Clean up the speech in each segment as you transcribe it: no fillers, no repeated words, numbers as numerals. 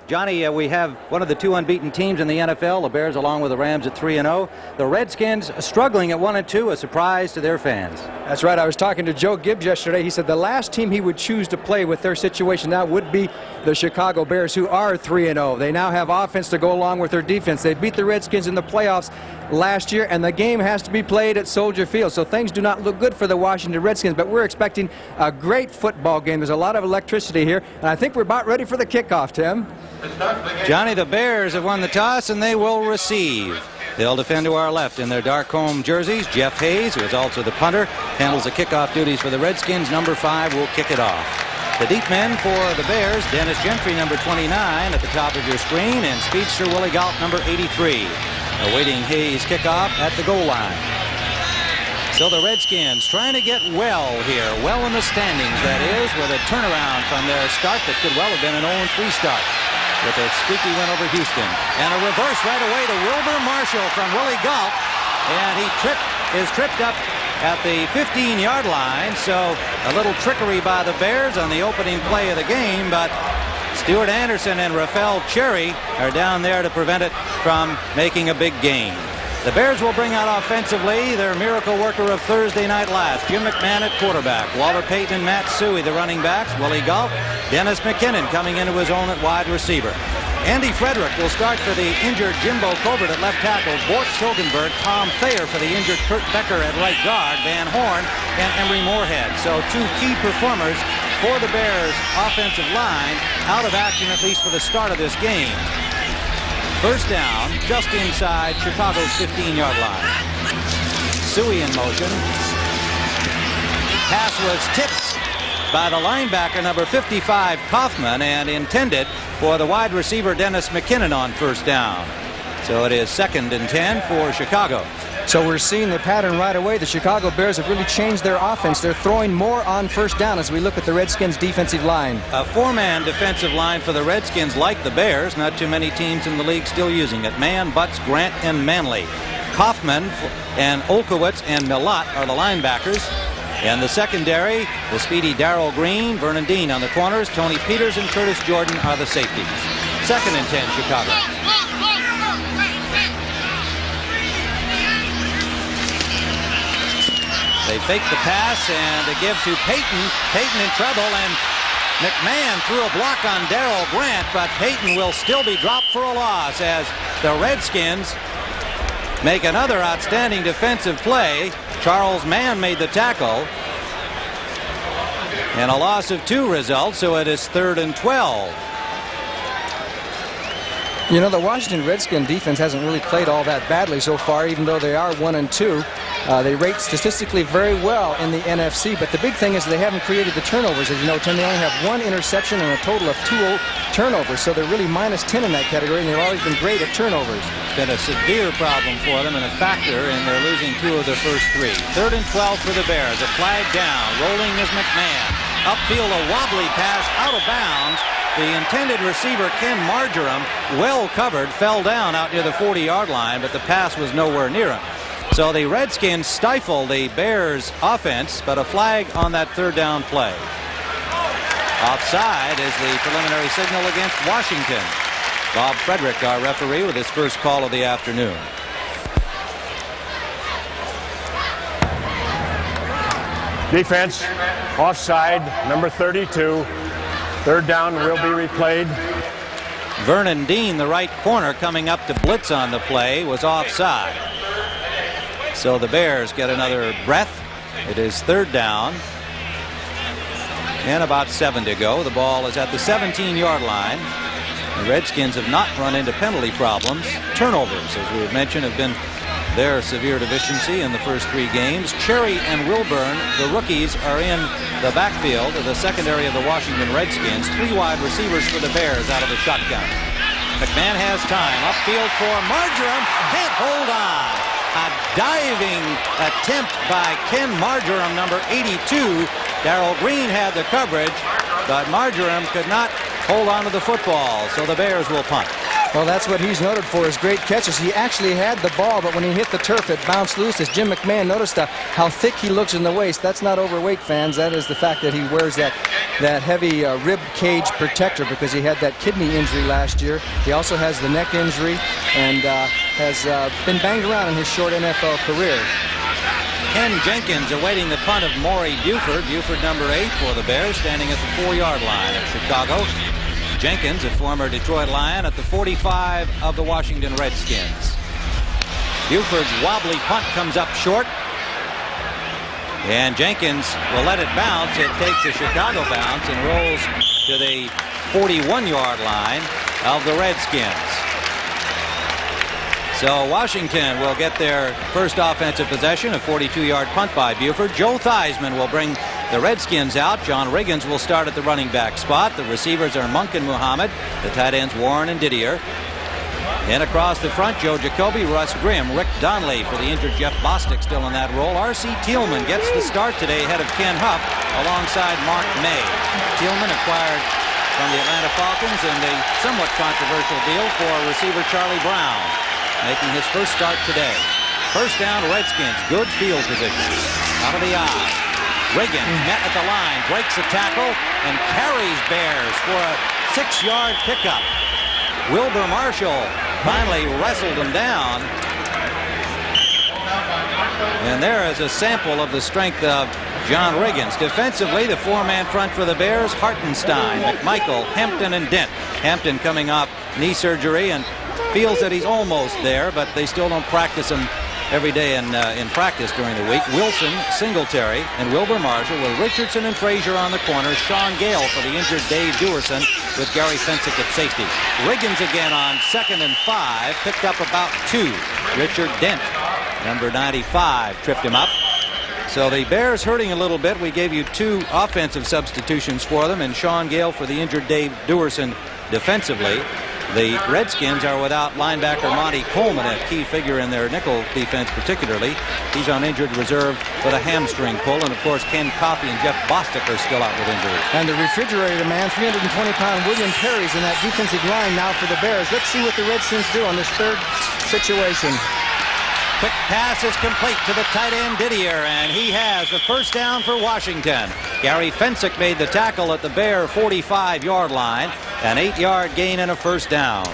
Johnny, we have one of the two unbeaten teams in the NFL, the Bears along with the Rams at 3-0. The Redskins struggling at 1-2, a surprise to their fans. That's right. I was talking to Joe Gibbs yesterday. He said the last team he would choose to play with their situation now would be the Chicago Bears, who are 3-0. They now have offense to go along with their defense. They beat the Redskins in the playoffs last year, and the game has to be played at Soldier Field. So things do not look good for the Washington Redskins, but we're expecting a great football game. There's a lot of electricity here, and I think we're about ready for the kickoff, Tim. Johnny, the Bears have won the toss, and they will receive. They'll defend to our left in their dark home jerseys. Jeff Hayes, who is also the punter, handles the kickoff duties for the Redskins. Number 5 will kick it off. The deep men for the Bears, Dennis Gentry, number 29, at the top of your screen, and speedster Willie Galt, number 83. Awaiting Hayes' kickoff at the goal line. So the Redskins trying to get well here, well in the standings, that is, with a turnaround from their start that could well have been an 0-3 start, with a squeaky win over Houston. And a reverse right away to Wilbur Marshall from Willie Galt, and he is tripped up at the 15-yard line. So a little trickery by the Bears on the opening play of the game, but Stuart Anderson and Rafael Cherry are down there to prevent it from making a big gain. The Bears will bring out offensively their miracle worker of Thursday night last, Jim McMahon at quarterback, Walter Payton and Matt Suhey the running backs, Willie Galt, Dennis McKinnon coming into his own at wide receiver. Andy Frederick will start for the injured Jimbo Colbert at left tackle, Bort Schilgenberg, Tom Thayer for the injured Kurt Becker at right guard, Van Horn and Emery Moorhead. So two key performers for the Bears offensive line out of action, at least for the start of this game. First down, just inside Chicago's 15-yard line. Suhey in motion. Pass was tipped by the linebacker, number 55, Kaufman, and intended for the wide receiver, Dennis McKinnon, on first down. So it is 2nd and 10 for Chicago. So we're seeing the pattern right away. The Chicago Bears have really changed their offense. They're throwing more on first down as we look at the Redskins' defensive line. A 4-man defensive line for the Redskins, like the Bears. Not too many teams in the league still using it. Mann, Butts, Grant, and Manley. Kaufman and Olkowitz and Millot are the linebackers. And the secondary, the speedy Darrell Green, Vernon Dean on the corners. Tony Peters and Curtis Jordan are the safeties. 2nd and 10, Chicago. They fake the pass and they give to Payton. Payton in trouble, and McMahon threw a block on Darrell Grant, but Payton will still be dropped for a loss as the Redskins make another outstanding defensive play. Charles Mann made the tackle. And a loss of 2 results, so it is 3rd and 12. You know, the Washington Redskin defense hasn't really played all that badly so far, even though they are 1-2. They rate statistically very well in the NFC, but the big thing is they haven't created the turnovers. As you know, Tim, they only have 1 interception and a total of 2 turnovers, so they're really minus 10 in that category, and they've always been great at turnovers. It's been a severe problem for them and a factor in their losing 2 of their first 3. 3rd and 12 for the Bears. A flag down. Rolling is McMahon. Upfield, a wobbly pass out of bounds. The intended receiver, Ken Marjoram, well covered, fell down out near the 40-yard line, but the pass was nowhere near him. So the Redskins stifle the Bears' offense, but a flag on that 3rd down play. Offside is the preliminary signal against Washington. Bob Frederick, our referee, with his first call of the afternoon. Defense, offside, number 32. 3rd down will be replayed. Vernon Dean, the right corner, coming up to blitz on the play, was offside. So the Bears get another breath. It is 3rd down. And about 7 to go. The ball is at the 17-yard line. The Redskins have not run into penalty problems. Turnovers, as we have mentioned, have been their severe deficiency in the first 3 games. Cherry and Wilburn, the rookies, are in the backfield of the secondary of the Washington Redskins. 3 wide receivers for the Bears out of the shotgun. McMahon has time. Upfield for Marjoram. Can't hold on. A diving attempt by Ken Marjoram, number 82. Darrell Green had the coverage, but Marjoram could not hold on to the football, so the Bears will punt. Well, that's what he's noted for, his great catches. He actually had the ball, but when he hit the turf, it bounced loose. As Jim McMahon noticed how thick he looks in the waist. That's not overweight, fans. That is the fact that he wears that that heavy rib cage protector because he had that kidney injury last year. He also has the neck injury and has been banged around in his short NFL career. Ken Jenkins awaiting the punt of Maury Buford. Buford, number 8 for the Bears, standing at the 4-yard line of Chicago. Jenkins, a former Detroit Lion, at the 45 of the Washington Redskins. Buford's wobbly punt comes up short. And Jenkins will let it bounce. It takes a Chicago bounce and rolls to the 41-yard line of the Redskins. So Washington will get their first offensive possession, a 42-yard punt by Buford. Joe Theismann will bring the Redskins out. John Riggins will start at the running back spot. The receivers are Monk and Muhammad. The tight ends Warren and Didier. And across the front, Joe Jacoby, Russ Grimm, Rick Donnelly for the injured Jeff Bostic still in that role. R.C. Thielman gets the start today ahead of Ken Huff alongside Mark May. Thielman acquired from the Atlanta Falcons in the somewhat controversial deal for receiver Charlie Brown, making his first start today. First down, Redskins. Good field position. Out of the eye. Riggins met at the line, breaks a tackle, and carries Bears for a 6-yard pickup. Wilbur Marshall finally wrestled him down. And there is a sample of the strength of John Riggins. Defensively, the 4-man front for the Bears, Hartenstein, McMichael, Hampton, and Dent. Hampton coming off knee surgery and feels that he's almost there, but they still don't practice him every day in practice during the week. Wilson, Singletary, and Wilbur Marshall with Richardson and Frazier on the corners. Sean Gale for the injured Dave Dewerson with Gary Fensick at safety. Riggins again on 2nd and 5, picked up about 2. Richard Dent, number 95, tripped him up. So the Bears hurting a little bit. We gave you 2 offensive substitutions for them, and Sean Gale for the injured Dave Dewerson defensively. The Redskins are without linebacker Monty Coleman, a key figure in their nickel defense particularly. He's on injured reserve with a hamstring pull. And, of course, Ken Coffey and Jeff Bostic are still out with injuries. And the refrigerator man, 320-pound William Perry's in that defensive line now for the Bears. Let's see what the Redskins do on this third situation. Quick pass is complete to the tight end Didier, and he has the first down for Washington. Gary Fensick made the tackle at the Bear 45-yard line. An 8-yard gain and a first down.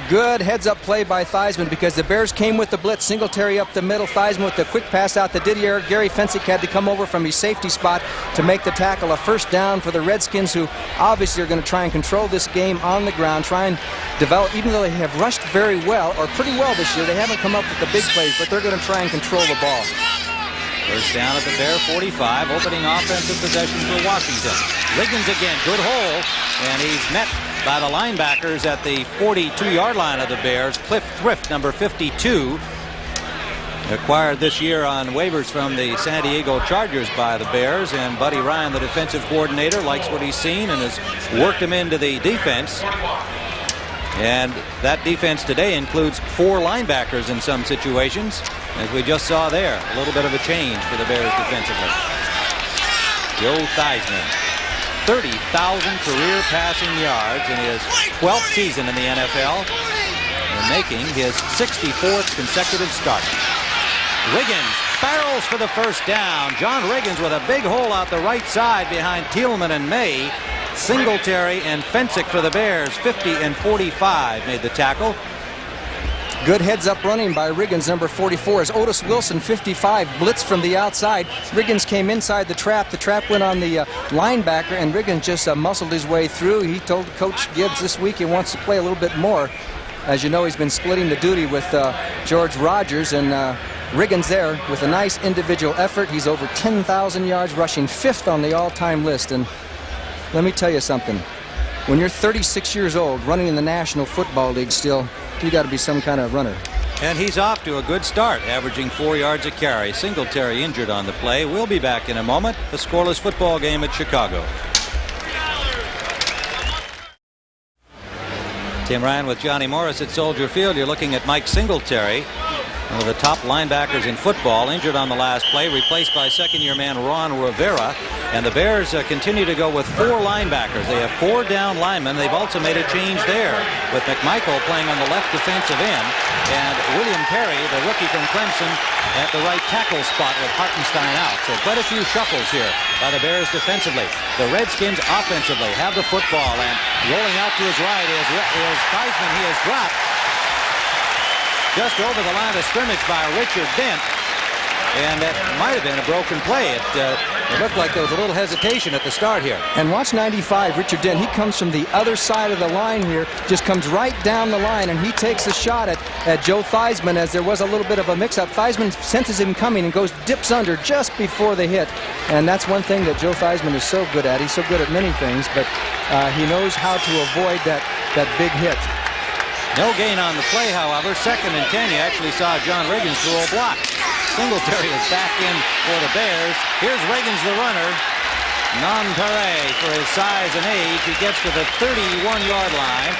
Good heads-up play by Theismann because the Bears came with the blitz. Singletary up the middle. Theismann with the quick pass out to Didier. Gary Fensick had to come over from his safety spot to make the tackle. A first down for the Redskins, who obviously are going to try and control this game on the ground, try and develop, even though they have rushed very well, or pretty well this year. They haven't come up with the big plays, but they're going to try and control the ball. First down at the Bear 45, opening offensive possession for Washington. Riggins again, good hole, and he's met by the linebackers at the 42-yard line of the Bears. Cliff Thrift, number 52, acquired this year on waivers from the San Diego Chargers by the Bears, and Buddy Ryan, the defensive coordinator, likes what he's seen and has worked him into the defense. And that defense today includes 4 linebackers in some situations, as we just saw there. A little bit of a change for the Bears defensively. Joe Theismann, 30,000 career passing yards in his 12th season in the NFL, and making his 64th consecutive start. Riggins barrels for the first down. John Riggins with a big hole out the right side behind Thielman and May. Singletary and Fensick for the Bears, 50 and 45, made the tackle. Good heads-up running by Riggins, number 44, as Otis Wilson, 55, blitzed from the outside. Riggins came inside the trap. The trap went on the linebacker, and Riggins just muscled his way through. He told Coach Gibbs this week he wants to play a little bit more. As you know, he's been splitting the duty with George Rogers, and Riggins there with a nice individual effort. He's over 10,000 yards rushing, 5th on the all-time list. And let me tell you something. When you're 36 years old, running in the National Football League still, you got to be some kind of runner. And he's off to a good start, averaging 4 yards a carry. Singletary injured on the play. We'll be back in a moment. A scoreless football game at Chicago. Tim Ryan with Johnny Morris at Soldier Field. You're looking at Mike Singletary. one of the top linebackers in football, injured on the last play, replaced by second-year man Ron Rivera. And the Bears continue to go with 4 linebackers. They have 4 down linemen. They've also made a change there with McMichael playing on the left defensive end and William Perry, the rookie from Clemson, at the right tackle spot with Hartenstein out. So quite a few shuffles here by the Bears defensively. The Redskins offensively have the football, and rolling out to his right is Theismann. He is dropped just over the line of scrimmage by Richard Dent. And that might have been a broken play. It looked like there was a little hesitation at the start here. And watch 95, Richard Dent. He comes from the other side of the line here, just comes right down the line, and he takes a shot at Joe Theismann as there was a little bit of a mix-up. Theismann senses him coming and dips under just before the hit. And that's one thing that Joe Theismann is so good at. He's so good at many things, but he knows how to avoid that big hit. No gain on the play, however. 2nd and 10. You actually saw John Riggins throw a block. Singletary is back in for the Bears. Here's Riggins, the runner. Non-Pere for his size and age. He gets to the 31-yard line.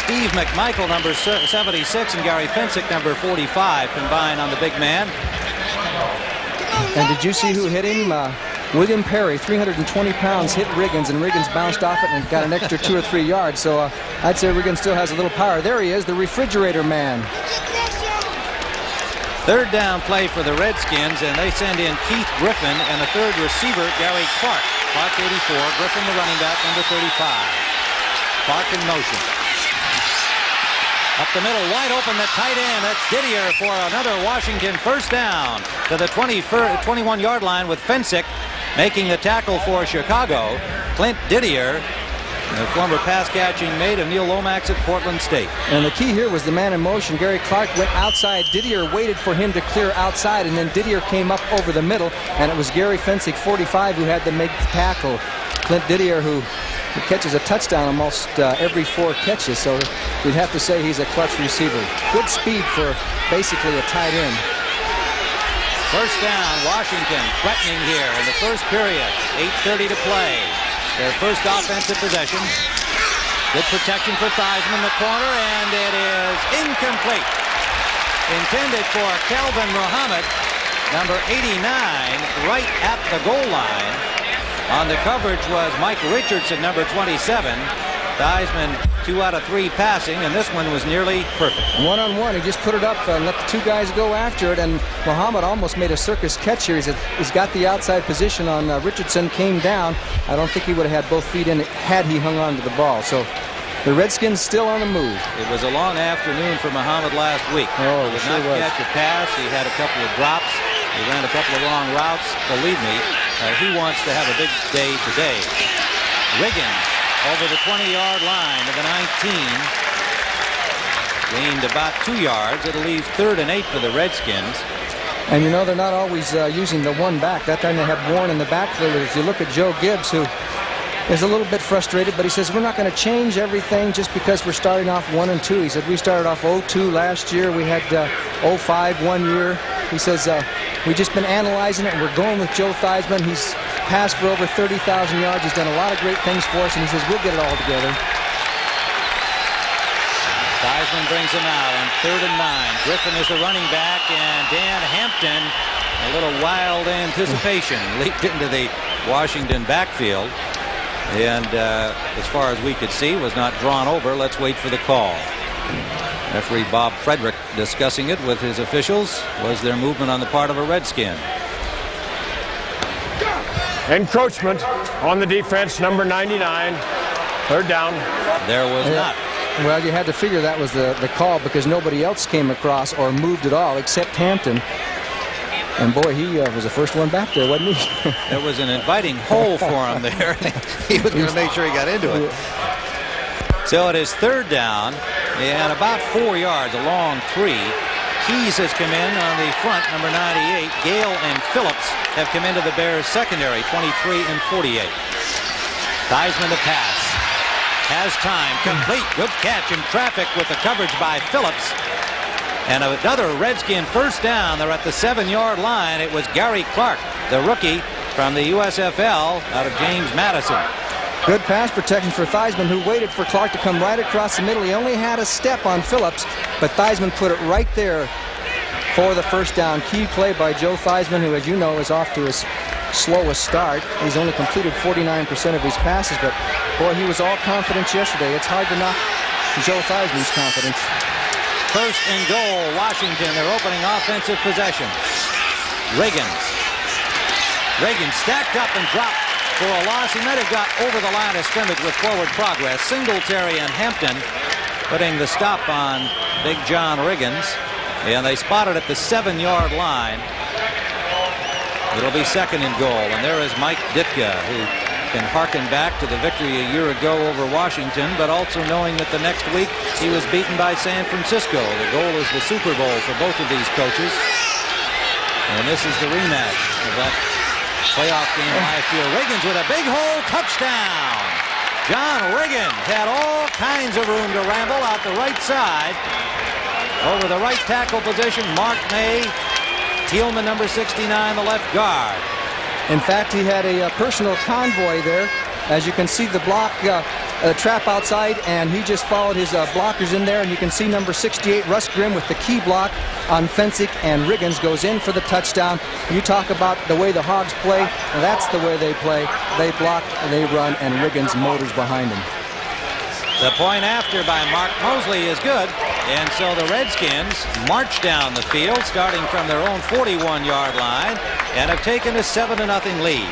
Steve McMichael, number 76, and Gary Fensick, number 45, combined on the big man. And did you see who hit him? William Perry, 320 pounds, hit Riggins, and Riggins bounced off it and got an extra 2 or 3 yards. So I'd say Riggins still has a little power. There he is, the refrigerator man. 3rd down play for the Redskins, and they send in Keith Griffin and the 3rd receiver, Gary Clark. Clark, 84, Griffin, the running back, number 35. Clark in motion. Up the middle, wide open, the tight end. That's Didier for another Washington first down to the 21-yard line with Fensick making the tackle for Chicago. Clint Didier, the former pass-catching mate of Neil Lomax at Portland State. And the key here was the man in motion. Gary Clark went outside. Didier waited for him to clear outside, and then Didier came up over the middle, and it was Gary Fensick, 45, who had to make the tackle. Clint Didier, who catches a touchdown almost every 4 catches, so we'd have to say he's a clutch receiver. Good speed for basically a tight end. First down, Washington threatening here in the first period. 8:30 to play. Their first offensive possession. Good protection for Theismann, the corner, and it is incomplete. Intended for Kelvin Muhammad, number 89, right at the goal line. On the coverage was Mike Richardson, number 27. Theismann 2 out of 3 passing, and this one was nearly perfect. One-on-one, he just put it up and let the 2 guys go after it, and Muhammad almost made a circus catch here. He's got the outside position on Richardson, came down. I don't think he would have had both feet in it had he hung on to the ball. So the Redskins still on the move. It was a long afternoon for Muhammad last week. Oh, he did sure not catch a pass. He had a couple of drops. He ran a couple of wrong routes. Believe me, he wants to have a big day today. Riggins over the 20-yard line to the 19. Gained about 2 yards. It'll leave 3rd and 8 for the Redskins. And you know, they're not always using the one back. That time they have Warren in the backfield. If you look at Joe Gibbs, who is a little bit frustrated, but he says we're not going to change everything just because we're starting off 1 and 2. He said we started off 0-2 last year. We had 0-5 one year. He says we've just been analyzing it, and we're going with Joe Theismann. He's passed for over 30,000 yards. He's done a lot of great things for us, and he says we'll get it all together. Theismann brings him out on 3rd and 9. Griffin is the running back, and Dan Hampton, a little wild anticipation, leaped into the Washington backfield. And as far as we could see, was not drawn over. Let's wait for the call. Referee Bob Frederick discussing it with his officials. Was there movement on the part of a Redskin? Encroachment on the defense, number 99. 3rd down. There was not. Well, you had to figure that was the call because nobody else came across or moved at all except Hampton. And boy, he was the first one back there, wasn't he? There was an inviting hole for him there. He was going to make sure he got into it. So it is 3rd down. And about 4 yards, a long 3. Keys has come in on the front, number 98. Gale and Phillips have come into the Bears secondary, 23 and 48. Theismann to pass. Has time. Complete. Good catch in traffic with the coverage by Phillips. And another Redskin first down. They're at the 7-yard line. It was Gary Clark, the rookie from the USFL out of James Madison. Good pass protection for Theismann, who waited for Clark to come right across the middle. He only had a step on Phillips, but Theismann put it right there for the first down. Key play by Joe Theismann, who, as you know, is off to his slowest start. He's only completed 49% of his passes, but boy, he was all confidence yesterday. It's hard to knock Joe Theismann's confidence. First and goal, Washington, their opening offensive possession. Reagan stacked up and dropped for a loss. He might have got over the line of scrimmage with forward progress. Singletary and Hampton putting the stop on Big John Riggins. And they spotted at the 7-yard line. It'll be second and goal. And there is Mike Ditka, who can harken back to the victory a year ago over Washington, but also knowing that the next week he was beaten by San Francisco. The goal is the Super Bowl for both of these coaches. And this is the rematch of that playoff game last year. Riggins with a big hole, touchdown. John Riggins had all kinds of room to ramble out the right side. Over the right tackle position, Mark May. Thielman, number 69, the left guard. In fact, he had a personal convoy there. As you can see, the block trap outside, and he just followed his blockers in there. And you can see number 68, Russ Grimm, with the key block on Fensick, and Riggins goes in for the touchdown. You talk about the way the Hogs play. That's the way they play. They block, they run, and Riggins motors behind them. The point after by Mark Mosley is good, and so the Redskins march down the field starting from their own 41-yard line and have taken a 7-0 lead.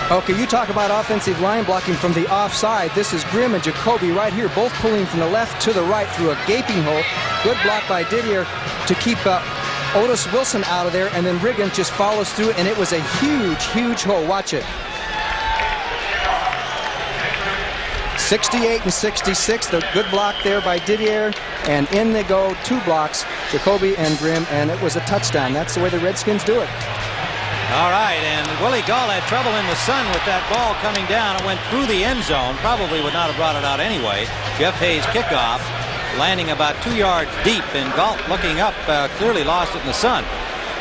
Okay, you talk about offensive line blocking from the offside. This is Grimm and Jacoby right here, both pulling from the left to the right through a gaping hole. Good block by Didier to keep Otis Wilson out of there, and then Riggins just follows through, and it was a huge, huge hole. Watch it. 68 and 66, the good block there by Didier, and in they go, 2 blocks, Jacoby and Grimm, and it was a touchdown. That's the way the Redskins do it. All right, and Willie Gall had trouble in the sun with that ball coming down. It went through the end zone, probably would not have brought it out anyway. Jeff Hayes kickoff, landing about 2 yards deep, and Galt looking up, clearly lost it in the sun.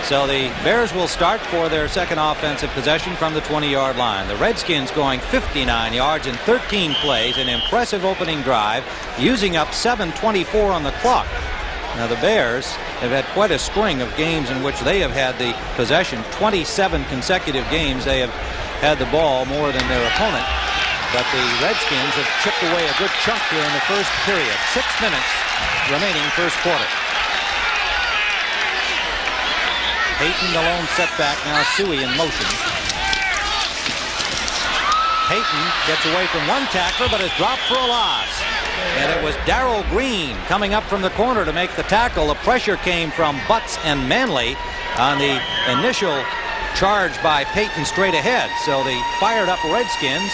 So the Bears will start for their second offensive possession from the 20-yard line. The Redskins going 59 yards in 13 plays, an impressive opening drive, using up 7:24 on the clock. Now the Bears have had quite a string of games in which they have had the possession. 27 consecutive games they have had the ball more than their opponent. But the Redskins have chipped away a good chunk here in the first period. 6 minutes remaining first quarter. Payton, the lone setback, now Suey in motion. Payton gets away from one tackler, but is dropped for a loss. And it was Darrell Green coming up from the corner to make the tackle. The pressure came from Butts and Manley on the initial charge by Payton straight ahead. So the fired up Redskins,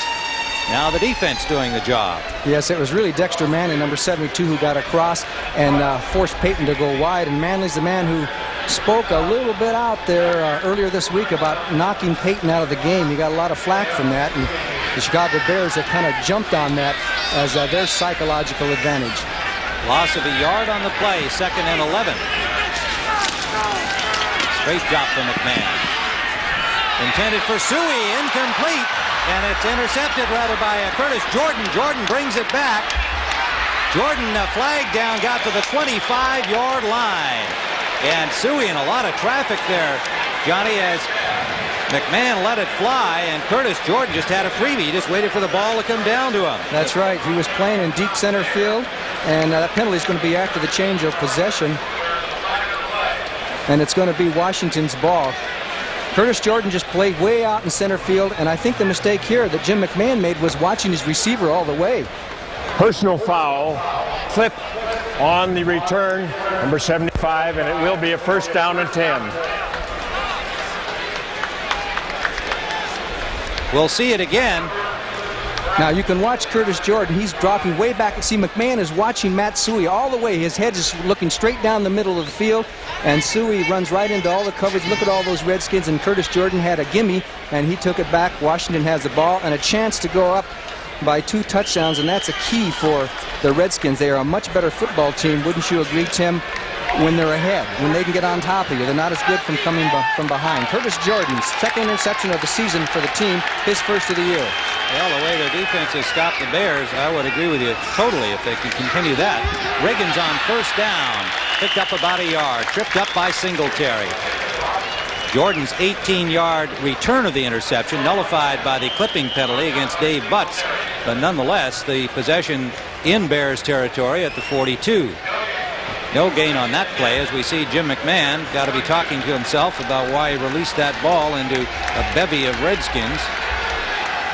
now the defense doing the job. Yes, it was really Dexter Manley, number 72, who got across and forced Payton to go wide. And Manley's the man who spoke a little bit out there earlier this week about knocking Payton out of the game. He got a lot of flack from that, and the Chicago Bears have kind of jumped on that as their psychological advantage. Loss of a yard on the play, 2nd and 11. Straight drop from McMahon. Intended for Suey, incomplete, and it's intercepted rather by Curtis Jordan. Jordan brings it back. Jordan, flag down, got to the 25-yard line. And Suey in a lot of traffic there, Johnny, as McMahon let it fly, and Curtis Jordan just had a freebie. He just waited for the ball to come down to him. That's right. He was playing in deep center field, and that penalty is going to be after the change of possession. And it's going to be Washington's ball. Curtis Jordan just played way out in center field, and I think the mistake here that Jim McMahon made was watching his receiver all the way. Personal foul, clip on the return, number 75, and it will be a first down and 10. We'll see it again. Now you can watch Curtis Jordan. He's dropping way back. See, McMahon is watching Matt Suey all the way. His head is looking straight down the middle of the field, and Suey runs right into all the coverage. Look at all those Redskins, and Curtis Jordan had a gimme, and he took it back. Washington has the ball and a chance to go up by 2 touchdowns, and that's a key for the Redskins. They are a much better football team. Wouldn't you agree, Tim? when they're ahead, when they can get on top of you. They're not as good from coming from behind. Curtis Jordan's second interception of the season for the team, his first of the year. Well, the way their defense has stopped the Bears, I would agree with you totally if they can continue that. Riggins on first down, picked up about a yard, tripped up by Singletary. Jordan's 18-yard return of the interception nullified by the clipping penalty against Dave Butts, but nonetheless the possession in Bears territory at the 42. No gain on that play, as we see Jim McMahon got to be talking to himself about why he released that ball into a bevy of Redskins.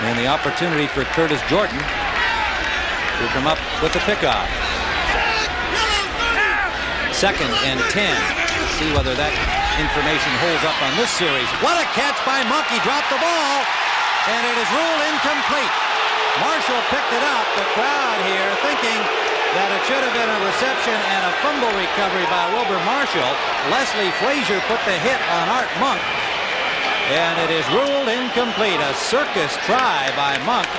And the opportunity for Curtis Jordan to come up with the pickoff. 2nd and 10. See whether that information holds up on this series. What a catch by Monk. He dropped the ball, and it is ruled incomplete. Marshall picked it up. The crowd here thinking that it should have been a reception and a fumble recovery by Wilbur Marshall. Leslie Frazier put the hit on Art Monk, and it is ruled incomplete. A circus try by Monk.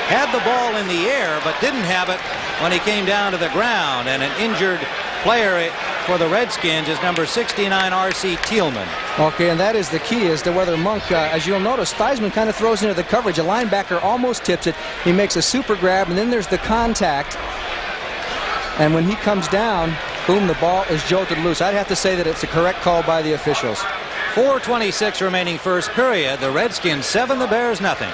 Had the ball in the air, but didn't have it when he came down to the ground. And an injured player for the Redskins is number 69, R.C. Thielman. Okay, and that is the key as to whether Monk, as you'll notice, Theismann kind of throws into the coverage. A linebacker almost tips it. He makes a super grab, and then there's the contact. And when he comes down, boom, the ball is jolted loose. I'd have to say that it's a correct call by the officials. 4:26 remaining first period. The Redskins 7, the Bears nothing.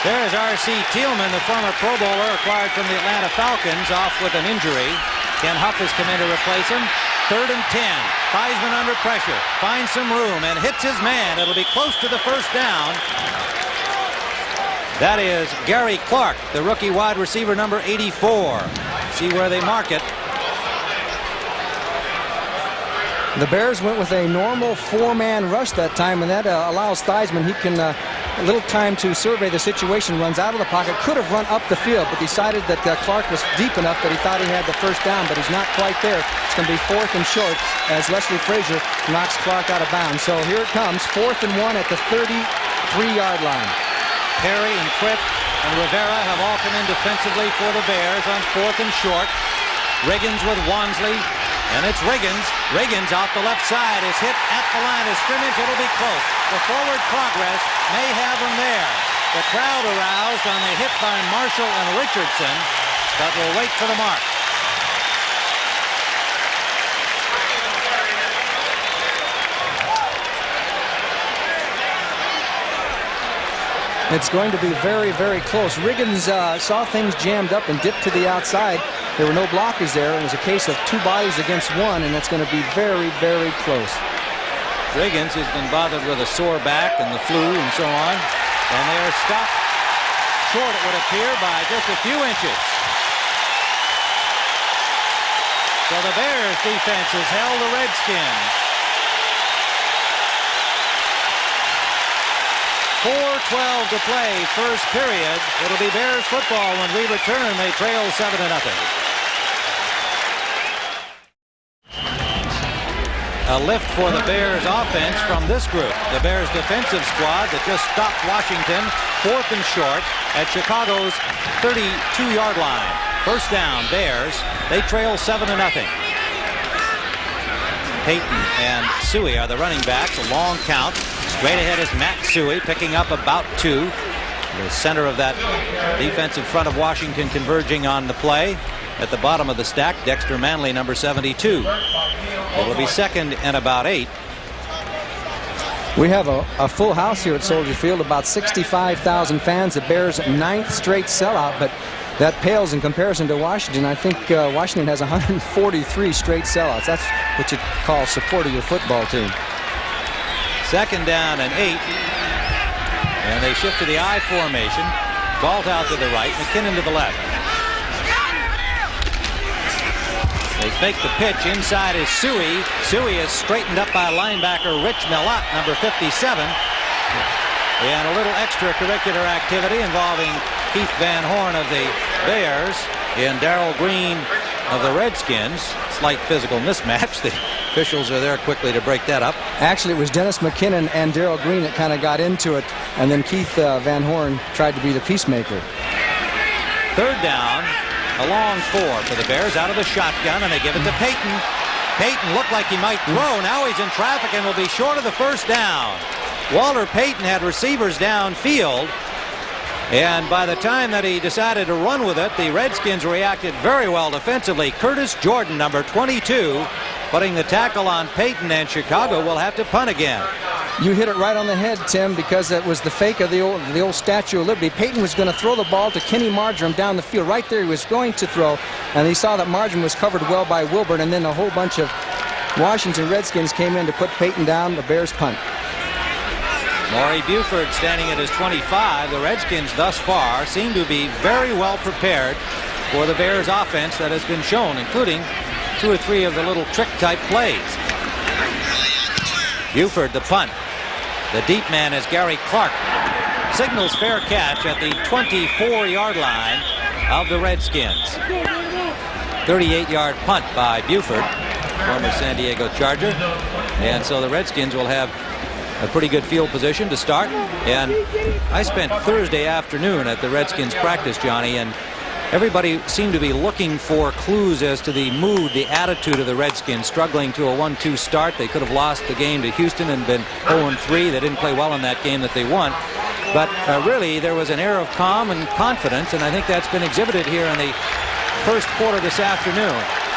There's R.C. Thielman, the former Pro Bowler acquired from the Atlanta Falcons, off with an injury. Ken Huff has come in to replace him. 3rd and 10. Theismann under pressure. Finds some room and hits his man. It'll be close to the first down. That is Gary Clark, the rookie wide receiver, number 84. See where they mark it. The Bears went with a normal 4-man rush that time, and that allows Theismann, he can a little time to survey the situation, runs out of the pocket, could have run up the field, but decided that Clark was deep enough that he thought he had the first down, but he's not quite there. It's going to be 4th and short as Leslie Frazier knocks Clark out of bounds. So here it comes, 4th and 1 at the 33-yard line. Perry and Quiff and Rivera have all come in defensively for the Bears on 4th and short. Riggins with Wansley, and it's Riggins. Riggins off the left side is hit at the line of scrimmage. It'll be close. The forward progress may have him there. The crowd aroused on the hit by Marshall and Richardson, but will wait for the mark. It's going to be very, very close. Riggins saw things jammed up and dipped to the outside. There were no blockers there. It was a case of 2 bodies against 1, and it's going to be very, very close. Riggins has been bothered with a sore back and the flu and so on, and they are stopped short, it would appear, by just a few inches. So the Bears defense has held the Redskins. 4:12 to play, first period. It'll be Bears football when we return. They trail 7-0. A lift for the Bears offense from this group. The Bears defensive squad that just stopped Washington, 4th and short at Chicago's 32-yard line. First down, Bears. They trail 7-0. Payton and Suey are the running backs. A long count. Straight ahead is Matt Suey, picking up about 2. The center of that defensive front of Washington converging on the play. At the bottom of the stack, Dexter Manley, number 72. It will be 2nd and about 8. We have a full house here at Soldier Field, about 65,000 fans. The Bears' 9th straight sellout, but that pales in comparison to Washington. I think Washington has 143 straight sellouts. That's what you call support of your football team. 2nd down and 8. And they shift to the I formation. Galt out to the right, McKinnon to the left. They fake the pitch. Inside is Suey. Suey is straightened up by linebacker Rich Millot, number 57. And a little extracurricular activity involving Keith Van Horn of the Bears and Darrell Green of the Redskins. Slight physical mismatch. The officials are there quickly to break that up. Actually, it was Dennis McKinnon and Darrell Green that kind of got into it, and then Keith Van Horn tried to be the peacemaker. Third down, a long 4 for the Bears out of the shotgun, and they give it to Payton. Payton looked like he might throw. Now he's in traffic and will be short of the first down. Walter Payton had receivers downfield, and by the time that he decided to run with it, the Redskins reacted very well defensively. Curtis Jordan, number 22, putting the tackle on Payton, and Chicago will have to punt again. You hit it right on the head, Tim, because it was the fake of the old Statue of Liberty. Payton was going to throw the ball to Kenny Marjoram down the field. Right there he was going to throw, and he saw that Marjoram was covered well by Wilburn, and then a whole bunch of Washington Redskins came in to put Payton down. The Bears punt. Maury Buford standing at his 25. The Redskins thus far seem to be very well prepared for the Bears offense that has been shown, including 2 or 3 of the little trick type plays. Buford the punt. The deep man is Gary Clark. Signals fair catch at the 24-yard line of the Redskins. 38-yard punt by Buford, former San Diego Charger. And so the Redskins will have a pretty good field position to start. And I spent Thursday afternoon at the Redskins practice, Johnny, and everybody seemed to be looking for clues as to the mood, the attitude of the Redskins, struggling to a 1-2 start. They could have lost the game to Houston and been 0-3. They didn't play well in that game that they won. But really, there was an air of calm and confidence, and I think that's been exhibited here in the first quarter this afternoon.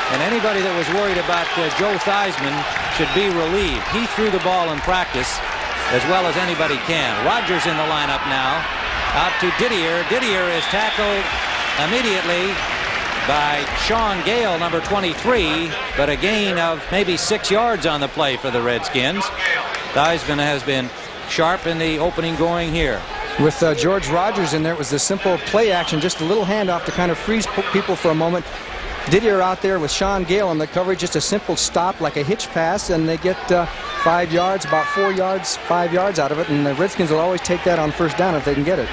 And anybody that was worried about Joe Theismann should be relieved. He threw the ball in practice as well as anybody can. Rogers in the lineup now. Out to Didier. Didier is tackled immediately by Sean Gale, number 23, but a gain of maybe 6 yards on the play for the Redskins. Theismann has been sharp in the opening going here. With George Rogers in there, it was the simple play action, just a little handoff to kind of freeze people for a moment. Didier out there with Sean Gale on the coverage, just a simple stop like a hitch pass, and they get 5 yards, about 4 yards, 5 yards out of it, and the Redskins will always take that on first down if they can get it.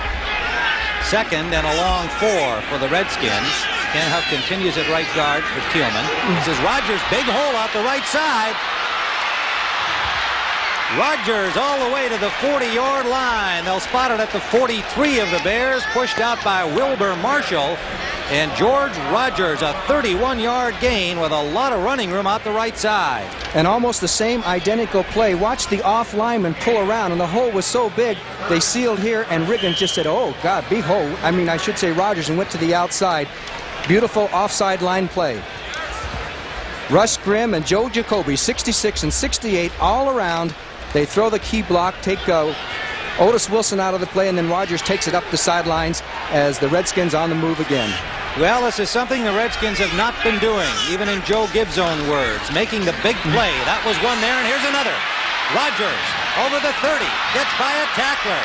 Second and a long 4 for the Redskins. Ken Huff continues at right guard for Thielman. This is Rogers, big hole out the right side. Rogers all the way to the 40-yard line. They'll spot it at the 43 of the Bears, pushed out by Wilbur Marshall. And George Rogers, a 31-yard gain with a lot of running room out the right side. And almost the same identical play. Watch the off lineman pull around, and the hole was so big, they sealed here, and Riggins just said, oh, God, big hole. I mean, I should say Rogers, and went to the outside. Beautiful offside line play. Russ Grimm and Joe Jacoby, 66 and 68 all around. They throw the key block, take Otis Wilson out of the play, and then Rogers takes it up the sidelines as the Redskins on the move again. Well, this is something the Redskins have not been doing, even in Joe Gibbs' own words, making the big play. That was one there, and here's another. Rogers over the 30, gets by a tackler.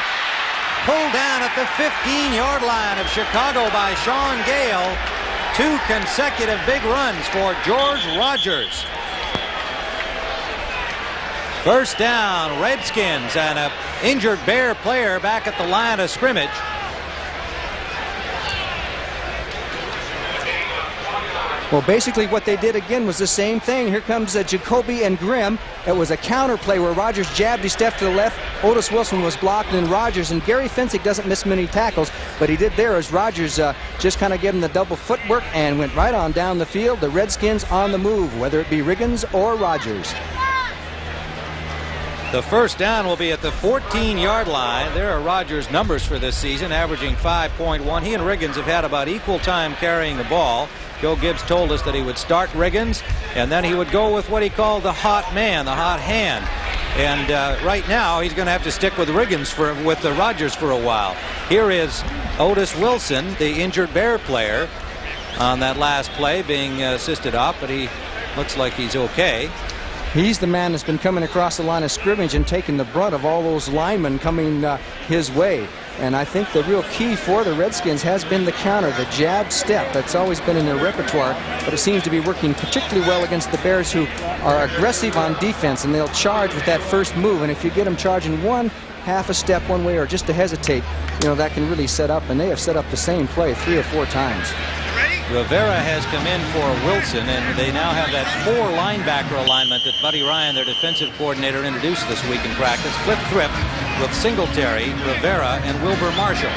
Pulled down at the 15-yard line of Chicago by Sean Gale. 2 consecutive big runs for George Rogers. First down, Redskins, and an injured Bear player back at the line of scrimmage. Well, basically what they did again was the same thing. Here comes Jacoby and Grimm. It was a counter play where Rogers jabbed his step to the left. Otis Wilson was blocked, and Rogers, and Gary Fensick doesn't miss many tackles, but he did there as Rogers just kind of gave him the double footwork and went right on down the field. The Redskins on the move, whether it be Riggins or Rogers. The first down will be at the 14-yard line. There are Rogers' numbers for this season, averaging 5.1. He and Riggins have had about equal time carrying the ball. Joe Gibbs told us that he would start Riggins, and then he would go with what he called the hot man, the hot hand. And right now, he's going to have to stick with Riggins with the Rogers for a while. Here is Otis Wilson, the injured Bear player, on that last play, being assisted off, but he looks like he's okay. He's the man that's been coming across the line of scrimmage and taking the brunt of all those linemen coming his way. And I think the real key for the Redskins has been the counter, the jab step. That's always been in their repertoire, but it seems to be working particularly well against the Bears, who are aggressive on defense, and they'll charge with that first move. And if you get them charging half a step one way or just to hesitate, you know, that can really set up, and they have set up the same play 3 or 4 times. Rivera has come in for Wilson, and they now have that 4 linebacker alignment that Buddy Ryan, their defensive coordinator, introduced this week in practice. Cliff Thrift with Singletary, Rivera, and Wilbur Marshall.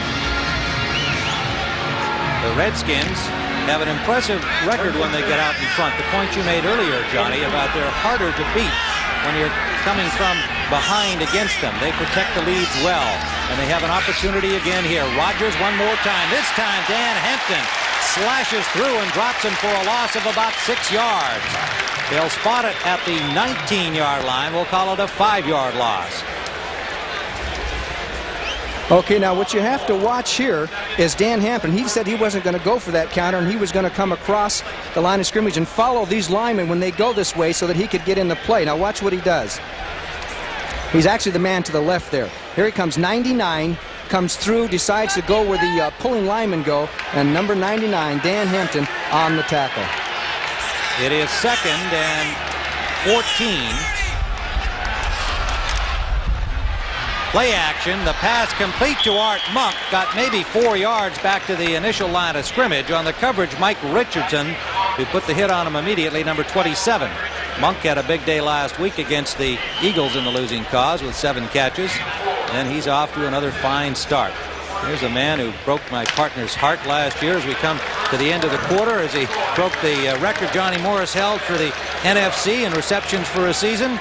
The Redskins have an impressive record when they get out in front. The point you made earlier, Johnny, about they're harder to beat when you're coming from behind against them. They protect the leads well, and they have an opportunity again here. Rodgers one more time. This time Dan Hampton slashes through and drops him for a loss of about 6 yards. They'll spot it at the 19-yard line. We'll call it a 5-yard loss. Okay, now what you have to watch here is Dan Hampton. He said he wasn't going to go for that counter, and he was going to come across the line of scrimmage and follow these linemen when they go this way so that he could get in the play. Now watch what he does. He's actually the man to the left there. Here he comes, 99, comes through, decides to go where the pulling linemen go, and number 99, Dan Hampton, on the tackle. It is 2nd and 14. Play action. The pass complete to Art Monk. Got maybe 4 yards back to the initial line of scrimmage. On the coverage, Mike Richardson, who put the hit on him immediately, number 27. Monk had a big day last week against the Eagles in the losing cause with 7 catches. And he's off to another fine start. Here's a man who broke my partner's heart last year as we come to the end of the quarter, as he broke the record Johnny Morris held for the NFC in receptions for a season.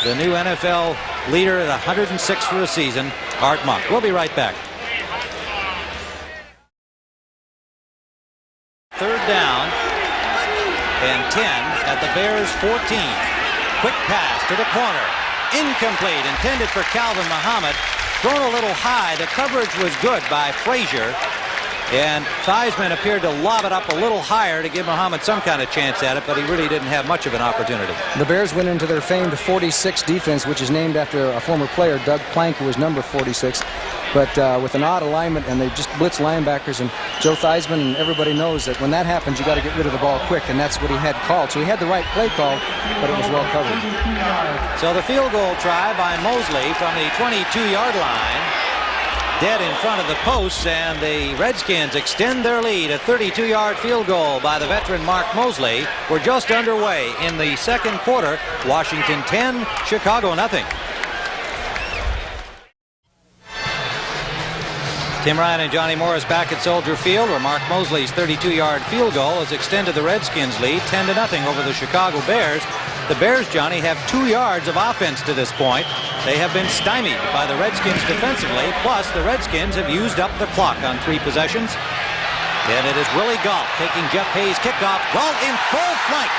The new NFL leader at 106 for a season, Art Monk. We'll be right back. 3rd down and 10 at the Bears' 14. Quick pass to the corner. Incomplete, intended for Calvin Muhammad. Thrown a little high. The coverage was good by Frazier. And Theismann appeared to lob it up a little higher to give Muhammad some kind of chance at it, but he really didn't have much of an opportunity. The Bears went into their famed 46 defense, which is named after a former player, Doug Plank, who was number 46. But with an odd alignment, and they just blitz linebackers, and Joe Theismann, and everybody knows that when that happens, you got to get rid of the ball quick, and that's what he had called. So he had the right play call, but it was well covered. So the field goal try by Mosley from the 22-yard line. Dead in front of the posts, and the Redskins extend their lead. A 32-yard field goal by the veteran Mark Mosley. We're just underway in the second quarter. Washington 10, Chicago nothing. Tim Ryan and Johnny Morris back at Soldier Field, where Mark Mosley's 32-yard field goal has extended the Redskins lead 10-0 over the Chicago Bears. The Bears, Johnny, have 2 yards of offense to this point. They have been stymied by the Redskins defensively, plus the Redskins have used up the clock on 3 possessions. And it is Willie Gault taking Jeff Hayes' kickoff. Gault in full flight.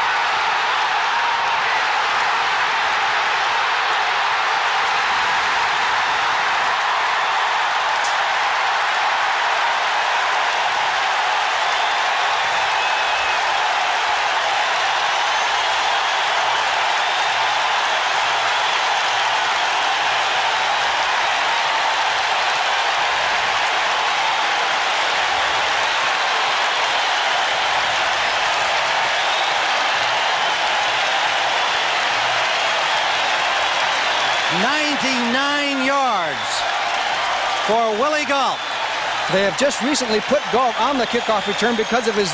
For Willie Gault. They have just recently put Gault on the kickoff return because of his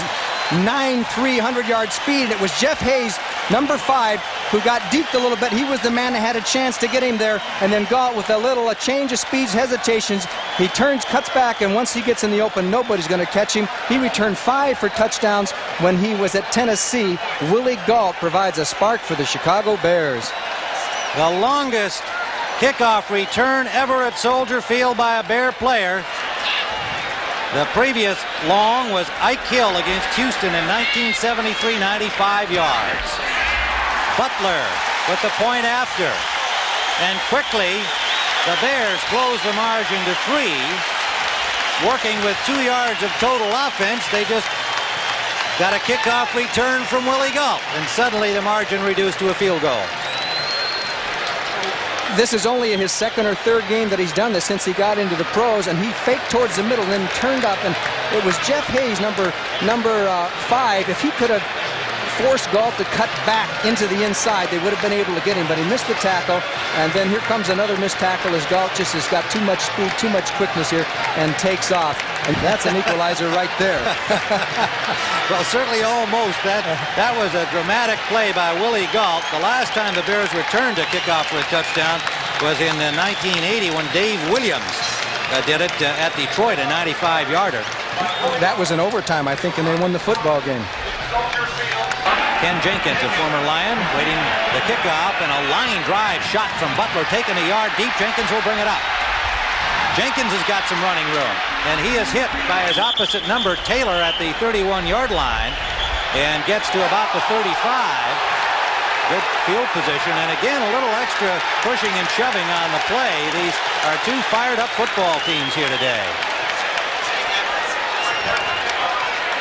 9.3 100-yard speed. It was Jeff Hayes, number 5, who got deked a little bit. He was the man that had a chance to get him there. And then Gault, with a change of speeds, hesitations, he turns, cuts back, and once he gets in the open, nobody's going to catch him. He returned 5 for touchdowns when he was at Tennessee. Willie Gault provides a spark for the Chicago Bears. The longest kickoff return ever at Soldier Field by a Bear player. The previous long was Ike Hill against Houston in 1973, 95 yards. Butler with the point after. And quickly, the Bears close the margin to 3. Working with 2 yards of total offense, they just got a kickoff return from Willie Gault. And suddenly the margin reduced to a field goal. This is only in his 2nd or 3rd game that he's done this since he got into the pros, and he faked towards the middle and then turned up, and it was Jeff Hayes, number 5. If he could have forced Gault to cut back into the inside, they would have been able to get him, but he missed the tackle, and then here comes another missed tackle as Gault just has got too much speed, too much quickness here, and takes off. And that's an equalizer right there. Well, certainly almost. That was a dramatic play by Willie Gault. The last time the Bears returned a kickoff for a touchdown was in 1980 when Dave Williams did it at Detroit, a 95-yarder. that was in overtime, I think, and they won the football game. Ken Jenkins, a former Lion, waiting the kickoff, and a line drive shot from Butler, taking a yard deep. Jenkins will bring it up. Jenkins has got some running room, and he is hit by his opposite number, Taylor, at the 31-yard line, and gets to about the 35. Good field position, and again, a little extra pushing and shoving on the play. These are two fired-up football teams here today.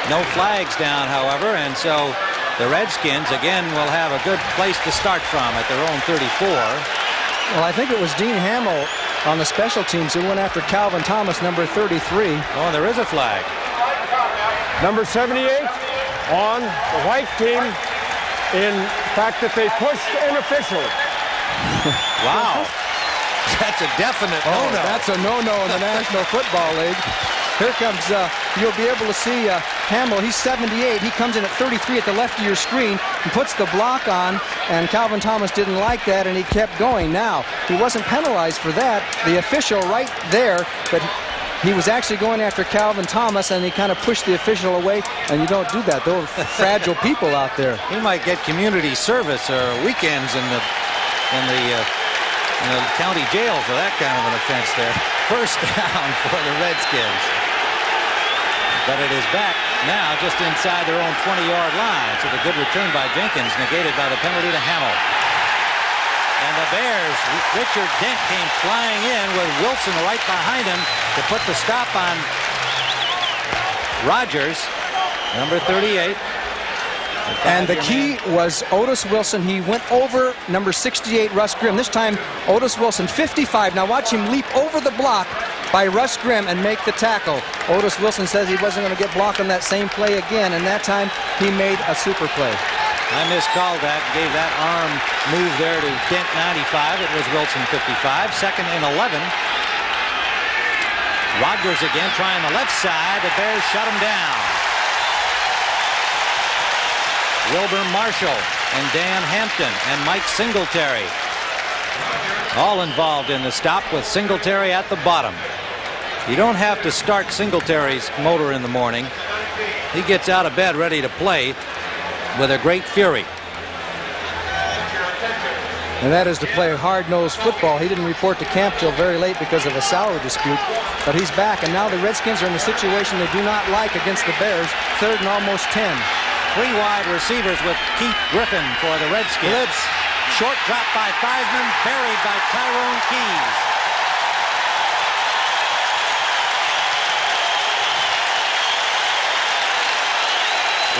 No flags down, however, and so the Redskins, again, will have a good place to start from at their own 34. Well, I think it was Dean Hamill on the special teams who went after Calvin Thomas, number 33. Oh, there is a flag. Number 78 on the white team, in fact that they pushed an official. Wow. That's a definite no-no. That's a no-no in the National Football League. Here comes, you'll be able to see Hamill. He's 78. He comes in at 33 at the left of your screen and puts the block on, and Calvin Thomas didn't like that, and he kept going. Now, he wasn't penalized for that. The official right there, but he was actually going after Calvin Thomas, and he kind of pushed the official away, and you don't do that. Those are fragile people out there. He might get community service or weekends in the county jail for that kind of an offense there. First down for the Redskins. But it is back now just inside their own 20-yard line. So the good return by Jenkins negated by the penalty to Hamill. And the Bears, Richard Dent came flying in with Wilson right behind him to put the stop on Rodgers, number 38. And the key was Otis Wilson. He went over number 68, Russ Grimm. This time, Otis Wilson, 55. Now watch him leap over the block by Russ Grimm and make the tackle. Otis Wilson says he wasn't going to get blocked on that same play again, and that time he made a super play. I miscalled that, gave that arm move there to Dent 95. It was Wilson 55. Second and 11. Rodgers again trying the left side. The Bears shut him down. Wilbur Marshall and Dan Hampton and Mike Singletary all involved in the stop, with Singletary at the bottom. You don't have to start Singletary's motor in the morning. He gets out of bed ready to play with a great fury. And that is to play hard-nosed football. He didn't report to camp till very late because of a salary dispute, but he's back, and now the Redskins are in a situation they do not like against the Bears. Third and almost 10. Three wide receivers with Keith Griffin for the Redskins. Blitz. Short drop by Theismann, buried by Tyrone Keys.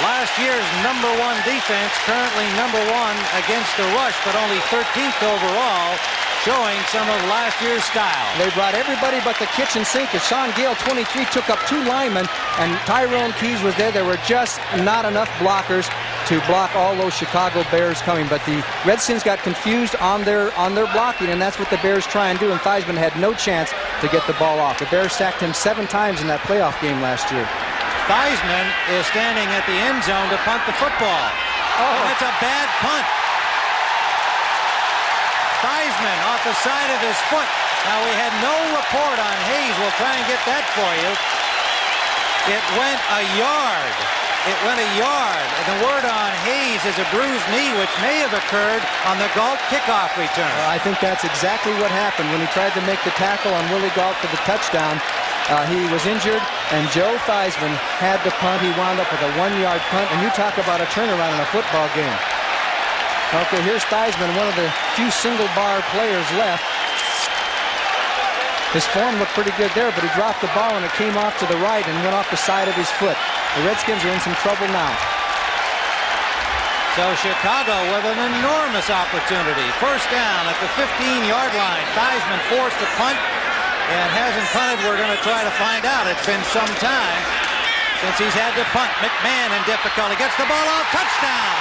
Last year's #1 defense, currently #1 against the rush, but only 13th overall, showing some of last year's style. They brought everybody but the kitchen sink. As Sean Gale, 23, took up 2 linemen, and Tyrone Keys was there. There were just not enough blockers to block all those Chicago Bears coming. But the Redskins got confused on their blocking, and that's what the Bears try and do. And Theismann had no chance to get the ball off. The Bears sacked him 7 times in that playoff game last year. Theismann is standing at the end zone to punt the football. Oh, and it's a bad punt. Theismann off the side of his foot. Now, we had no report on Hayes. We'll try and get that for you. It went a yard. It went a yard. And the word on Hayes is a bruised knee, which may have occurred on the Galt kickoff return. I think that's exactly what happened when he tried to make the tackle on Willie Galt for the touchdown. He was injured, and Joe Theismann had to punt. He wound up with a 1-yard punt, and you talk about a turnaround in a football game. Okay, here's Theismann, one of the few single-bar players left. His form looked pretty good there, but he dropped the ball, and it came off to the right and went off the side of his foot. The Redskins are in some trouble now. So Chicago with an enormous opportunity. First down at the 15-yard line. Theismann forced the punt and hasn't punted. We're going to try to find out. It's been some time since he's had to punt. McMahon in difficulty. Gets the ball off. Touchdown!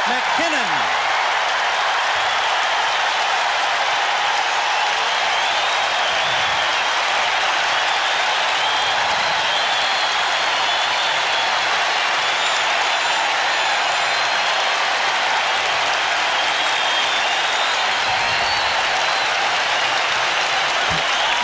McKinnon.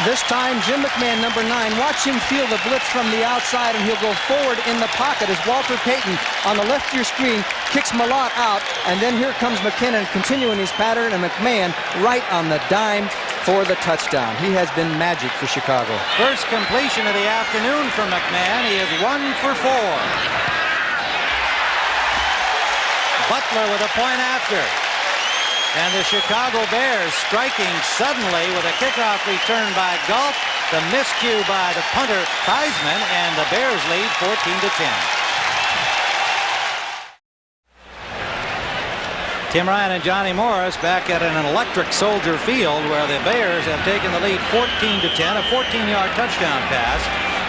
This time, Jim McMahon, number 9, watch him feel the blitz from the outside, and he'll go forward in the pocket as Walter Payton on the left of your screen kicks Malott out, and then here comes McKinnon continuing his pattern, and McMahon right on the dime for the touchdown. He has been magic for Chicago. First completion of the afternoon for McMahon. He is 1 for 4. Butler with a point after. And the Chicago Bears striking suddenly with a kickoff return by Galt, the miscue by the punter Theismann, and the Bears lead 14-10. Tim Ryan and Johnny Morris back at an electric Soldier Field where the Bears have taken the lead 14-10, a 14-yard touchdown pass.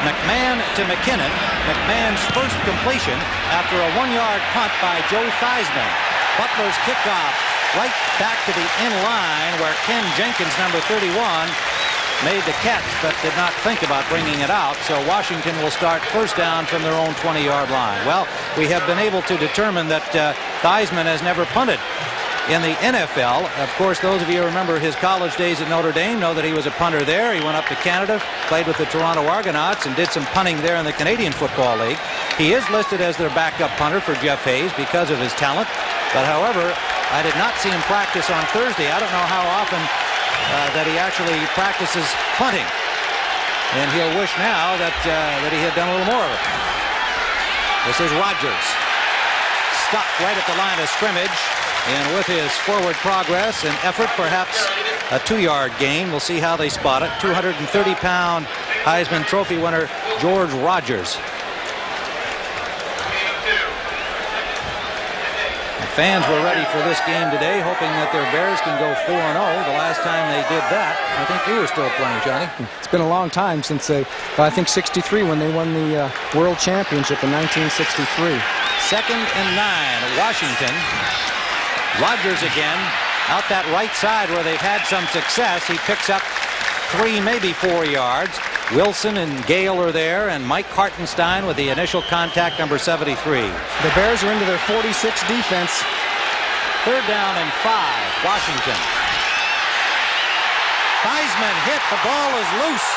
McMahon to McKinnon. McMahon's first completion after a 1-yard punt by Joe Theismann. Butler's kickoff right back to the end line where Ken Jenkins, number 31, made the catch but did not think about bringing it out. So Washington will start first down from their own 20-yard line. Well, we have been able to determine that Theismann has never punted in the NFL. Of course, those of you who remember his college days at Notre Dame know that he was a punter there. He went up to Canada, played with the Toronto Argonauts, and did some punting there in the Canadian Football League. He is listed as their backup punter for Jeff Hayes because of his talent. But however, I did not see him practice on Thursday. I don't know how often that he actually practices punting. And he'll wish now that he had done a little more of it. This is Rodgers. Stopped right at the line of scrimmage. And with his forward progress and effort, perhaps a 2-yard gain. We'll see how they spot it. 230-pound Heisman Trophy winner George Rodgers. Fans were ready for this game today, hoping that their Bears can go 4-0. The last time they did that, I think you were still playing, Johnny. It's been a long time since they, I think 63 when they won the World Championship in 1963. 2nd and 9, Washington. Rodgers again, out that right side where they've had some success. He picks up 3, maybe 4 yards. Wilson and Gale are there, and Mike Hartenstein with the initial contact, number 73. The Bears are into their 46 defense. 3rd down and 5, Washington. Theismann hit, the ball is loose.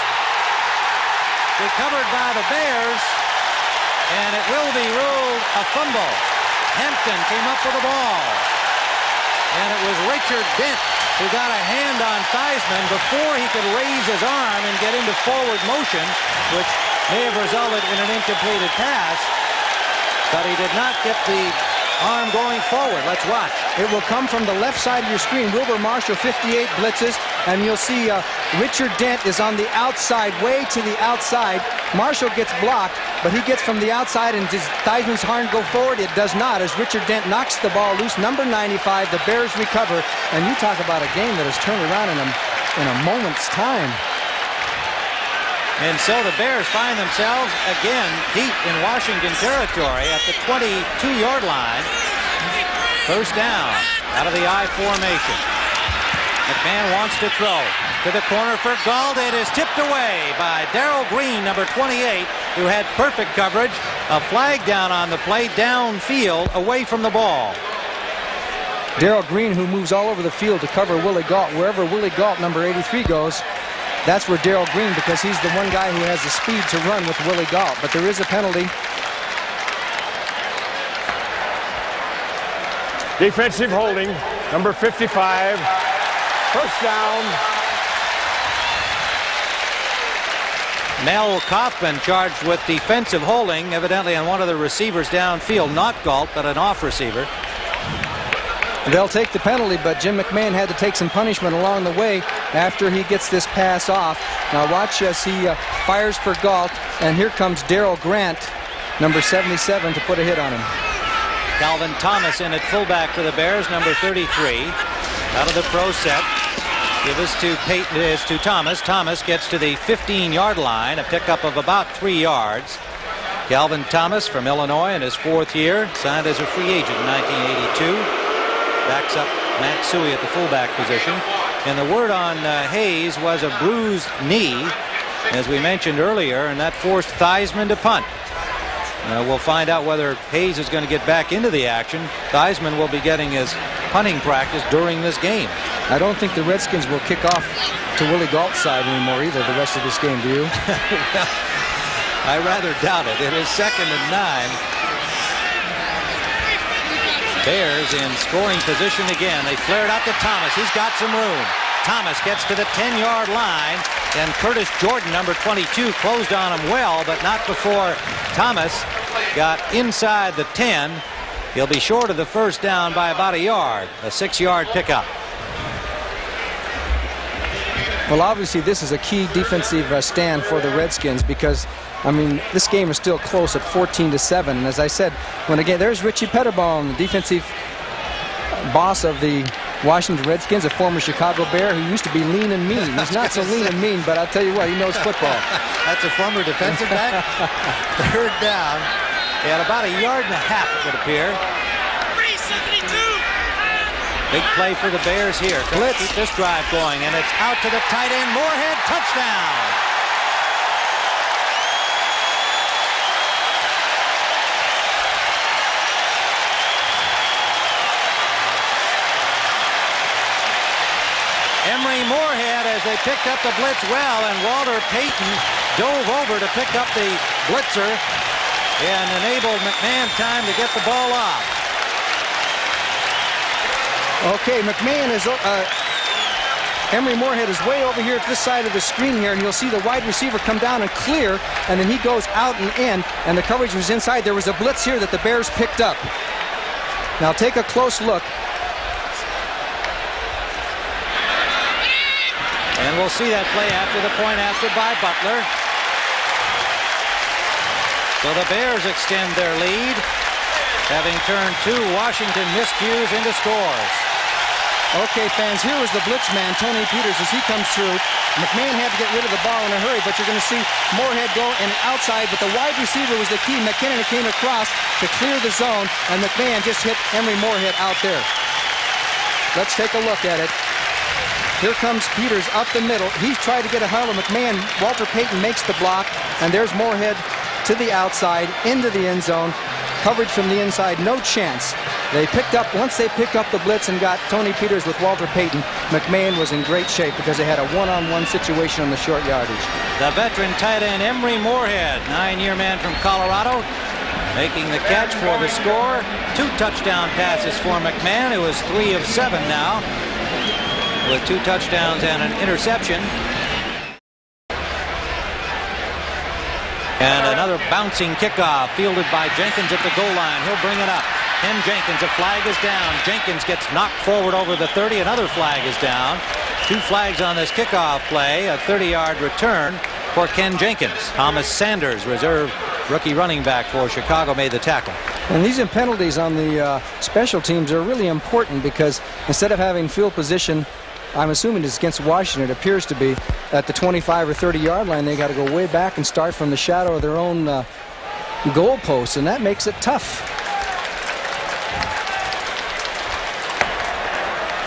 Recovered by the Bears, and it will be ruled a fumble. Hampton came up with the ball, and it was Richard Dent who got a hand on Theismann before he could raise his arm and get into forward motion, which may have resulted in an incompleted pass, but he did not get the arm going forward. Let's watch. It will come from the left side of your screen. Wilbur Marshall, 58 blitzes, and you'll see Richard Dent is on the outside, way to the outside. Marshall gets blocked, but he gets from the outside, and does Theismann's arm go forward? It does not, as Richard Dent knocks the ball loose. Number 95, the Bears recover, and you talk about a game that has turned around in a moment's time. And so the Bears find themselves again deep in Washington territory at the 22-yard line. First down out of the I formation. McMahon wants to throw to the corner for Galt. It is tipped away by Darrell Green, number 28, who had perfect coverage. A flag down on the play, downfield, away from the ball. Darrell Green, who moves all over the field to cover Willie Galt. Wherever Willie Galt, number 83, goes, that's where Darrell Green, because he's the one guy who has the speed to run with Willie Galt. But there is a penalty. Defensive holding, number 55. First down. Mel Kaufman charged with defensive holding, evidently on one of the receivers downfield. Not Galt, but an off receiver. They'll take the penalty, but Jim McMahon had to take some punishment along the way after he gets this pass off. Now watch as he fires for Galt, and here comes Darrell Grant, number 77, to put a hit on him. Calvin Thomas in at fullback for the Bears, number 33. Out of the pro set. Give us to Thomas. Thomas gets to the 15-yard line, a pickup of about 3 yards. Calvin Thomas from Illinois in his 4th year, signed as a free agent in 1982. Backs up Matt Suhey at the fullback position. And the word on Hayes was a bruised knee, as we mentioned earlier, and that forced Theismann to punt. We'll find out whether Hayes is going to get back into the action. Theismann will be getting his punting practice during this game. I don't think the Redskins will kick off to Willie Galt's side anymore either the rest of this game, do you? Well, I rather doubt it. It is 2nd and 9. Bears in scoring position again. They flare it out to Thomas. He's got some room. Thomas gets to the 10-yard line, and Curtis Jordan, number 22, closed on him well, but not before Thomas got inside the 10. He'll be short of the first down by about a yard, a 6-yard pickup. Well, obviously, this is a key defensive stand for the Redskins because, I mean, this game is still close at 14-7. And as I said, when again, there's Richie Pettibone, the defensive boss of the Washington Redskins, a former Chicago Bear who used to be lean and mean. He's not so lean and mean, but I'll tell you what, he knows football. That's a former defensive back. 3rd down. He had about a yard and a half, it would appear. 372. Big play for the Bears here. Let's keep this drive going, and it's out to the tight end. Moorhead, touchdown. Emery Moorhead, as they picked up the blitz well, and Walter Payton dove over to pick up the blitzer and enabled McMahon time to get the ball off. Okay, McMahon is Emery Moorhead is way over here at this side of the screen here, and you'll see the wide receiver come down and clear, and then he goes out and in, and the coverage was inside. There was a blitz here that the Bears picked up. Now take a close look. And we'll see that play after the point after by Butler. So the Bears extend their lead, having turned 2 Washington miscues into scores. Okay, fans, here was the blitz man, Tony Peters, as he comes through. McMahon had to get rid of the ball in a hurry, but you're going to see Moorhead go in outside, but the wide receiver was the key. McKinnon came across to clear the zone, and McMahon just hit Emery Moorhead out there. Let's take a look at it. Here comes Peters up the middle. He's tried to get a hold of McMahon. Walter Payton makes the block, and there's Moorhead to the outside, into the end zone. Coverage from the inside, no chance. Once they picked up the blitz and got Tony Peters with Walter Payton, McMahon was in great shape because they had a one-on-one situation on the short yardage. The veteran tight end Emery Moorhead, 9-year man from Colorado, making the catch for the score. 2 touchdown passes for McMahon, who is 3 of 7 now, with 2 touchdowns and an interception. And another bouncing kickoff fielded by Jenkins at the goal line. He'll bring it up. Ken Jenkins, a flag is down. Jenkins gets knocked forward over the 30. Another flag is down. 2 flags on this kickoff play. A 30-yard return for Ken Jenkins. Thomas Sanders, reserve rookie running back for Chicago, made the tackle. And these penalties on the special teams are really important because instead of having field position, I'm assuming it's against Washington, it appears to be, at the 25 or 30-yard line, they got to go way back and start from the shadow of their own goal post, and that makes it tough.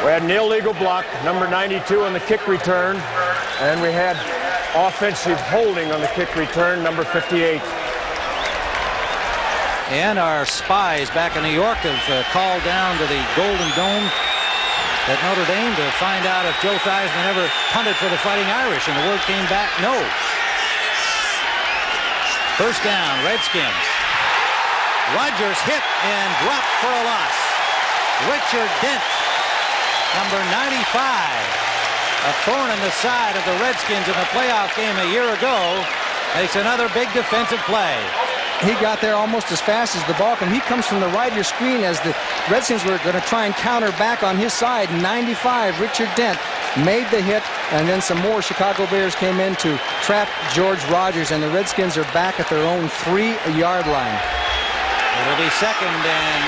We had an illegal block, number 92 on the kick return, and we had offensive holding on the kick return, number 58. And our spies back in New York have called down to the Golden Dome at Notre Dame to find out if Joe Theismann ever punted for the Fighting Irish, and the word came back, no. First down, Redskins. Rodgers hit and dropped for a loss. Richard Dent, number 95, a thorn in the side of the Redskins in the playoff game a year ago, makes another big defensive play. He got there almost as fast as the ball came. He comes from the right of your screen as the Redskins were going to try and counter back on his side. 95, Richard Dent made the hit, and then some more Chicago Bears came in to trap George Rodgers, and the Redskins are back at their own 3-yard line. It'll be second and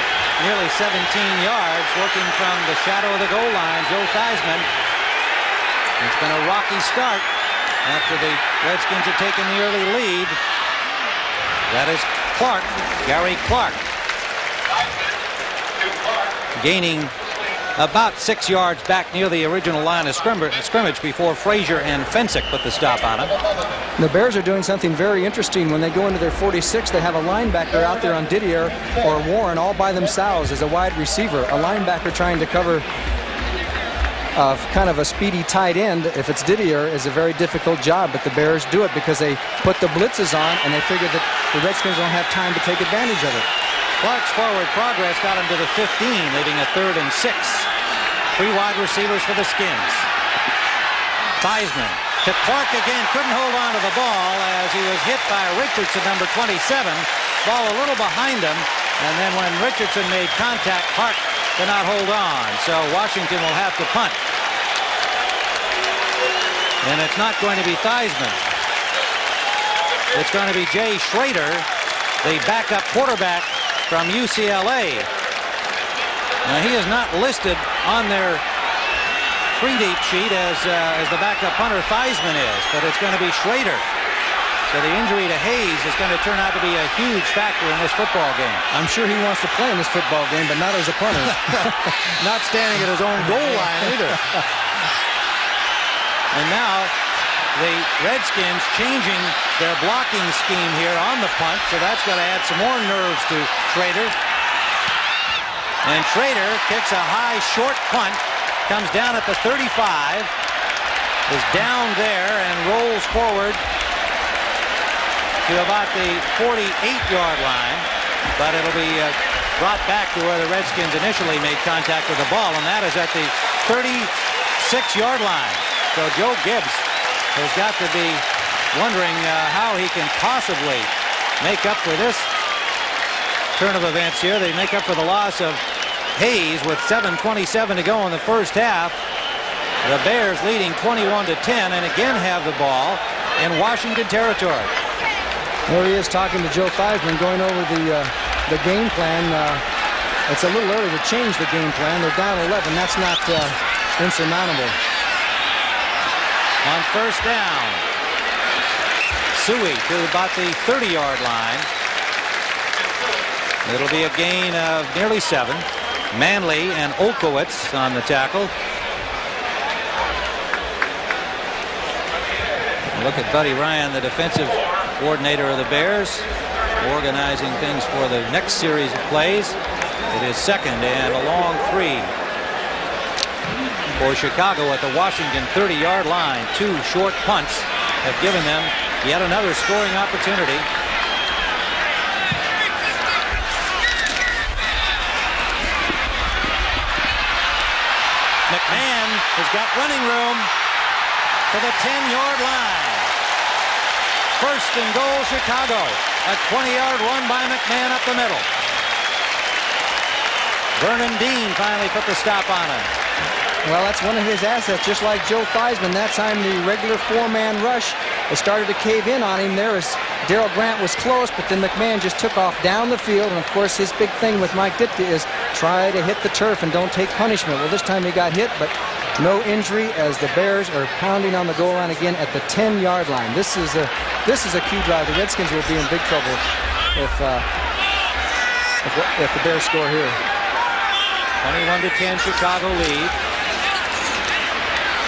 nearly 17 yards, working from the shadow of the goal line. Joe Theismann. It's been a rocky start after the Redskins have taken the early lead. That is Clark, Gary Clark, gaining about 6 yards back near the original line of scrimmage before Frazier and Fensick put the stop on him. The Bears are doing something very interesting. When they go into their 46, they have a linebacker out there on Didier or Warren all by themselves as a wide receiver. A linebacker trying to cover of kind of a speedy tight end, if it's Didier, is a very difficult job. But the Bears do it because they put the blitzes on, and they figure that the Redskins don't have time to take advantage of it. Clark's forward progress got him to the 15, leaving a 3rd and 6. 3 wide receivers for the Skins. Theismann to Clark again, couldn't hold on to the ball as he was hit by Richardson, number 27. Ball a little behind him, and then when Richardson made contact, Clark could not hold on, so Washington will have to punt. And it's not going to be Theismann. It's going to be Jay Schrader, the backup quarterback from UCLA. Now, he is not listed on their 3-deep sheet as the backup punter Theismann is, but it's going to be Schrader. So the injury to Hayes is going to turn out to be a huge factor in this football game. I'm sure he wants to play in this football game, but not as a punter. Not standing at his own goal line either. And now the Redskins changing their blocking scheme here on the punt, so that's going to add some more nerves to Schrader. And Schrader kicks a high, short punt, comes down at the 35, is down there and rolls forward to about the 48-yard line, but it'll be brought back to where the Redskins initially made contact with the ball, and that is at the 36-yard line. So Joe Gibbs has got to be wondering how he can possibly make up for this turn of events here. They make up for the loss of Hayes with 7:27 to go in the first half. The Bears leading 21-10 and again have the ball in Washington territory. There he is talking to Joe Theismann, going over the game plan. It's a little early to change the game plan. They're down 11. That's not insurmountable. On first down, Suey to about the 30-yard line. It'll be a gain of nearly 7. Manley and Olkowitz on the tackle. Look at Buddy Ryan, the defensive coordinator of the Bears, organizing things for the next series of plays. It is 2nd and a long 3 for Chicago at the Washington 30-yard line. 2 short punts have given them yet another scoring opportunity. McMahon has got running room to the 10-yard line. 1st and goal, Chicago. A 20-yard run by McMahon up the middle. Vernon Dean finally put the stop on him. Well, that's one of his assets, just like Joe Theismann. That time the regular 4-man rush, it started to cave in on him there as Darrell Grant was close, but then McMahon just took off down the field. And, of course, his big thing with Mike Ditka is try to hit the turf and don't take punishment. Well, this time he got hit, but no injury as the Bears are pounding on the goal line again at the 10-yard line. This is a key drive. The Redskins will be in big trouble if the Bears score here. 21-10 Chicago lead.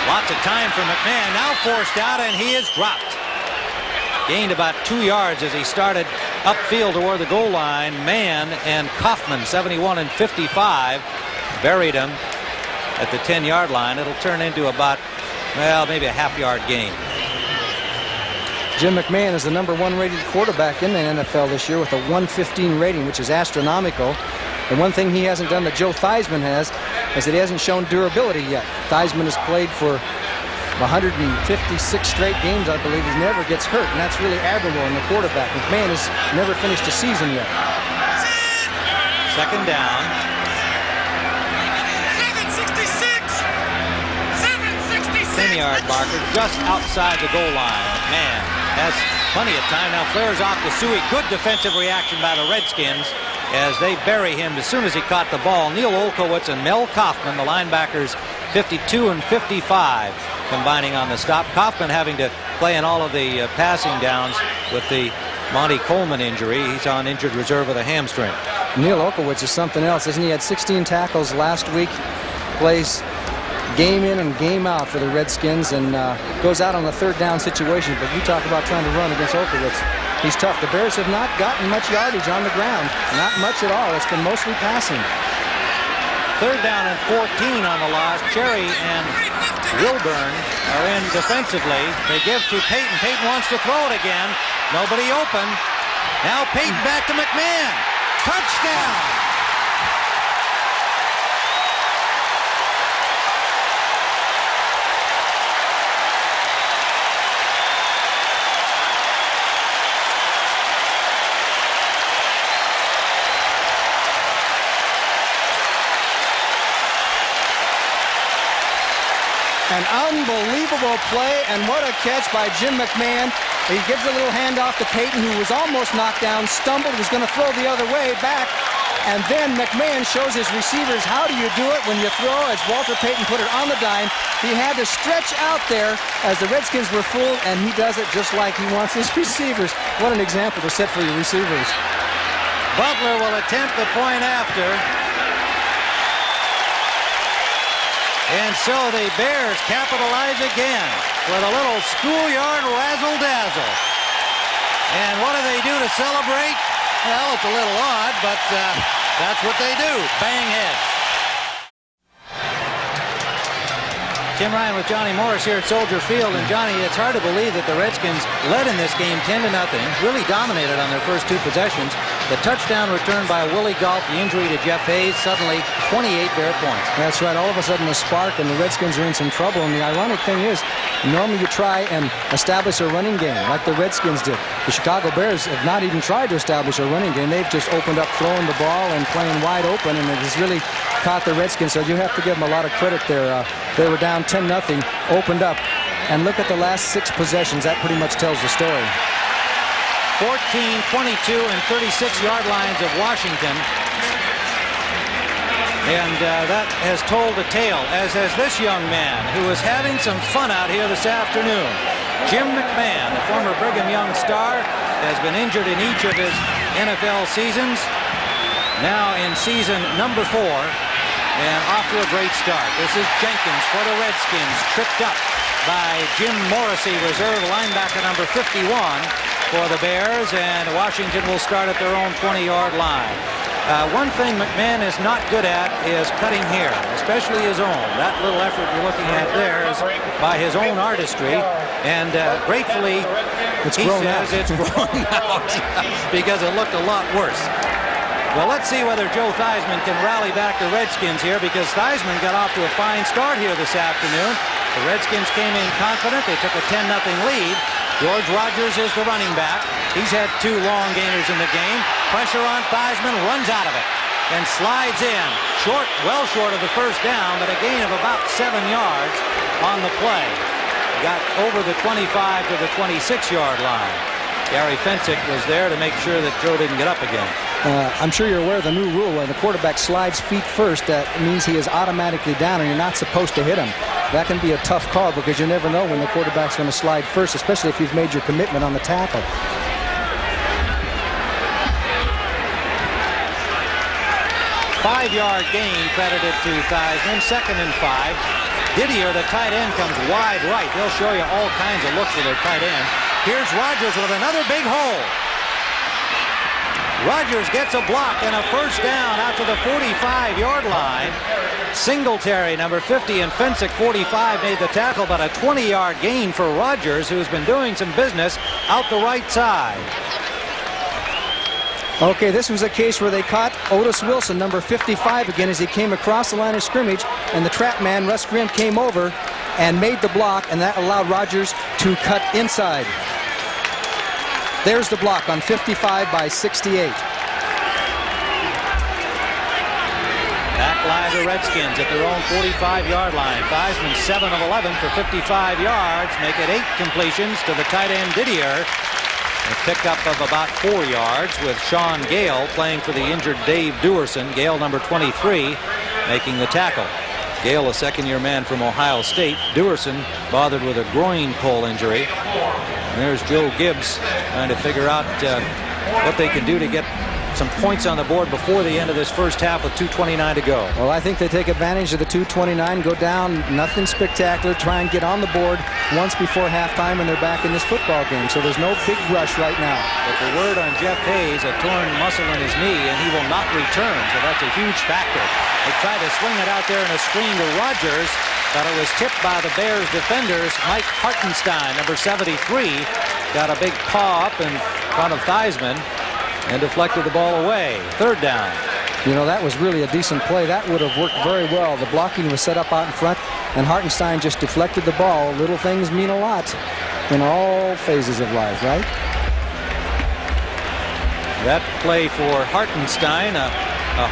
Lots of time for McMahon. Now forced out, and he is dropped. Gained about 2 yards as he started upfield toward the goal line. Mann and Kaufman, 71 and 55, buried him at the 10-yard line. It'll turn into about, well, maybe a half-yard gain. Jim McMahon is the #1 rated quarterback in the NFL this year with a 115 rating, which is astronomical. And one thing he hasn't done that Joe Theismann has is that he hasn't shown durability yet. Theismann has played for 156 straight games, I believe. He never gets hurt, and that's really admirable in the quarterback. McMahon has never finished a season yet. 2nd down. 766. 766. 10-yard marker just outside the goal line. McMahon has plenty of time. Now flares off to Suey. Good defensive reaction by the Redskins as they bury him as soon as he caught the ball. Neil Olkowitz and Mel Kaufman, the linebackers, 52 and 55, combining on the stop. Kaufman having to play in all of the passing downs with the Monty Coleman injury. He's on injured reserve with a hamstring. Neil Olkowitz is something else, isn't he? Had 16 tackles last week. Plays game in and game out for the Redskins and goes out on the 3rd down situation. But you talk about trying to run against Olkowitz. He's tough. The Bears have not gotten much yardage on the ground. Not much at all. It's been mostly passing. 3rd down and 14 on the loss. Cherry and Wilburn are in defensively. They give to Payton. Payton wants to throw it again. Nobody open. Now Payton back to McMahon. Touchdown! An unbelievable play, and what a catch by Jim McMahon. He gives a little handoff to Payton, who was almost knocked down, stumbled, was going to throw the other way back, and then McMahon shows his receivers how do you do it when you throw, as Walter Payton put it on the dime. He had to stretch out there as the Redskins were fooled, and he does it just like he wants his receivers. What an example to set for your receivers. Butler will attempt the point after. And so the Bears capitalize again with a little schoolyard razzle-dazzle. And what do they do to celebrate? Well, it's a little odd, but that's what they do. Bang heads. Tim Ryan with Johnny Morris here at Soldier Field. And Johnny, it's hard to believe that the Redskins led in this game 10-0, really dominated on their first 2 possessions. The touchdown returned by Willie Galt, the injury to Jeff Hayes, suddenly 28 Bear points. That's right. All of a sudden a spark, and the Redskins are in some trouble. And the ironic thing is, normally you try and establish a running game like the Redskins did. The Chicago Bears have not even tried to establish a running game. They've just opened up throwing the ball and playing wide open, and it has really caught the Redskins. So you have to give them a lot of credit there. They were down 10-0, opened up, and look at the last 6 possessions. That pretty much tells the story. 14, 22, and 36-yard lines of Washington. And that has told a tale, as has this young man who is having some fun out here this afternoon. Jim McMahon, the former Brigham Young star, has been injured in each of his NFL seasons. Now in season number 4, and off to a great start. This is Jenkins for the Redskins, tripped up by Jim Morrissey, reserve linebacker number 51 for the Bears, and Washington will start at their own 20-yard line. One thing McMahon is not good at is cutting hair, especially his own. That little effort you're looking at there is by his own artistry, and gratefully he says it's grown out because it looked a lot worse. Well, let's see whether Joe Theismann can rally back the Redskins here, because Theismann got off to a fine start here this afternoon. The Redskins came in confident. They took a 10-0 lead. George Rogers is the running back. He's had 2 long gainers in the game. Pressure on Theismann, runs out of it and slides in. Short, well short of the first down, but a gain of about 7 yards on the play. Got over the 25 to the 26-yard line. Gary Fensick was there to make sure that Joe didn't get up again. I'm sure you're aware of the new rule. When the quarterback slides feet first, that means he is automatically down, and you're not supposed to hit him. That can be a tough call, because you never know when the quarterback's going to slide first, especially if you've made your commitment on the tackle. Five-yard gain credited to Theismann. 2nd and 5. Didier, the tight end, comes wide right. They'll show you all kinds of looks with their tight end. Here's Rogers with another big hole. Rogers gets a block and a first down out to the 45-yard line. Singletary, number 50, and Fensick, 45, made the tackle, but a 20-yard gain for Rogers, who's been doing some business out the right side. Okay, this was a case where they caught Otis Wilson, number 55, again as he came across the line of scrimmage, and the trap man, Russ Grimm, came over and made the block, and that allowed Rogers to cut inside. There's the block on 55 by 68. Back lie the Redskins at their own 45-yard line. Theismann 7 of 11 for 55 yards, make it 8 completions to the tight end Didier. A pickup of about 4 yards with Sean Gale playing for the injured Dave Duerson. Gale, number 23, making the tackle. Gale, a second-year man from Ohio State. Duerson bothered with a groin pull injury. And there's Joe Gibbs trying to figure out what they can do to get some points on the board before the end of this first half with 2:29 to go. Well, I think they take advantage of the 2:29, go down, nothing spectacular, try and get on the board once before halftime, and they're back in this football game. So there's no big rush right now. But the word on Jeff Hayes, a torn muscle in his knee, and he will not return. So that's a huge factor. They tried to swing it out there in a screen to Rogers, but it was tipped by the Bears defenders. Mike Hartenstein, number 73, got a big paw up in front of Theismann and deflected the ball away. Third down. You know, that was really a decent play. That would have worked very well. The blocking was set up out in front, and Hartenstein just deflected the ball. Little things mean a lot in all phases of life, right? That play for Hartenstein, a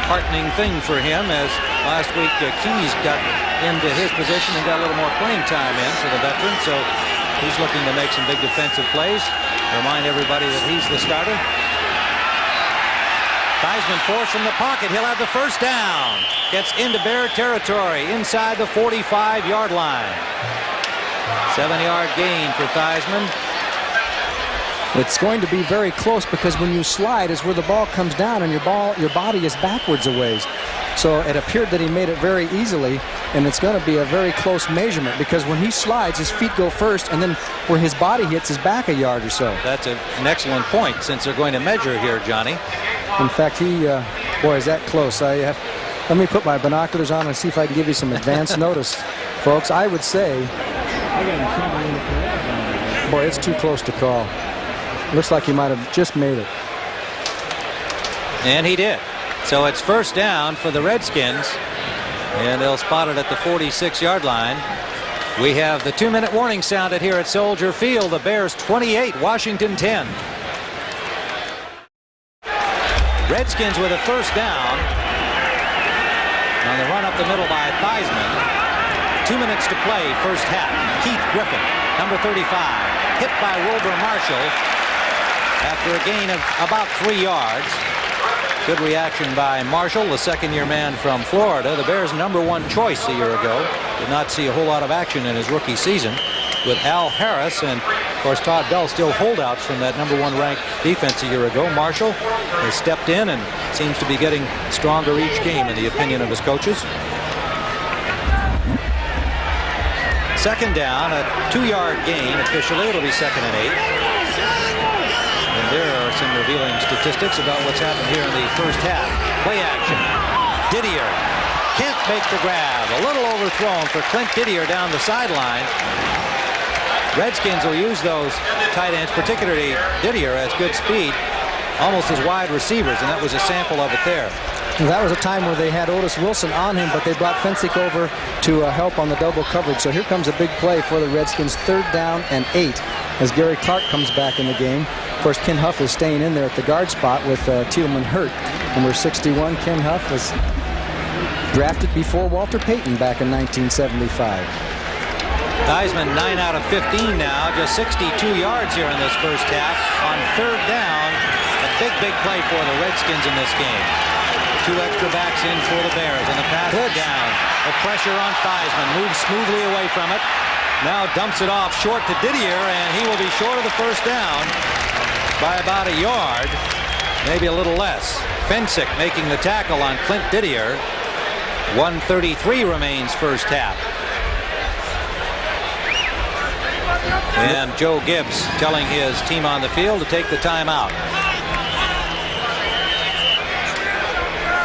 heartening thing for him, as last week Keys got into his position and got a little more playing time in for the veteran. So he's looking to make some big defensive plays. Remind everybody that he's the starter. Theismann forced from the pocket. He'll have the first down. Gets into Bear territory inside the 45-yard line. 7-yard gain for Theismann. It's going to be very close because when you slide is where the ball comes down and your body is backwards a ways. So it appeared that he made it very easily, and it's going to be a very close measurement because when he slides, his feet go first, and then where his body hits his back a yard or so. That's an excellent point since they're going to measure here, Johnny. In fact, boy, is that close. Let me put my binoculars on and see if I can give you some advance notice, folks. I would say, boy, it's too close to call. Looks like he might have just made it. And he did. So it's first down for the Redskins, and they'll spot it at the 46-yard line. We have the 2-minute warning sounded here at Soldier Field. The Bears 28, Washington 10. Redskins with a first down on the run up the middle by Theismann. 2 minutes to play, first half. Keith Griffin, number 35, hit by Wilbur Marshall after a gain of about 3 yards. Good reaction by Marshall, the second-year man from Florida. The Bears' #1 choice a year ago. Did not see a whole lot of action in his rookie season with Al Harris, and of course Todd Bell still holdouts from that #1 ranked defense a year ago. Marshall has stepped in and seems to be getting stronger each game in the opinion of his coaches. Second down, a 2-yard gain officially. It'll be 2nd and 8. And there are some revealing statistics about what's happened here in the first half. Play action. Didier can't make the grab. A little overthrown for Clint Didier down the sideline. Redskins will use those tight ends, particularly Didier, as good speed, almost as wide receivers, and that was a sample of it there. That was a time where they had Otis Wilson on him, but they brought Fensick over to help on the double coverage. So here comes a big play for the Redskins, 3rd down and 8, as Gary Clark comes back in the game. Of course, Ken Huff is staying in there at the guard spot with Tiedemann hurt. Number 61, Ken Huff, was drafted before Walter Payton back in 1975. Theismann 9 out of 15 now, just 62 yards here in this first half. On 3rd down, a big play for the Redskins in this game. 2 extra backs in for the Bears, and the pass is down. The pressure on Theismann, moves smoothly away from it. Now dumps it off short to Didier, and he will be short of the first down by about a yard, maybe a little less. Fensick making the tackle on Clint Didier. 1:33 remains first half. And Joe Gibbs telling his team on the field to take the timeout.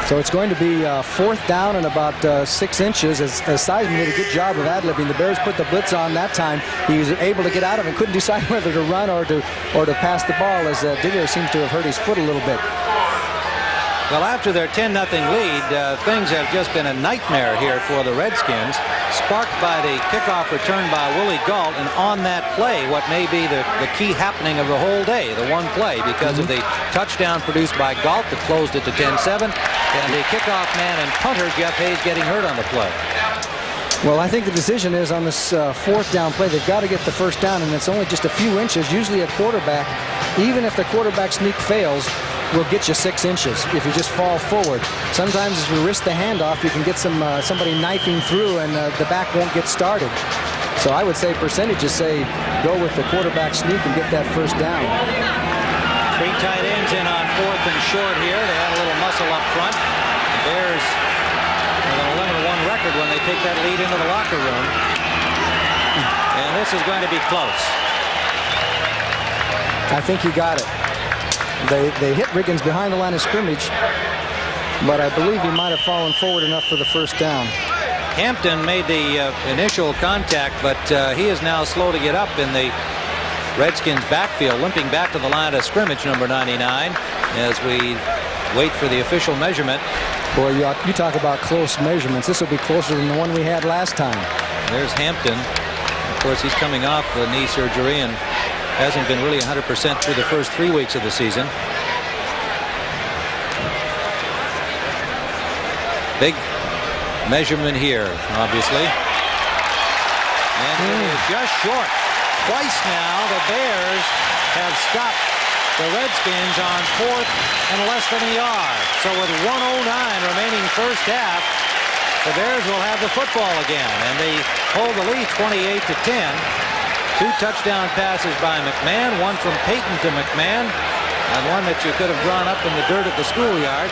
So it's going to be 4th down and about 6 inches as Theismann did a good job of ad-libbing. The Bears put the blitz on that time. He was able to get out of it, couldn't decide whether to run or to pass the ball, as Didier seems to have hurt his foot a little bit. Well, after their 10-0 lead, things have just been a nightmare here for the Redskins, sparked by the kickoff return by Willie Gault, and on that play, what may be the key happening of the whole day, the one play, because of the touchdown produced by Gault that closed it to 10-7, and the kickoff man and punter, Jeff Hayes, getting hurt on the play. Well, I think the decision is on this 4th down play, they've got to get the first down, and it's only just a few inches. Usually a quarterback, even if the quarterback sneak fails, will get you 6 inches if you just fall forward. Sometimes if you risk the handoff, you can get somebody knifing through, and the back won't get started. So I would say percentages say go with the quarterback sneak and get that first down. Three tight ends in on 4th and short here. They had a little muscle up front. The Bears with an 11-1 record when they take that lead into the locker room. And this is going to be close. I think you got it. They hit Riggins behind the line of scrimmage, but I believe he might have fallen forward enough for the first down. Hampton made the initial contact, but he is now slow to get up in the Redskins backfield, limping back to the line of scrimmage, number 99, as we wait for the official measurement. Boy, you talk about close measurements. This will be closer than the one we had last time. There's Hampton. Of course, he's coming off the knee surgery and hasn't been really 100% through the first 3 weeks of the season. Big measurement here, obviously. And it is just short. Twice now the Bears have stopped the Redskins on 4th and less than a yard. So with 1:09 remaining first half, the Bears will have the football again, and they hold the lead 28-10. 2 touchdown passes by McMahon, one from Payton to McMahon, and one that you could have drawn up in the dirt at the schoolyard.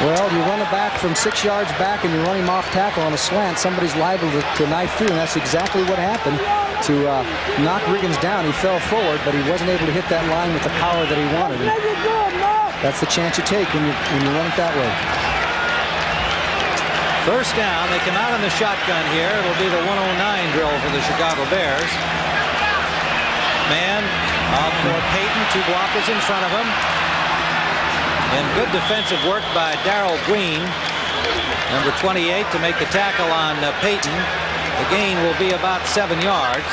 Well, you run it back from 6 yards back and you run him off tackle on a slant, somebody's liable to knife through, and that's exactly what happened to knock Riggins down. He fell forward, but he wasn't able to hit that line with the power that he wanted. That's the chance you take when you run it that way. First down, they come out in the shotgun here. It'll be the 109 drill for the Chicago Bears. Man off for Payton, 2 blockers in front of him. And good defensive work by Darrell Green, number 28, to make the tackle on Payton. The gain will be about 7 yards.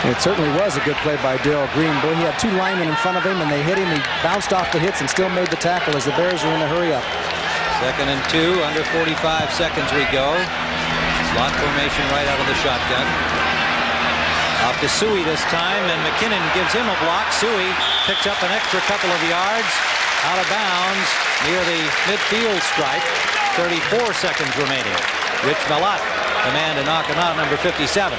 It certainly was a good play by Darrell Green. Boy, he had 2 linemen in front of him, and they hit him. He bounced off the hits and still made the tackle as the Bears were in a hurry up. 2nd and 2, under 45 seconds we go. Slot formation right out of the shotgun. Off to Suey this time, and McKinnon gives him a block. Suey picks up an extra couple of yards. Out of bounds near the midfield stripe. 34 seconds remaining. Rich Malott, the man to knock him out, number 57.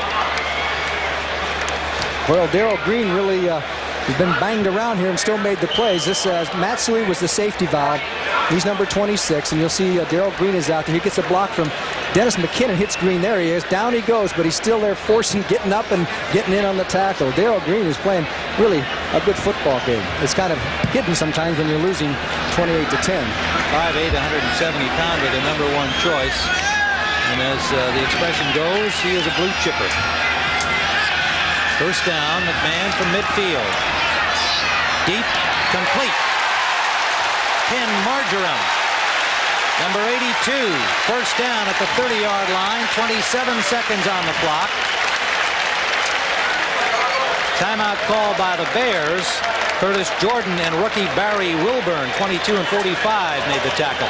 Well, Darrell Green really has been banged around here and still made the plays. This Matt Suey was the safety valve. He's number 26, and you'll see Darrell Green is out there. He gets a block from Dennis McKinnon, hits Green. There he is. Down he goes, but he's still there forcing, getting up and getting in on the tackle. Darrell Green is playing really a good football game. It's kind of hidden sometimes when you're losing 28-10. 5'8", 170-pounder, the number 1 choice. And as the expression goes, he is a blue chipper. First down, McMahon from midfield. Deep, complete. Ken Marjoram, number 82, first down at the 30-yard line, 27 seconds on the clock. Timeout call by the Bears. Curtis Jordan and rookie Barry Wilburn, 22 and 45, made the tackle.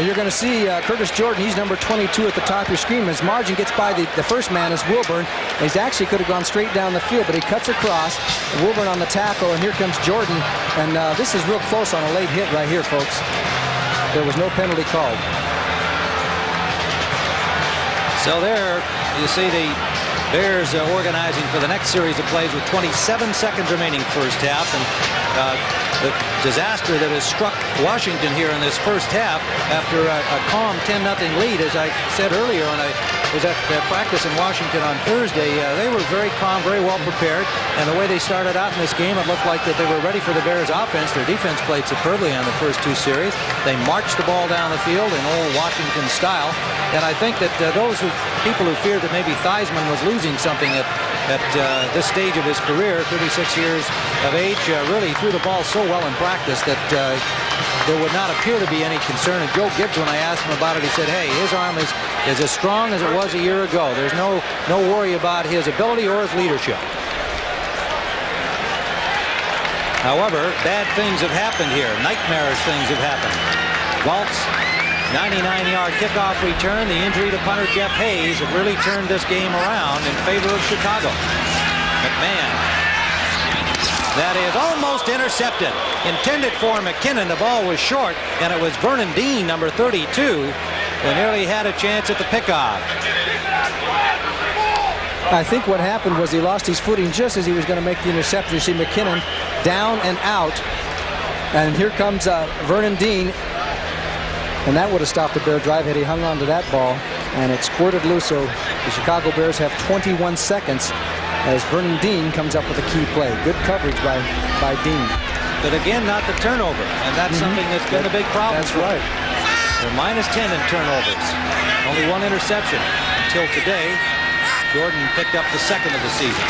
You're going to see Curtis Jordan. He's number 22 at the top of your screen. As Margin gets by the first man is Wilburn. He actually could have gone straight down the field, but he cuts across. Wilburn on the tackle, and here comes Jordan. And this is real close on a late hit right here, folks. There was no penalty called. So there you see the Bears organizing for the next series of plays with 27 seconds remaining first half. And the disaster that has struck Washington here in this first half after a calm 10-0 lead. As I said earlier when I was at practice in Washington on Thursday, they were very calm, very well prepared. And the way they started out in this game, it looked like that they were ready for the Bears offense. Their defense played superbly on the first 2 series. They marched the ball down the field in old Washington style. And I think that people who feared that maybe Theismann was losing something at this stage of his career, 36 years of age, really threw the ball so well in practice that there would not appear to be any concern. And Joe Gibbs, when I asked him about it, he said, hey, his arm is as strong as it was a year ago. There's no worry about his ability or his leadership. However, bad things have happened here. Nightmarish things have happened. Galt's 99-yard kickoff return. The injury to punter Jeff Hayes have really turned this game around in favor of Chicago. McMahon. That is almost intercepted. Intended for McKinnon. The ball was short, and it was Vernon Dean, number 32, who nearly had a chance at the pickoff. I think what happened was he lost his footing just as he was going to make the interception. You see McKinnon down and out. And here comes Vernon Dean. And that would have stopped the Bear drive had he hung on to that ball. And it squirted loose, so the Chicago Bears have 21 seconds as Vernon Dean comes up with a key play. Good coverage by Dean. But again, not the turnover. And that's something that's been a big problem. That's right. They're -10 in turnovers. Only one interception until today. Jordan picked up the second of the season.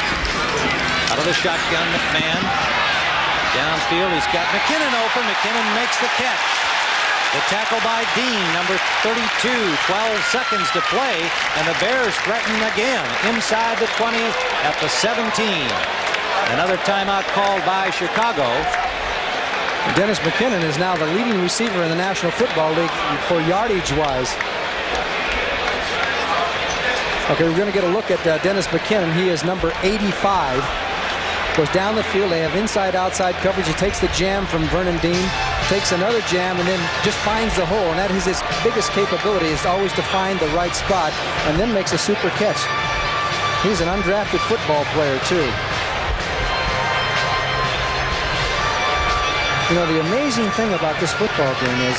Out of the shotgun, McMahon. Downfield, he's got McKinnon open. McKinnon makes the catch. The tackle by Dean, number 32, 12 seconds to play, and the Bears threaten again inside the 20 at the 17. Another timeout called by Chicago. Dennis McKinnon is now the leading receiver in the National Football League for yardage-wise. Okay, we're going to get a look at Dennis McKinnon. He is number 85. Goes down the field. They have inside-outside coverage. He takes the jam from Vernon Dean, takes another jam, and then just finds the hole. And that is his biggest capability, is always to find the right spot, and then makes a super catch. He's an undrafted football player, too. You know, the amazing thing about this football game is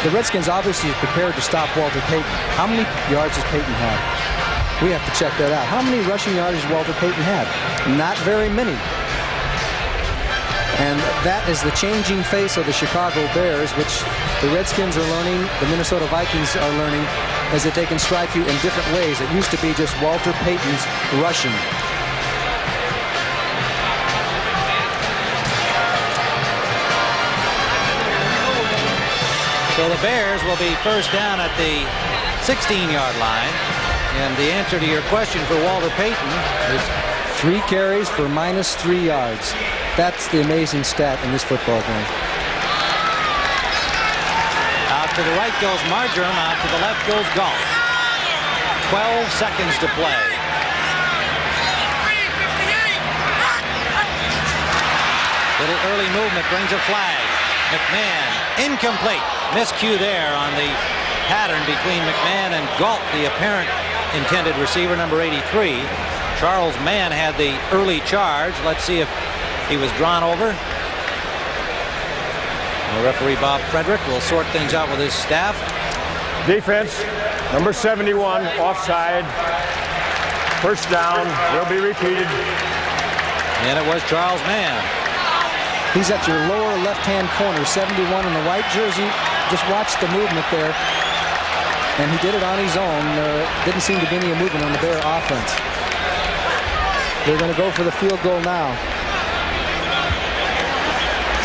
the Redskins obviously is prepared to stop Walter Payton. How many yards does Payton have? We have to check that out. How many rushing yards does Walter Payton have? Not very many. And that is the changing face of the Chicago Bears, which the Redskins are learning, the Minnesota Vikings are learning, is that they can strike you in different ways. It used to be just Walter Payton's rushing. So the Bears will be first down at the 16-yard line. And the answer to your question for Walter Payton is 3 carries for -3 yards. That's the amazing stat in this football game. out to the right goes Marjoram, out to the left goes Galt. 12 seconds to play. Little early movement brings a flag. McMahon incomplete. Miscue there on the pattern between McMahon and Galt, the apparent intended receiver, number 83. Charles Mann had the early charge. Let's see if he was drawn over. The referee Bob Frederick will sort things out with his staff. Defense, number 71, offside. First down will be repeated. And it was Charles Mann. He's at your lower left-hand corner, 71 in the white jersey. Just watch the movement there. And he did it on his own. Didn't seem to be any movement on the Bear offense. They're going to go for the field goal now.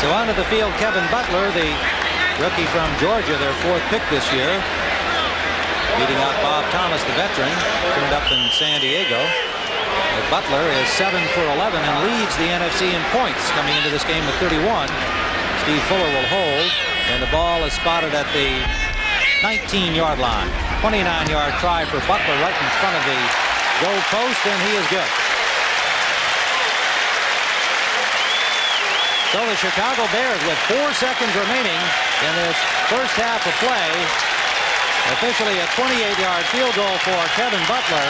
So onto the field, Kevin Butler, the rookie from Georgia, their 4th pick this year. Beating out Bob Thomas, the veteran, turned up in San Diego. Butler is 7 for 11 and leads the NFC in points coming into this game with 31. Steve Fuller will hold, and the ball is spotted at the 19-yard line. 29-yard try for Butler right in front of the goal post, and he is good. So the Chicago Bears, with 4 seconds remaining in this first half of play, officially a 28-yard field goal for Kevin Butler,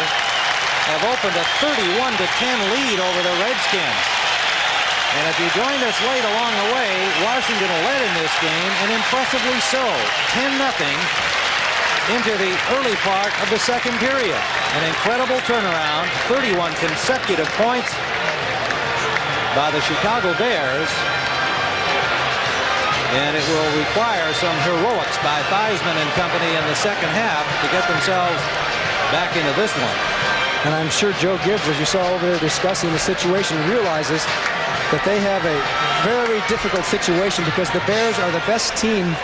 have opened a 31-10 lead over the Redskins. And if you joined us late along the way, Washington led in this game, and impressively so, 10-0 into the early part of the second period. An incredible turnaround, 31 consecutive points by the Chicago Bears. And it will require some heroics by Theismann and company in the second half to get themselves back into this one. And I'm sure Joe Gibbs, as you saw over there discussing the situation, realizes that they have a very difficult situation because the Bears are the best team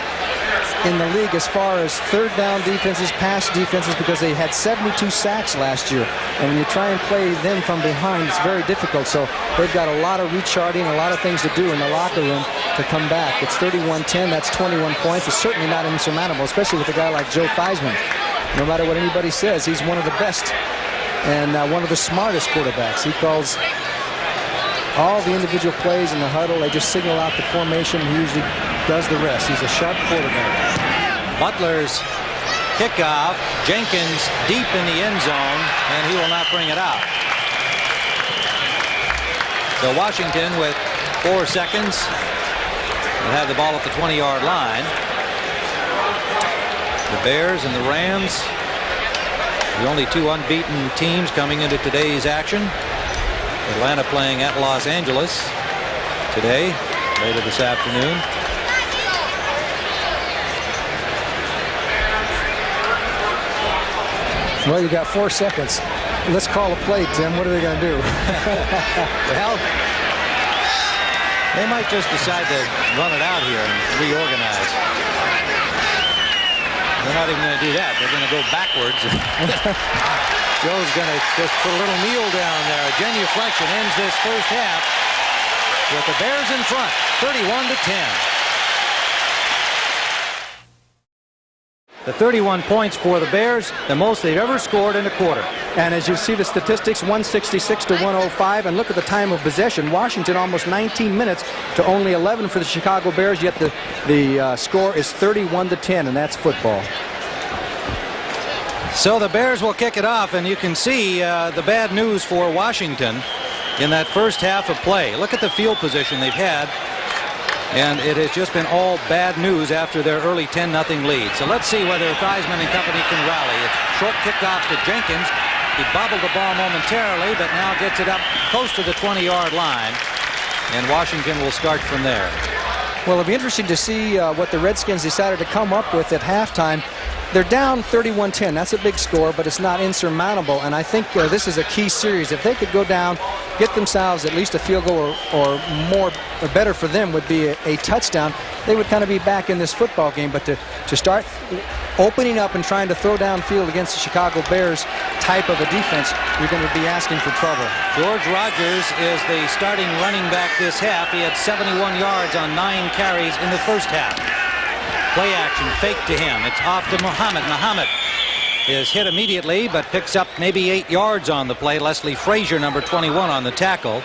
in the league as far as third down defenses, pass defenses, because they had 72 sacks last year. And when you try and play them from behind, it's very difficult. So they've got a lot of recharting, a lot of things to do in the locker room to come back. It's 31-10. That's 21 points. It's certainly not insurmountable, especially with a guy like Joe Theismann. No matter what anybody says, he's one of the best and one of the smartest quarterbacks. He calls all the individual plays in the huddle. They just signal out the formation. He usually does the rest. He's a sharp quarterback. Butler's Kickoff. Jenkins deep in the end zone, and he will not bring it out. So Washington with 4 seconds will have the ball at the 20-yard line. The Bears and the Rams, the only 2 unbeaten teams coming into today's action. Atlanta playing at Los Angeles today, later this afternoon. Well, you got 4 seconds. Let's call a play, Tim. What are they going to do? Well, they might just decide to run it out here and reorganize. They're not even going to do that. They're going to go backwards. Joe's going to just put a little kneel down there. A genuflection ends this first half with the Bears in front, 31-10. The 31 points for the Bears, the most they've ever scored in a quarter. And as you see the statistics, 166 to 105. And look at the time of possession. Washington almost 19 minutes to only 11 for the Chicago Bears. Yet the score is 31-10, and that's football. So the Bears will kick it off, and you can see the bad news for Washington in that first half of play. Look at the field position they've had. And it has just been all bad news after their early 10-0 lead. So let's see whether Theismann and company can rally. It's short kickoff to Jenkins. He bobbled the ball momentarily, but now gets it up close to the 20-yard line. And Washington will start from there. Well, it'll be interesting to see what the Redskins decided to come up with at halftime. They're down 31-10. That's a big score, but it's not insurmountable. And I think this is a key series. If they could go down, get themselves at least a field goal or more, or better for them would be a touchdown, they would kind of be back in this football game. But to start opening up and trying to throw downfield against the Chicago Bears type of a defense, you're going to be asking for trouble. George Rogers is the starting running back this half. He had 71 yards on 9 carries in the first half. Play action, fake to him. It's off to Muhammad. Muhammad is hit immediately, but picks up maybe 8 yards on the play. Leslie Frazier, number 21, on the tackle.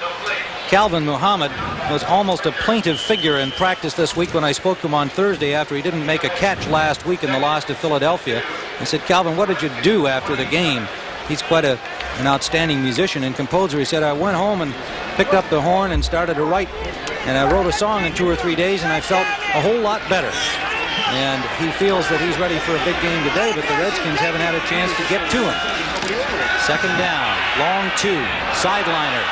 Calvin Muhammad was almost a plaintive figure in practice this week when I spoke to him on Thursday after he didn't make a catch last week in the loss to Philadelphia. I said, Calvin, what did you do after the game? He's quite an outstanding musician and composer. He said, I went home and picked up the horn and started to write. And I wrote a song in 2 or 3 days, and I felt a whole lot better. And he feels that he's ready for a big game today, but the Redskins haven't had a chance to get to him. Second down, long 2, sideliner.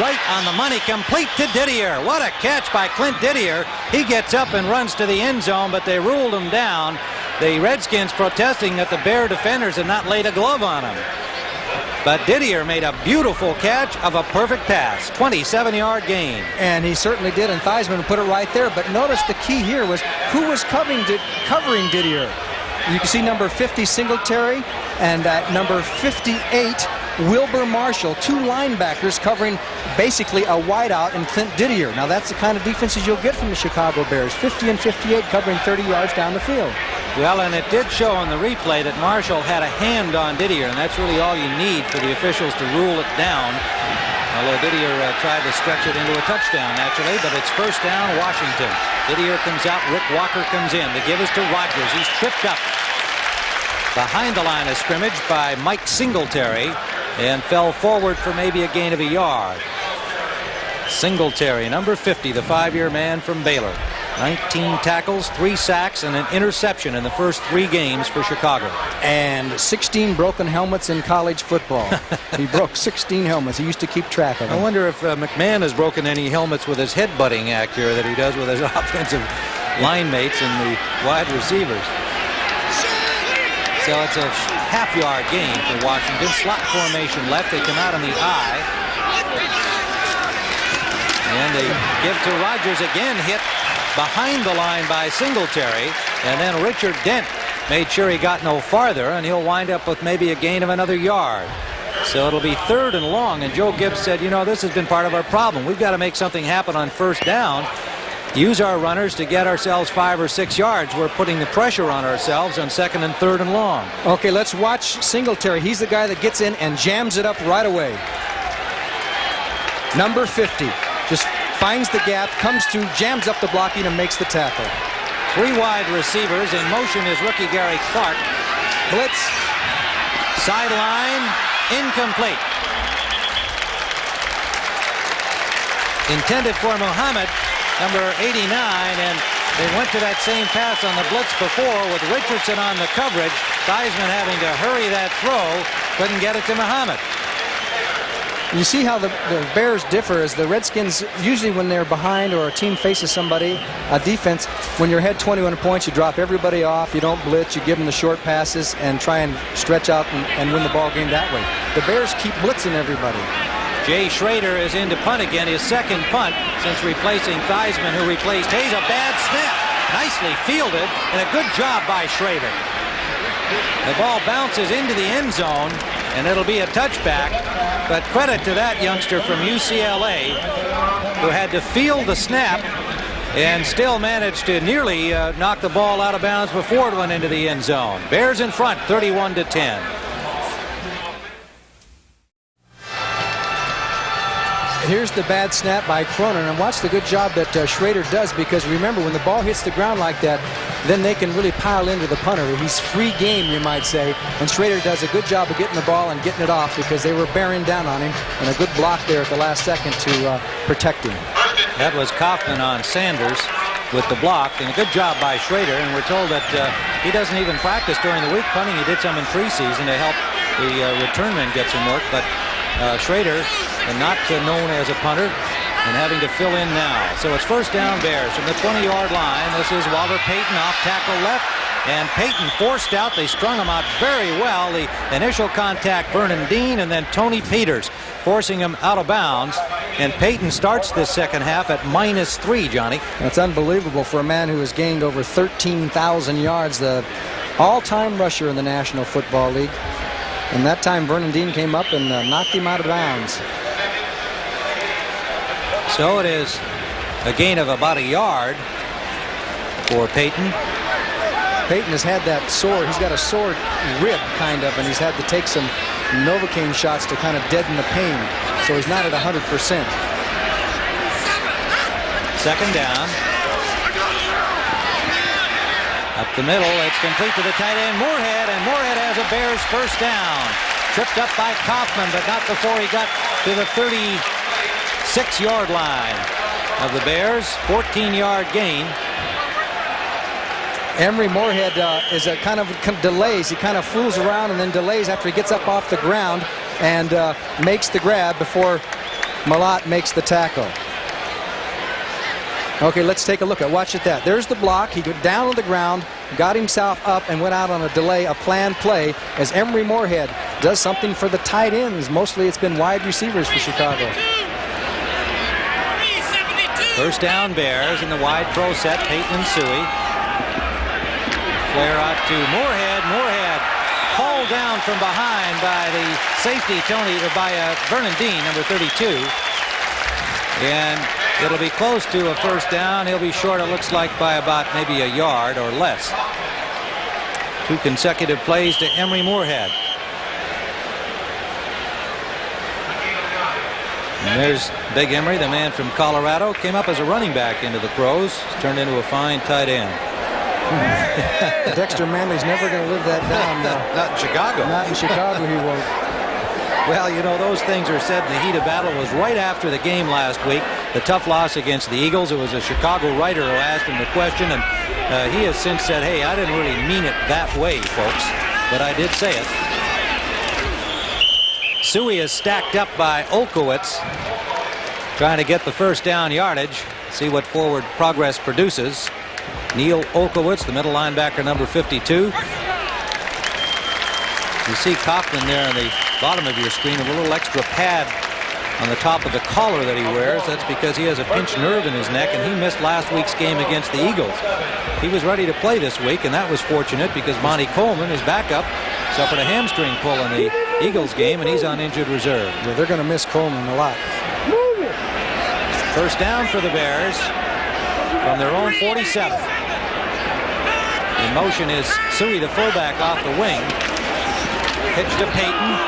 Right on the money, complete to Didier. What a catch by Clint Didier. He gets up and runs to the end zone, but they ruled him down. The Redskins protesting that the Bear defenders had not laid a glove on him. But Didier made a beautiful catch of a perfect pass. 27-yard gain. And he certainly did, and Theismann put it right there. But notice the key here was who was covering Didier. You can see number 50, Singletary, and at number 58, Wilbur Marshall, 2 linebackers covering basically a wideout in Clint Didier. Now that's the kind of defenses you'll get from the Chicago Bears. 50 and 58 covering 30 yards down the field. Well, and it did show on the replay that Marshall had a hand on Didier, and that's really all you need for the officials to rule it down. Although Didier tried to stretch it into a touchdown, naturally, but it's first down, Washington. Didier comes out, Rick Walker comes in. The give is to Rogers. He's tripped up behind the line of scrimmage by Mike Singletary and fell forward for maybe a gain of a yard. Singletary, number 50, the 5-year man from Baylor. 19 tackles, 3 sacks, and an interception in the first 3 games for Chicago. And 16 broken helmets in college football. He broke 16 helmets. He used to keep track of them. I wonder if McMahon has broken any helmets with his headbutting act here that he does with his offensive line mates and the wide receivers. So it's a half-yard gain for Washington. Slot formation left. They come out on the I. And they give to Rogers again, hit behind the line by Singletary. And then Richard Dent made sure he got no farther, and he'll wind up with maybe a gain of another yard. So it'll be 3rd and long, and Joe Gibbs said, you know, this has been part of our problem. We've got to make something happen on first down. Use our runners to get ourselves 5 or 6 yards. We're putting the pressure on ourselves on 2nd and 3rd and long. Okay, let's watch Singletary. He's the guy that gets in and jams it up right away. Number 50 just finds the gap, comes to, jams up the blocking, and makes the tackle. 3 wide receivers. In motion is rookie Gary Clark. Blitz. Sideline. Incomplete. Intended for Muhammad, number 89, and they went to that same pass on the blitz before with Richardson on the coverage. Theismann having to hurry that throw. Couldn't get it to Muhammad. You see how the Bears differ as the Redskins, usually when they're behind or a team faces somebody, a defense, when you're ahead 21 points, you drop everybody off, you don't blitz, you give them the short passes and try and stretch out and win the ball game that way. The Bears keep blitzing everybody. Jay Schrader is in to punt again, his second punt since replacing Theismann, who replaced Hayes. A bad snap. Nicely fielded, and a good job by Schrader. The ball bounces into the end zone, and it'll be a touchback. But credit to that youngster from UCLA who had to field the snap and still managed to nearly knock the ball out of bounds before it went into the end zone. Bears in front, 31-10. Here's the bad snap by Cronin, and watch the good job that Schrader does, because remember, when the ball hits the ground like that, then they can really pile into the punter. He's free game, you might say, and Schrader does a good job of getting the ball and getting it off because they were bearing down on him, and a good block there at the last second to protect him. That was Kaufman on Sanders with the block, and a good job by Schrader, and we're told that he doesn't even practice during the week punting. He did some in preseason to help the return men get some work, but Schrader, not known as a punter, and having to fill in now. So it's first down Bears from the 20-yard line. This is Walter Payton off tackle left, and Payton forced out. They strung him out very well. The initial contact, Vernon Dean, and then Tony Peters forcing him out of bounds. And Payton starts this second half at -3, Johnny. That's unbelievable for a man who has gained over 13,000 yards, the all-time rusher in the National Football League. And that time Vernon Dean came up and knocked him out of bounds. So it is a gain of about a yard for Payton. Payton has had that sore. He's got a sore rib, kind of, and he's had to take some Novocaine shots to kind of deaden the pain. So he's not at 100%. Second down. Up the middle, it's complete to the tight end, Moorhead, and Moorhead has a Bears first down. Tripped up by Kaufman, but not before he got to the 36-yard line of the Bears. 14-yard gain. Emory Moorhead is a kind of delays. He kind of fools around and then delays after he gets up off the ground and makes the grab before Malott makes the tackle. Okay, let's take a look at. Watch it that. There's the block. He got down on the ground, got himself up, and went out on a delay, a planned play, as Emory Moorhead does something for the tight ends. Mostly it's been wide receivers for Chicago. First down Bears in the wide pro set. Payton and Suey. Flare out to Moorhead. Moorhead hauled down from behind by the safety by Vernon Dean, number 32. And it'll be close to a first down. He'll be short, it looks like, by about maybe a yard or less. 2 consecutive plays to Emory Moorhead. And there's Big Emory, the man from Colorado. Came up as a running back into the pros. Turned into a fine tight end. Dexter Manley's never going to live that down. Not in Chicago. Not in Chicago, he won't. Well, you know, those things are said in the heat of battle. It was right after the game last week, the tough loss against the Eagles. It was a Chicago writer who asked him the question, and he has since said, hey, I didn't really mean it that way, folks, but I did say it. Suey is stacked up by Olkowitz, trying to get the first down yardage, see what forward progress produces. Neil Olkowitz, the middle linebacker, number 52. You see Kaufman there on the bottom of your screen, a little extra pad on the top of the collar that he wears. That's because he has a pinched nerve in his neck, and he missed last week's game against the Eagles. He was ready to play this week, and that was fortunate because Monty Coleman, his backup, suffered a hamstring pull in the Eagles game, and he's on injured reserve. Yeah, they're going to miss Coleman a lot. First down for the Bears from their own 47. In motion is Suey, the fullback, off the wing. Pitch to Payton.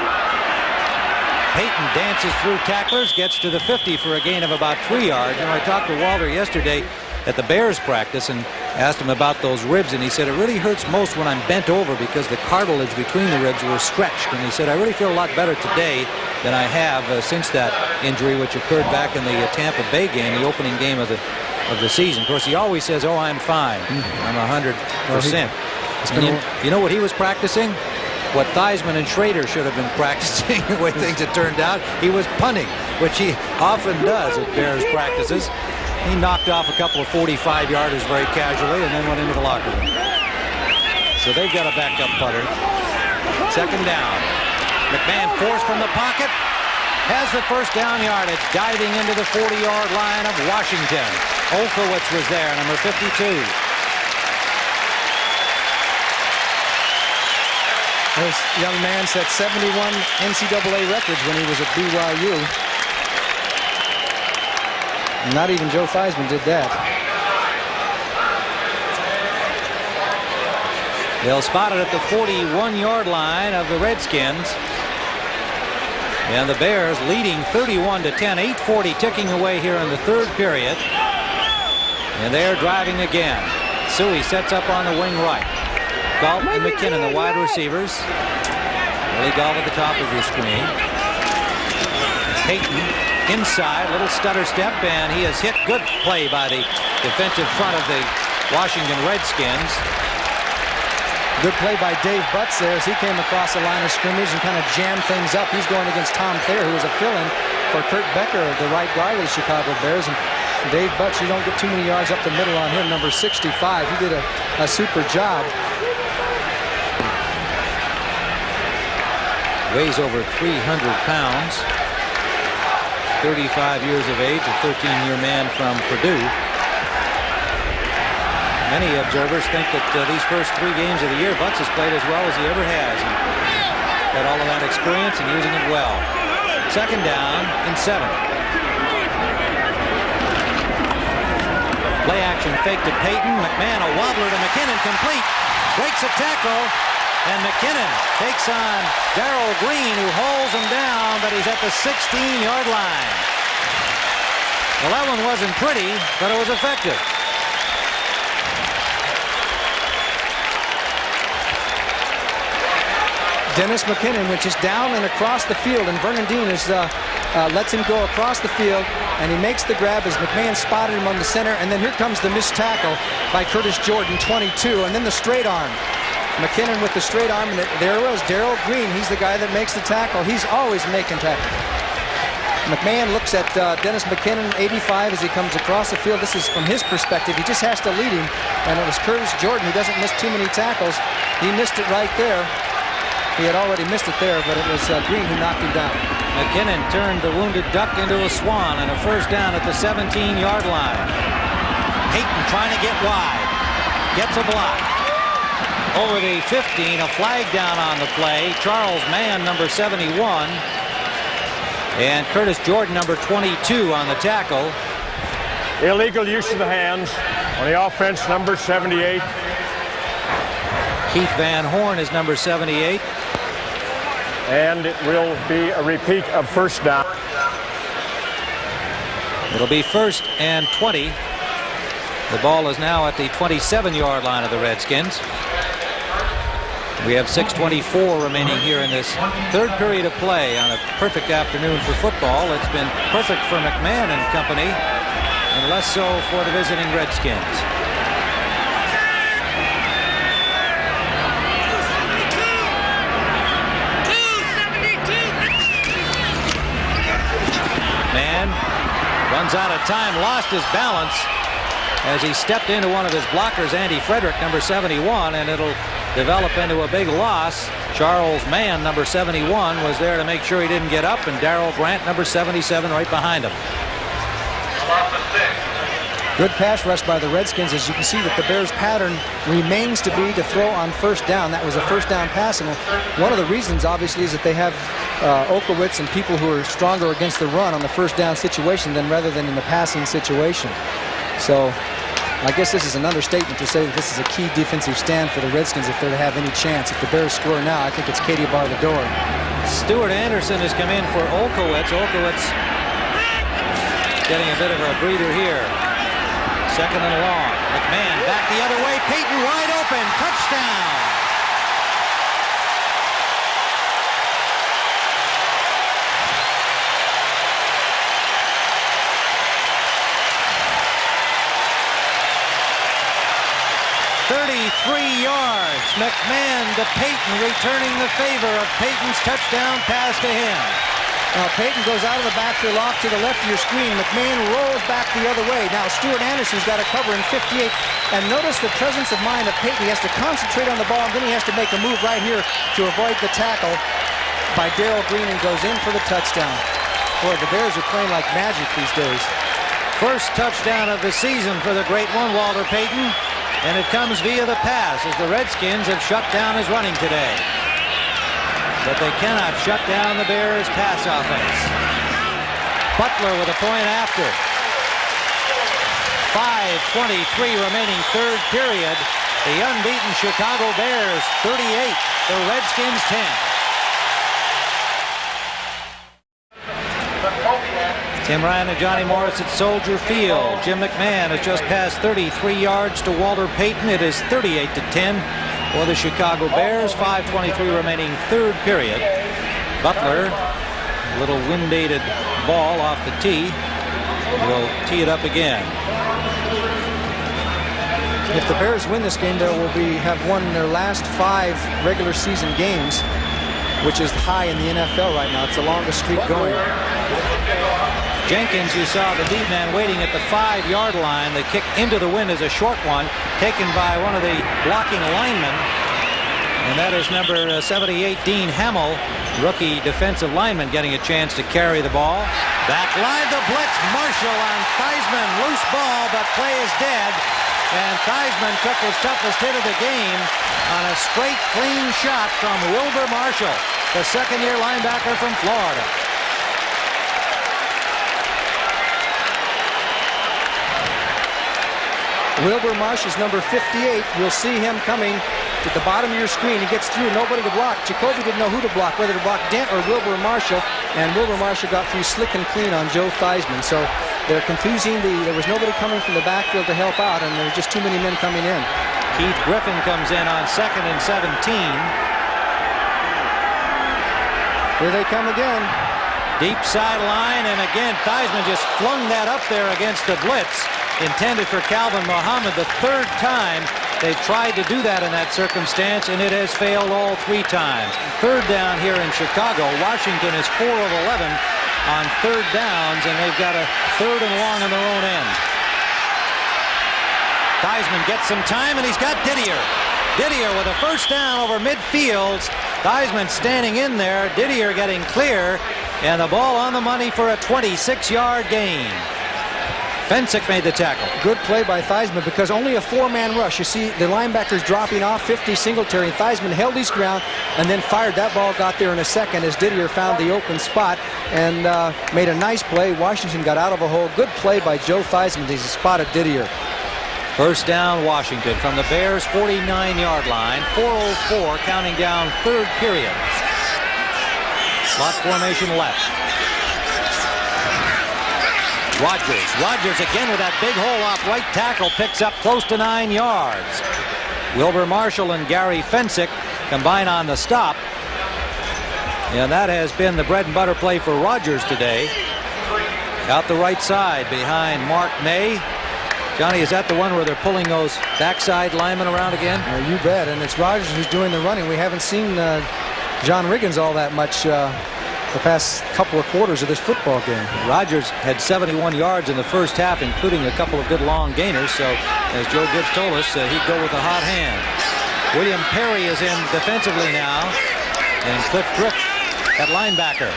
Payton dances through tacklers, gets to the 50 for a gain of about 3 yards. And I talked to Walter yesterday at the Bears practice, and asked him about those ribs, and he said it really hurts most when I'm bent over because the cartilage between the ribs were stretched. And he said, I really feel a lot better today than I have since that injury, which occurred back in the Tampa Bay game, the opening game of the season. Of course, he always says, oh, I'm fine. I'm 100%. You know what he was practicing? What Theismann and Schrader should have been practicing, the way things had turned out. He was punting, which he often does at Bears practices. He knocked off a couple of 45-yarders very casually and then went into the locker room. So they've got a backup putter. Second down. McMahon forced from the pocket. Has the first down yardage, diving into the 40-yard line of Washington. Olkowitz was there, number 52. This young man set 71 NCAA records when he was at BYU. Not even Joe Theismann did that. They'll spot it at the 41-yard line of the Redskins. And the Bears leading 31-10. 8:40 ticking away here in the third period. And they're driving again. Suey sets up on the wing right. Galt and McKinnon, the wide receivers. Willie Galt at the top of your screen. Payton inside, little stutter step, and he has hit. Good play by the defensive front of the Washington Redskins. Good play by Dave Butts there as he came across the line of scrimmage and kind of jammed things up. He's going against Tom Thayer, who was a fill-in for Kurt Becker, the right guard of the Chicago Bears. And Dave Butts, you don't get too many yards up the middle on him, number 65. He did a super job. Weighs over 300 pounds. 35 years of age, a 13-year man from Purdue. Many observers think that these first 3 games of the year, Butts has played as well as he ever has. And got all of that experience and using it well. Second down and 7. Play action fake to Payton. McMahon, a wobbler to McKinnon, complete. Breaks a tackle. And McKinnon takes on Darrell Green, who holds him down, but he's at the 16-yard line. Well, that one wasn't pretty, but it was effective. Dennis McKinnon, which is down and across the field, and Vernon Dean lets him go across the field, and he makes the grab as McMahon spotted him on the center, and then here comes the missed tackle by Curtis Jordan, 22, and then the straight arm. McKinnon with the straight arm, and there was Darrell Green. He's the guy that makes the tackle. He's always making tackles. McMahon looks at Dennis McKinnon, 85, as he comes across the field. This is from his perspective. He just has to lead him, and it was Curtis Jordan who doesn't miss too many tackles. He missed it right there. He had already missed it there, but it was Green who knocked him down. McKinnon turned the wounded duck into a swan, and a first down at the 17-yard line. Payton trying to get wide. Gets a block. Over the 15, a flag down on the play. Charles Mann, number 71. And Curtis Jordan, number 22 on the tackle. Illegal use of the hands on the offense, number 78. Keith Van Horn is number 78. And it will be a repeat of first down. It'll be 1st and 20. The ball is now at the 27-yard line of the Redskins. We have 6:24 remaining here in this third period of play on a perfect afternoon for football. It's been perfect for McMahon and company, and less so for the visiting Redskins. McMahon runs out of time, lost his balance as he stepped into one of his blockers, Andy Frederick, number 71, and it'll develop into a big loss. Charles Mann, number 71, was there to make sure he didn't get up, and Darrell Grant, number 77, right behind him. Good pass rush by the Redskins. As you can see that the Bears' pattern remains to be to throw on first down. That was a first down pass, and one of the reasons, obviously, is that they have Olkowitz and people who are stronger against the run on the first down situation rather than in the passing situation. So I guess this is an understatement to say that this is a key defensive stand for the Redskins if they're to have any chance. If the Bears score now, I think it's Katie bar the door. Stuart Anderson has come in for Olkowitz. Olkowitz getting a bit of a breather here. Second and long. McMahon back the other way. Payton wide open. Touchdown. yards. McMahon to Payton, returning the favor of Payton's touchdown pass to him. Now Payton goes out of the backfield off to the left of your screen. McMahon rolls back the other way. Now Stuart Anderson's got to cover in 58. And notice the presence of mind of Payton. He has to concentrate on the ball, and then he has to make a move right here to avoid the tackle by Darrell Green, and goes in for the touchdown. Boy, the Bears are playing like magic these days. First touchdown of the season for the great one, Walter Payton. And it comes via the pass, as the Redskins have shut down his running today. But they cannot shut down the Bears' pass offense. Butler with a point after. 5:23 remaining third period. The unbeaten Chicago Bears 38, the Redskins 10. Tim Ryan and Johnny Morris at Soldier Field. Jim McMahon has just passed 33 yards to Walter Payton. It is 38-10 for the Chicago Bears. 5:23 remaining third period. Butler, a little wind-aided ball off the tee. Will tee it up again. If the Bears win this game, they will have won their last 5 regular season games, which is high in the NFL right now. It's the longest streak going. Jenkins, you saw the deep man waiting at the 5-yard line. The kick into the wind is a short one, taken by one of the blocking linemen. And that is number 78, Dean Hamill, rookie defensive lineman, getting a chance to carry the ball. Back line to blitz. Marshall on Theismann. Loose ball, but play is dead. And Theismann took his toughest hit of the game on a straight, clean shot from Wilbur Marshall, the second-year linebacker from Florida. Wilbur Marshall's number 58. You'll see him coming to the bottom of your screen. He gets through, nobody to block. Jacoby didn't know who to block, whether to block Dent or Wilbur Marshall. And Wilbur Marshall got through slick and clean on Joe Theismann. So they're confusing there was nobody coming from the backfield to help out, and there were just too many men coming in. Keith Griffin comes in on 2nd and 17. Here they come again. Deep sideline, and again, Theismann just flung that up there against the blitz, intended for Calvin Muhammad. The third time they've tried to do that in that circumstance, and it has failed all 3 times. Third down here in Chicago. Washington is 4 of 11 on third downs, and they've got a 3rd and long on their own end. Theismann gets some time, and he's got Didier. Didier with a first down over midfield. Theismann standing in there. Didier getting clear, and the ball on the money for a 26-yard gain. Fensick made the tackle. Good play by Theismann, because only a 4-man rush. You see the linebackers dropping off, 50 Singletary. Theismann held his ground and then fired. That ball got there in a second as Didier found the open spot and made a nice play. Washington got out of a hole. Good play by Joe Theismann. He's spotted Didier. First down, Washington from the Bears' 49-yard line. 4:04 counting down third period. Slot formation left. Rodgers again with that big hole off right tackle, picks up close to 9 yards. Wilbur Marshall and Gary Fensick combine on the stop. And that has been the bread and butter play for Rodgers today. Out the right side behind Mark May. Johnny, is that the one where they're pulling those backside linemen around again? You bet, and it's Rodgers who's doing the running. We haven't seen John Riggins all that much the past couple of quarters of this football game. Rodgers had 71 yards in the first half, including a couple of good long gainers. So, as Joe Gibbs told us, he'd go with a hot hand. William Perry is in defensively now, and Cliff Griff at linebacker.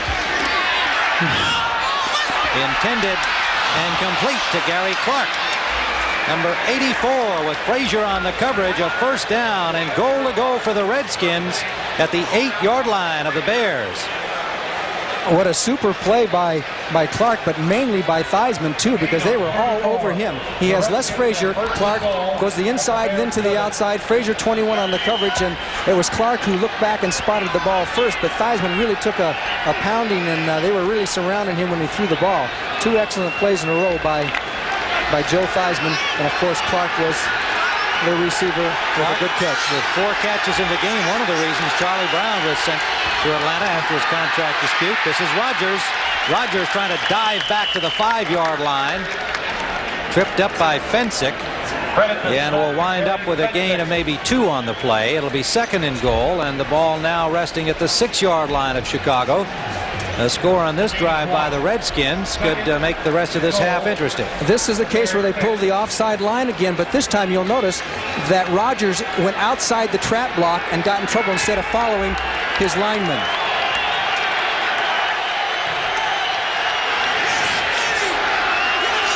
Intended and complete to Gary Clark. Number 84 with Frazier on the coverage. A first down and goal to go for the Redskins at the 8-yard line of the Bears. What a super play by Clark, but mainly by Theismann too, because they were all over him. He has Les Frazier. Clark goes the inside and then to the outside. Frazier 21 on the coverage, and it was Clark who looked back and spotted the ball first, but Theismann really took a pounding, and they were really surrounding him when he threw the ball. 2 excellent plays in a row by by Joe Theismann, and of course Clark was the receiver with a good catch. With 4 catches in the game, one of the reasons Charlie Brown was sent to Atlanta after his contract dispute. This is Rogers. Rogers trying to dive back to the 5-yard line. Tripped up by Fensick. And will wind up with a gain of maybe 2 on the play. It'll be 2nd and goal, and the ball now resting at the 6-yard line of Chicago. A score on this drive by the Redskins could make the rest of this half interesting. This is the case where they pulled the offside line again, but this time you'll notice that Rogers went outside the trap block and got in trouble instead of following his lineman.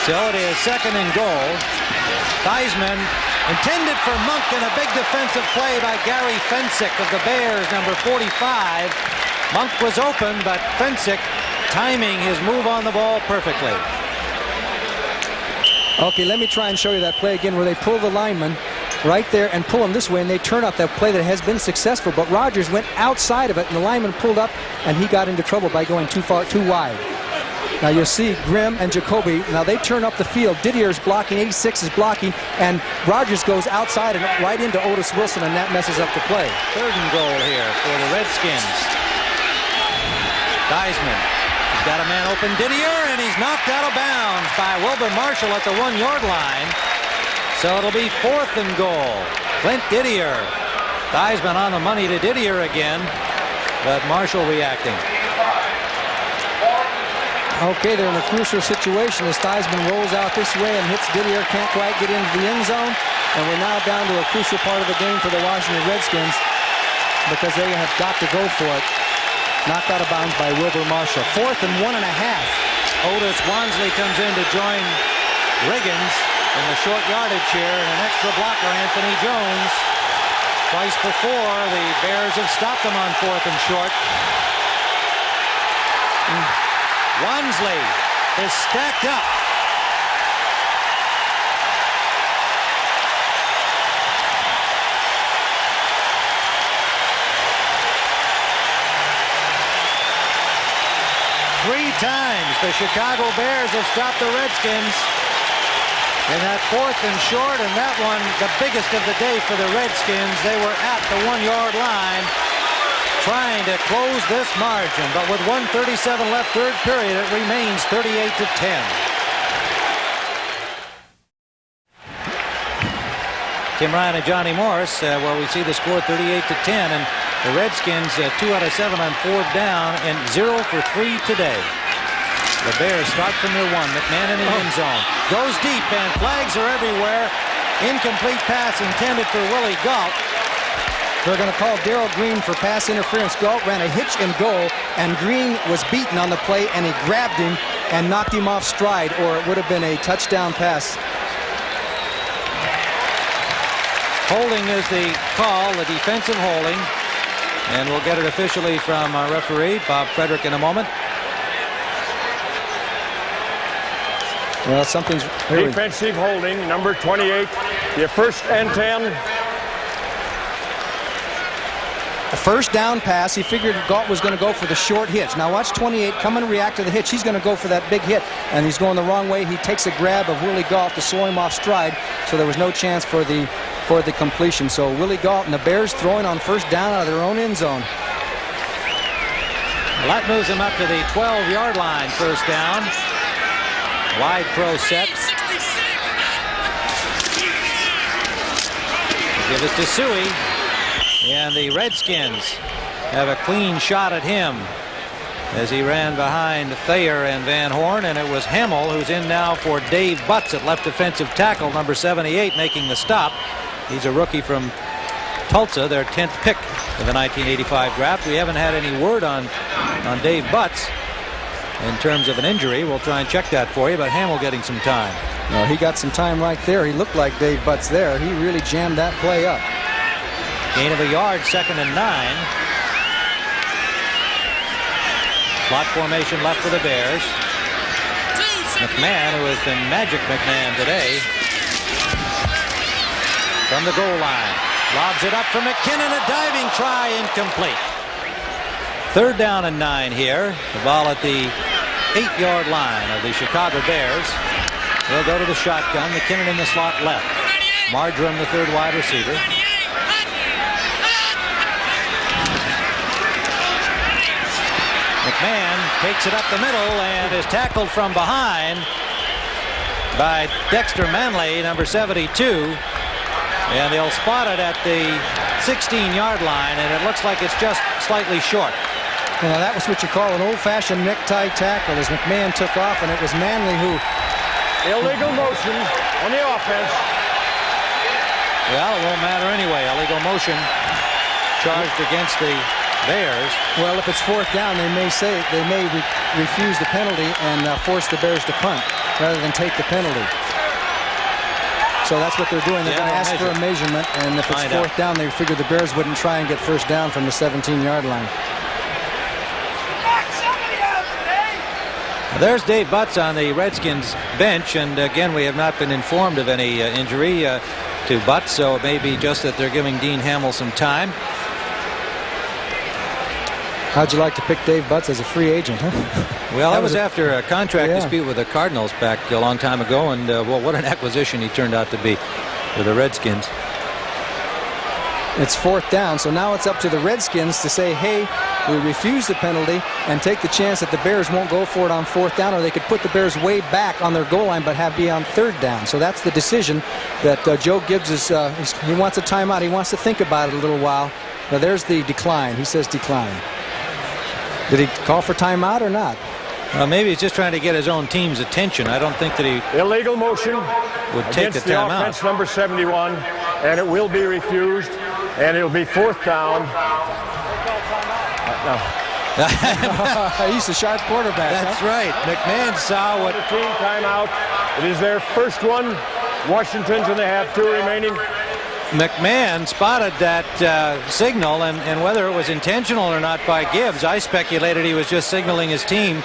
So it is 2nd and goal. Theismann intended for Monk, and a big defensive play by Gary Fensick of the Bears, number 45. Monk was open, but Fensick timing his move on the ball perfectly. Okay, let me try and show you that play again where they pull the lineman right there and pull him this way, and they turn up that play that has been successful, but Rogers went outside of it, and the lineman pulled up, and he got into trouble by going too wide. Now you'll see Grimm and Jacoby, now they turn up the field. Didier's blocking, 86 is blocking, and Rogers goes outside and right into Otis Wilson, and that messes up the play. 3rd and goal here for the Redskins. Theismann, he's got a man open, Didier, and he's knocked out of bounds by Wilbur Marshall at the 1-yard line. So it'll be 4th and goal. Clint Didier. Theismann on the money to Didier again, but Marshall reacting. Okay, they're in a crucial situation as Theismann rolls out this way and hits Didier, can't quite get into the end zone, and we're now down to a crucial part of the game for the Washington Redskins because they have got to go for it. Knocked out of bounds by Wilbur Marshall. 4th and 1.5. Otis Wansley comes in to join Riggins in the short yardage here, and an extra blocker, Anthony Jones. Twice before, the Bears have stopped them on 4th and short. Wansley is stacked up. Three times the Chicago Bears have stopped the Redskins in that 4th and short, and that one the biggest of the day for the Redskins. They were at the 1-yard line trying to close this margin, but with 1:37 left, 3rd period, it remains 38-10. Tim Ryan and Johnny Morris, where we see the score 38-10, and the Redskins 2 out of 7 on 4th down and 0 for 3 today. The Bears start from their 1. McMahon in the end zone. Goes deep, and flags are everywhere. Incomplete pass intended for Willie Gault. They're going to call Darrell Green for pass interference. Gault ran a hitch and goal, and Green was beaten on the play, and he grabbed him and knocked him off stride, or it would have been a touchdown pass. Holding is the call, the defensive holding, and we'll get it officially from our referee, Bob Frederick, in a moment. Well, something's... Defensive holding, number 28. Your 1st and 10. A 1st down pass. He figured Gault was going to go for the short hitch. Now watch 28 come and react to the hitch. He's going to go for that big hit, and he's going the wrong way. He takes a grab of Willie Gault to slow him off stride, so there was no chance for the completion. So Willie Gault and the Bears throwing on 1st down out of their own end zone. Well, that moves him up to the 12-yard line, 1st down. Wide pro set. Give us to Suey. And the Redskins have a clean shot at him as he ran behind Thayer and Van Horn, and it was Hamill who's in now for Dave Butts at left defensive tackle, number 78, making the stop. He's a rookie from Tulsa, their 10th pick in the 1985 draft. We haven't had any word on Dave Butts in terms of an injury. We'll try and check that for you, but Hamill getting some time. No, he got some time right there. He looked like Dave Butts there. He really jammed that play up. Gain of a yard, 2nd and 9. Slot formation left for the Bears. McMahon, who has been Magic McMahon today, from the goal line. Lobs it up for McKinnon, a diving try, incomplete. 3rd down and 9 here. The ball at the 8-yard line of the Chicago Bears. He'll go to the shotgun. McKinnon in the slot left. Marjoram, the third wide receiver. McMahon takes it up the middle and is tackled from behind by Dexter Manley, number 72. And they'll spot it at the 16-yard line, and it looks like it's just slightly short. Well, that was what you call an old-fashioned necktie tackle as McMahon took off, and it was Manley who... Illegal motion on the offense. Well, it won't matter anyway. Illegal motion charged against the Bears. Well, if it's fourth down, they may refuse the penalty and force the Bears to punt rather than take the penalty. So that's what they're doing. They're going to ask for a measurement, and if it's fourth down, they figure the Bears wouldn't try and get first down from the 17-yard line. There's Dave Butts on the Redskins bench, and again, we have not been informed of any injury to Butts, so it may be just that they're giving Dean Hamill some time. How'd you like to pick Dave Butts as a free agent, huh? Well, that was after a contract dispute with the Cardinals back a long time ago, and well, what an acquisition he turned out to be for the Redskins. It's fourth down, so now it's up to the Redskins to say, hey, we refuse the penalty and take the chance that the Bears won't go for it on fourth down, or they could put the Bears way back on their goal line but be on third down. So that's the decision that Joe Gibbs is, he wants a timeout. He wants to think about it a little while. Now there's the decline. He says decline. Did he call for timeout or not? Maybe he's just trying to get his own team's attention. I don't think that he illegal motion would take the timeout. Offense number 71, and it will be refused, and it'll be fourth down. He's a sharp quarterback. That's right. McMahon saw what team timeout. It is their first one. Washington's, and they have 2 remaining. McMahon spotted that signal, and whether it was intentional or not by Gibbs, I speculated he was just signaling his team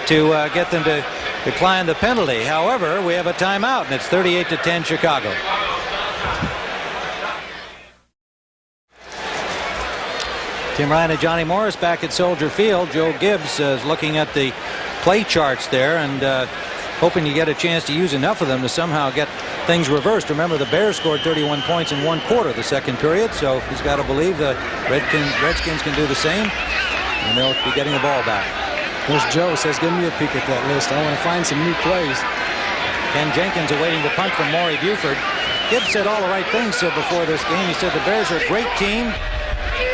to get them to decline the penalty. However, we have a timeout, and it's 38-10 Chicago. Tim Ryan and Johnny Morris back at Soldier Field. Joe Gibbs is looking at the play charts there and hoping to get a chance to use enough of them to somehow get things reversed. Remember, the Bears scored 31 points in 1 quarter the second period, so he's got to believe the Redskins can do the same, and they'll be getting the ball back. There's Joe, says, give me a peek at that list. I want to find some new plays. Ken Jenkins awaiting the punt from Maury Buford. Gibbs said all the right things before this game. He said the Bears are a great team.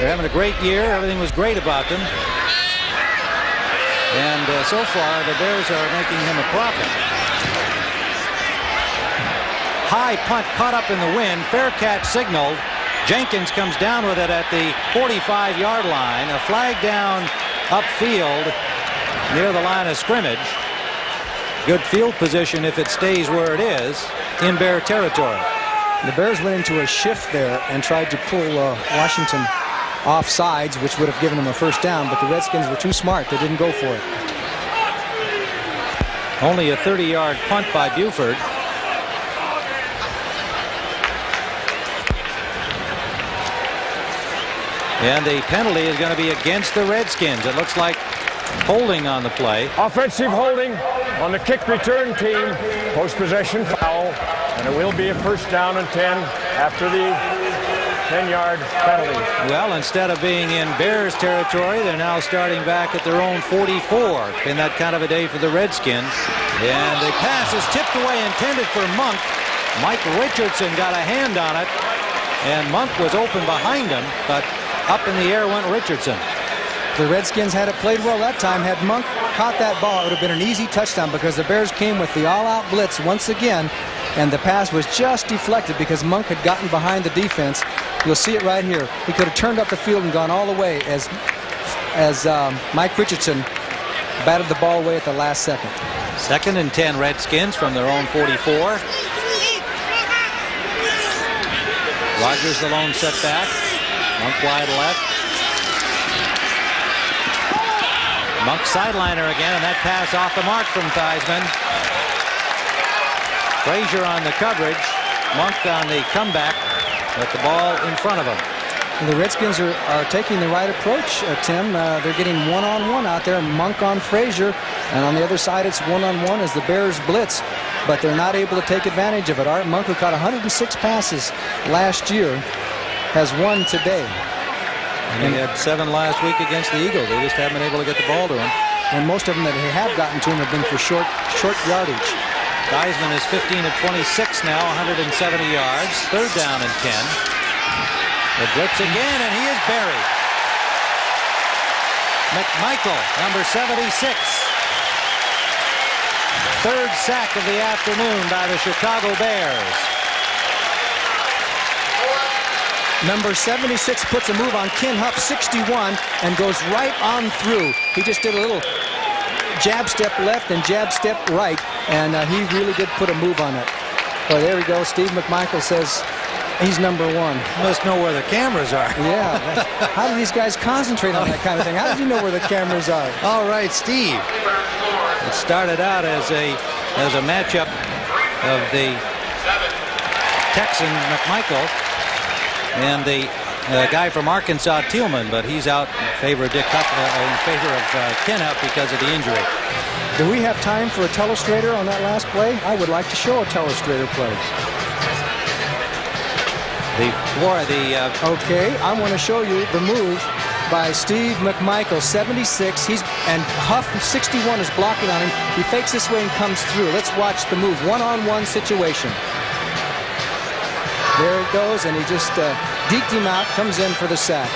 They're having a great year. Everything was great about them. And so far, the Bears are making him a profit. High punt caught up in the wind. Fair catch signaled. Jenkins comes down with it at the 45-yard line. A flag down upfield near the line of scrimmage. Good field position if it stays where it is in Bear territory. The Bears went into a shift there and tried to pull Washington off sides, which would have given them a first down, but the Redskins were too smart. They didn't go for it. Only a 30-yard punt by Buford. And the penalty is going to be against the Redskins. It looks like holding on the play. Offensive holding on the kick return team. Post-possession foul. And it will be a first down and 10 after the 10-yard penalty. Well, instead of being in Bears territory, they're now starting back at their own 44. It's been that kind of a day for the Redskins. And the pass is tipped away, intended for Monk. Mike Richardson got a hand on it, and Monk was open behind him, but up in the air went Richardson. The Redskins had it played well that time. Had Monk caught that ball, it would have been an easy touchdown because the Bears came with the all-out blitz once again, and the pass was just deflected because Monk had gotten behind the defense. You'll see it right here. He could have turned up the field and gone all the way as Mike Richardson batted the ball away at the last second. 2nd and 10 Redskins from their own 44. Rogers the lone setback. Monk wide left. Monk sideliner again, and that pass off the mark from Theismann. Frazier on the coverage. Monk on the comeback with the ball in front of him. The Redskins are taking the right approach, Tim. They're getting one-on-one out there, Monk on Frazier, and on the other side it's one-on-one as the Bears blitz, but they're not able to take advantage of it. Art Monk, who caught 106 passes last year, has one today. And he had 7 last week against the Eagles. They just haven't been able to get the ball to him. And most of them that have gotten to him have been for short yardage. Theismann is 15 of 26 now, 170 yards. 3rd down and 10. The blitz again, and he is buried. McMichael, number 76. 3rd sack of the afternoon by the Chicago Bears. Number 76 puts a move on Ken Huff, 61, and goes right on through. He just did a little jab step left and jab step right, and he really did put a move on it. Oh, there we go. Steve McMichael says he's number 1. You must know where the cameras are. Yeah. How do these guys concentrate on that kind of thing? How does he know where the cameras are? All right, Steve. It started out as a matchup of the Texan McMichael and the guy from Arkansas, Thielman, but he's out in favor of Dick Huff, in favor of Ken Huff because of the injury. Do we have time for a telestrator on that last play? I would like to show a telestrator play. Okay, I want to show you the move by Steve McMichael, 76. And Huff, 61, is blocking on him. He fakes this way and comes through. Let's watch the move. One-on-one situation. There it goes, and he just deked him out, comes in for the sack.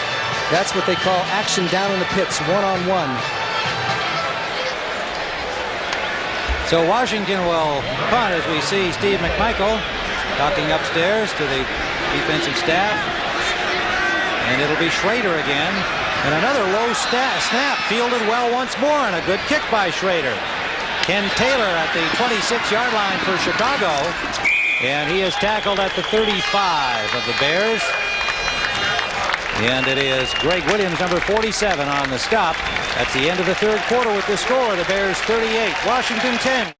That's what they call action down in the pits, one-on-one. So Washington will punt as we see Steve McMichael talking upstairs to the defensive staff. And it'll be Schrader again. And another low snap, fielded well once more, and a good kick by Schrader. Ken Taylor at the 26-yard line for Chicago. And he is tackled at the 35 of the Bears. And it is Greg Williams, number 47, on the stop. That's the end of the 3rd quarter with the score. The Bears 38, Washington 10.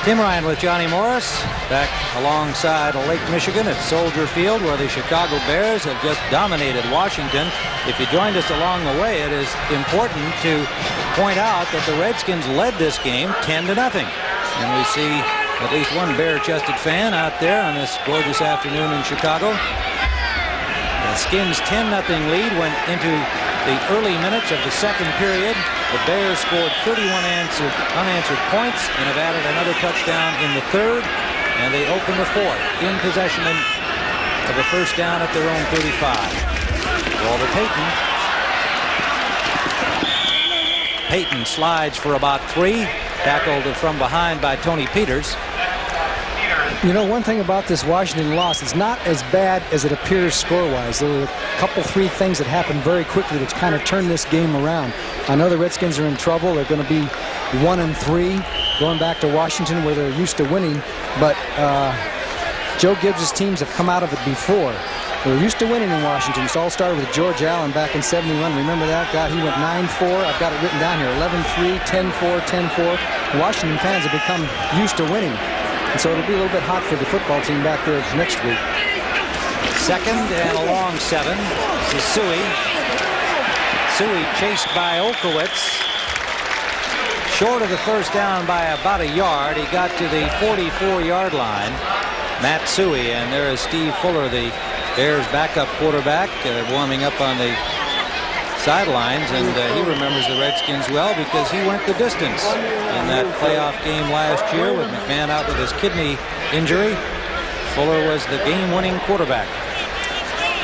Tim Ryan with Johnny Morris back alongside Lake Michigan at Soldier Field, where the Chicago Bears have just dominated Washington. If you joined us along the way, it is important to point out that the Redskins led this game 10-0. And we see at least one bare-chested fan out there on this gorgeous afternoon in Chicago. The Skins' 10-0 lead went into the early minutes of the 2nd period. The Bears scored 31 unanswered points and have added another touchdown in the 3rd. And they open the 4th in possession of a 1st down at their own 35. Walter Payton. Payton slides for about 3. Tackled from behind by Tony Peters. You know, one thing about this Washington loss, it's not as bad as it appears score-wise. There were a couple, 3 things that happened very quickly that kind of turned this game around. I know the Redskins are in trouble. They're going to be 1-3 going back to Washington where they're used to winning. But Joe Gibbs' teams have come out of it before. They're used to winning in Washington. It all started with George Allen back in '71. Remember that? God, he went 9-4. I've got it written down here. 11-3, 10-4, 10-4. Washington fans have become used to winning. And so it'll be a little bit hot for the football team back there next week. 2nd and a long 7. This is Suey. Suey chased by Olkowitz. Short of the 1st down by about a yard. He got to the 44-yard line. Matt Suey, and there is Steve Fuller, the Bears backup quarterback, warming up on the sidelines, and he remembers the Redskins well because he went the distance in that playoff game last year with McMahon out with his kidney injury. Fuller was the game-winning quarterback.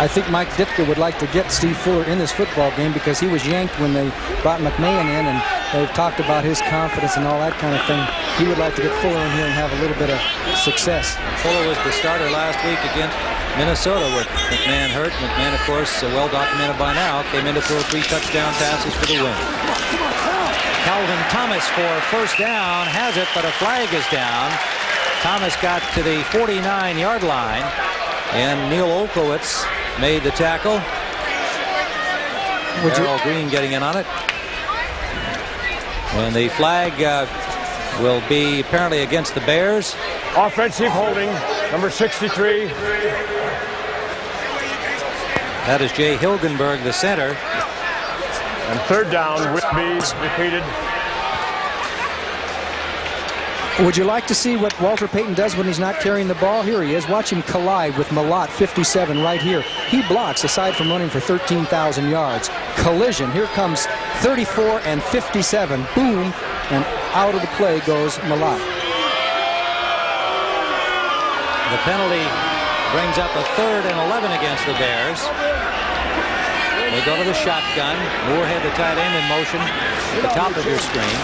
I think Mike Ditka would like to get Steve Fuller in this football game because he was yanked when they brought McMahon in, and they've talked about his confidence and all that kind of thing. He would like to get Fuller in here and have a little bit of success. Fuller was the starter last week against Minnesota with McMahon hurt. McMahon, of course, well documented by now, came in to throw 3 touchdown passes for the win. Calvin Thomas for 1st down, has it, but a flag is down. Thomas got to the 49-yard line, and Neil Olkowitz made the tackle. Errol Green getting in on it. And the flag will be apparently against the Bears. Offensive holding, number 63. That is Jay Hilgenberg, the center. And third down will be repeated. Would you like to see what Walter Payton does when he's not carrying the ball? Here he is. Watch him collide with Malott, 57, right here. He blocks, aside from running for 13,000 yards. Collision. Here comes 34 and 57. Boom. And out of the play goes Malott. The penalty brings up a 3rd and 11 against the Bears. They go to the shotgun. Moorhead, the tight end, in motion at the top of your screen.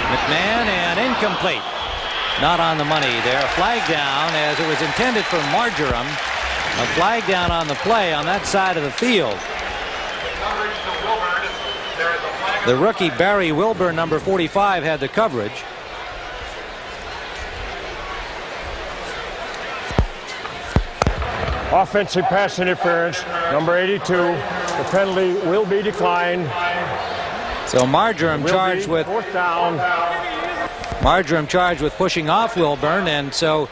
McMahon, and incomplete. Not on the money there. A flag down, as it was intended for Marjoram. A flag down on the play on that side of the field. The rookie Barry Wilburn, number 45, had the coverage. Offensive pass interference, number 82. The penalty will be declined. So Marjoram charged with fourth down. Marjoram charged with pushing off Wilburn, and so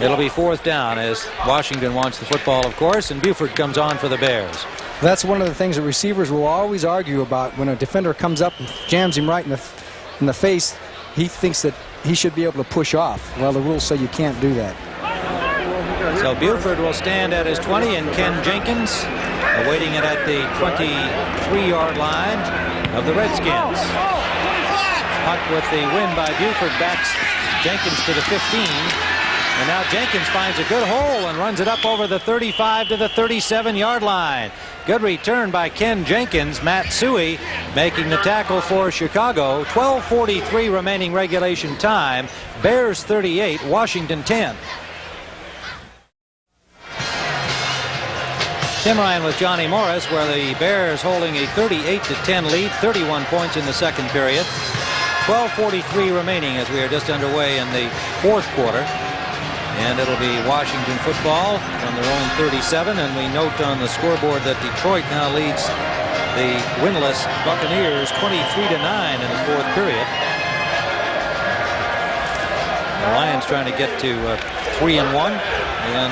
it'll be 4th down as Washington wants the football, of course, and Buford comes on for the Bears. That's one of the things that receivers will always argue about. When a defender comes up and jams him right in the face, he thinks that he should be able to push off. Well, the rules say you can't do that. So Buford will stand at his 20, and Ken Jenkins awaiting it at the 23-yard line of the Redskins. Punt with the win by Buford backs Jenkins to the 15. And now Jenkins finds a good hole and runs it up over the 35 to the 37-yard line. Good return by Ken Jenkins. Matt Suey making the tackle for Chicago. 12:43 remaining regulation time. Bears 38, Washington 10. Tim Ryan with Johnny Morris, where the Bears holding a 38-10 lead, 31 points in the second period. 12:43 remaining as we are just underway in the 4th quarter. And it'll be Washington football on their own 37. And we note on the scoreboard that Detroit now leads the winless Buccaneers 23-9 in the 4th period. The Lions trying to get to 3-1. And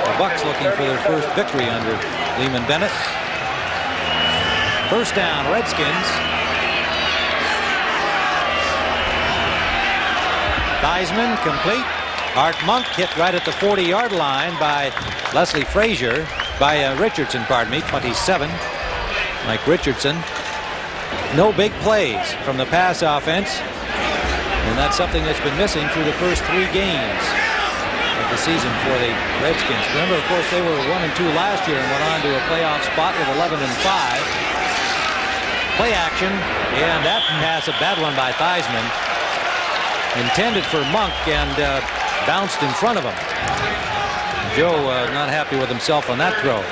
the Bucs looking for their first victory under Lehman Bennett. First down, Redskins. Theismann complete. Art Monk hit right at the 40-yard line by Leslie Frazier, Richardson, pardon me, 27. Mike Richardson. No big plays from the pass offense, and that's something that's been missing through the first 3 games of the season for the Redskins. Remember, of course, they were 1-2 last year and went on to a playoff spot with 11-5. Play action, and that pass, a bad one by Theismann, intended for Monk, and bounced in front of him. Joe not happy with himself on that throw.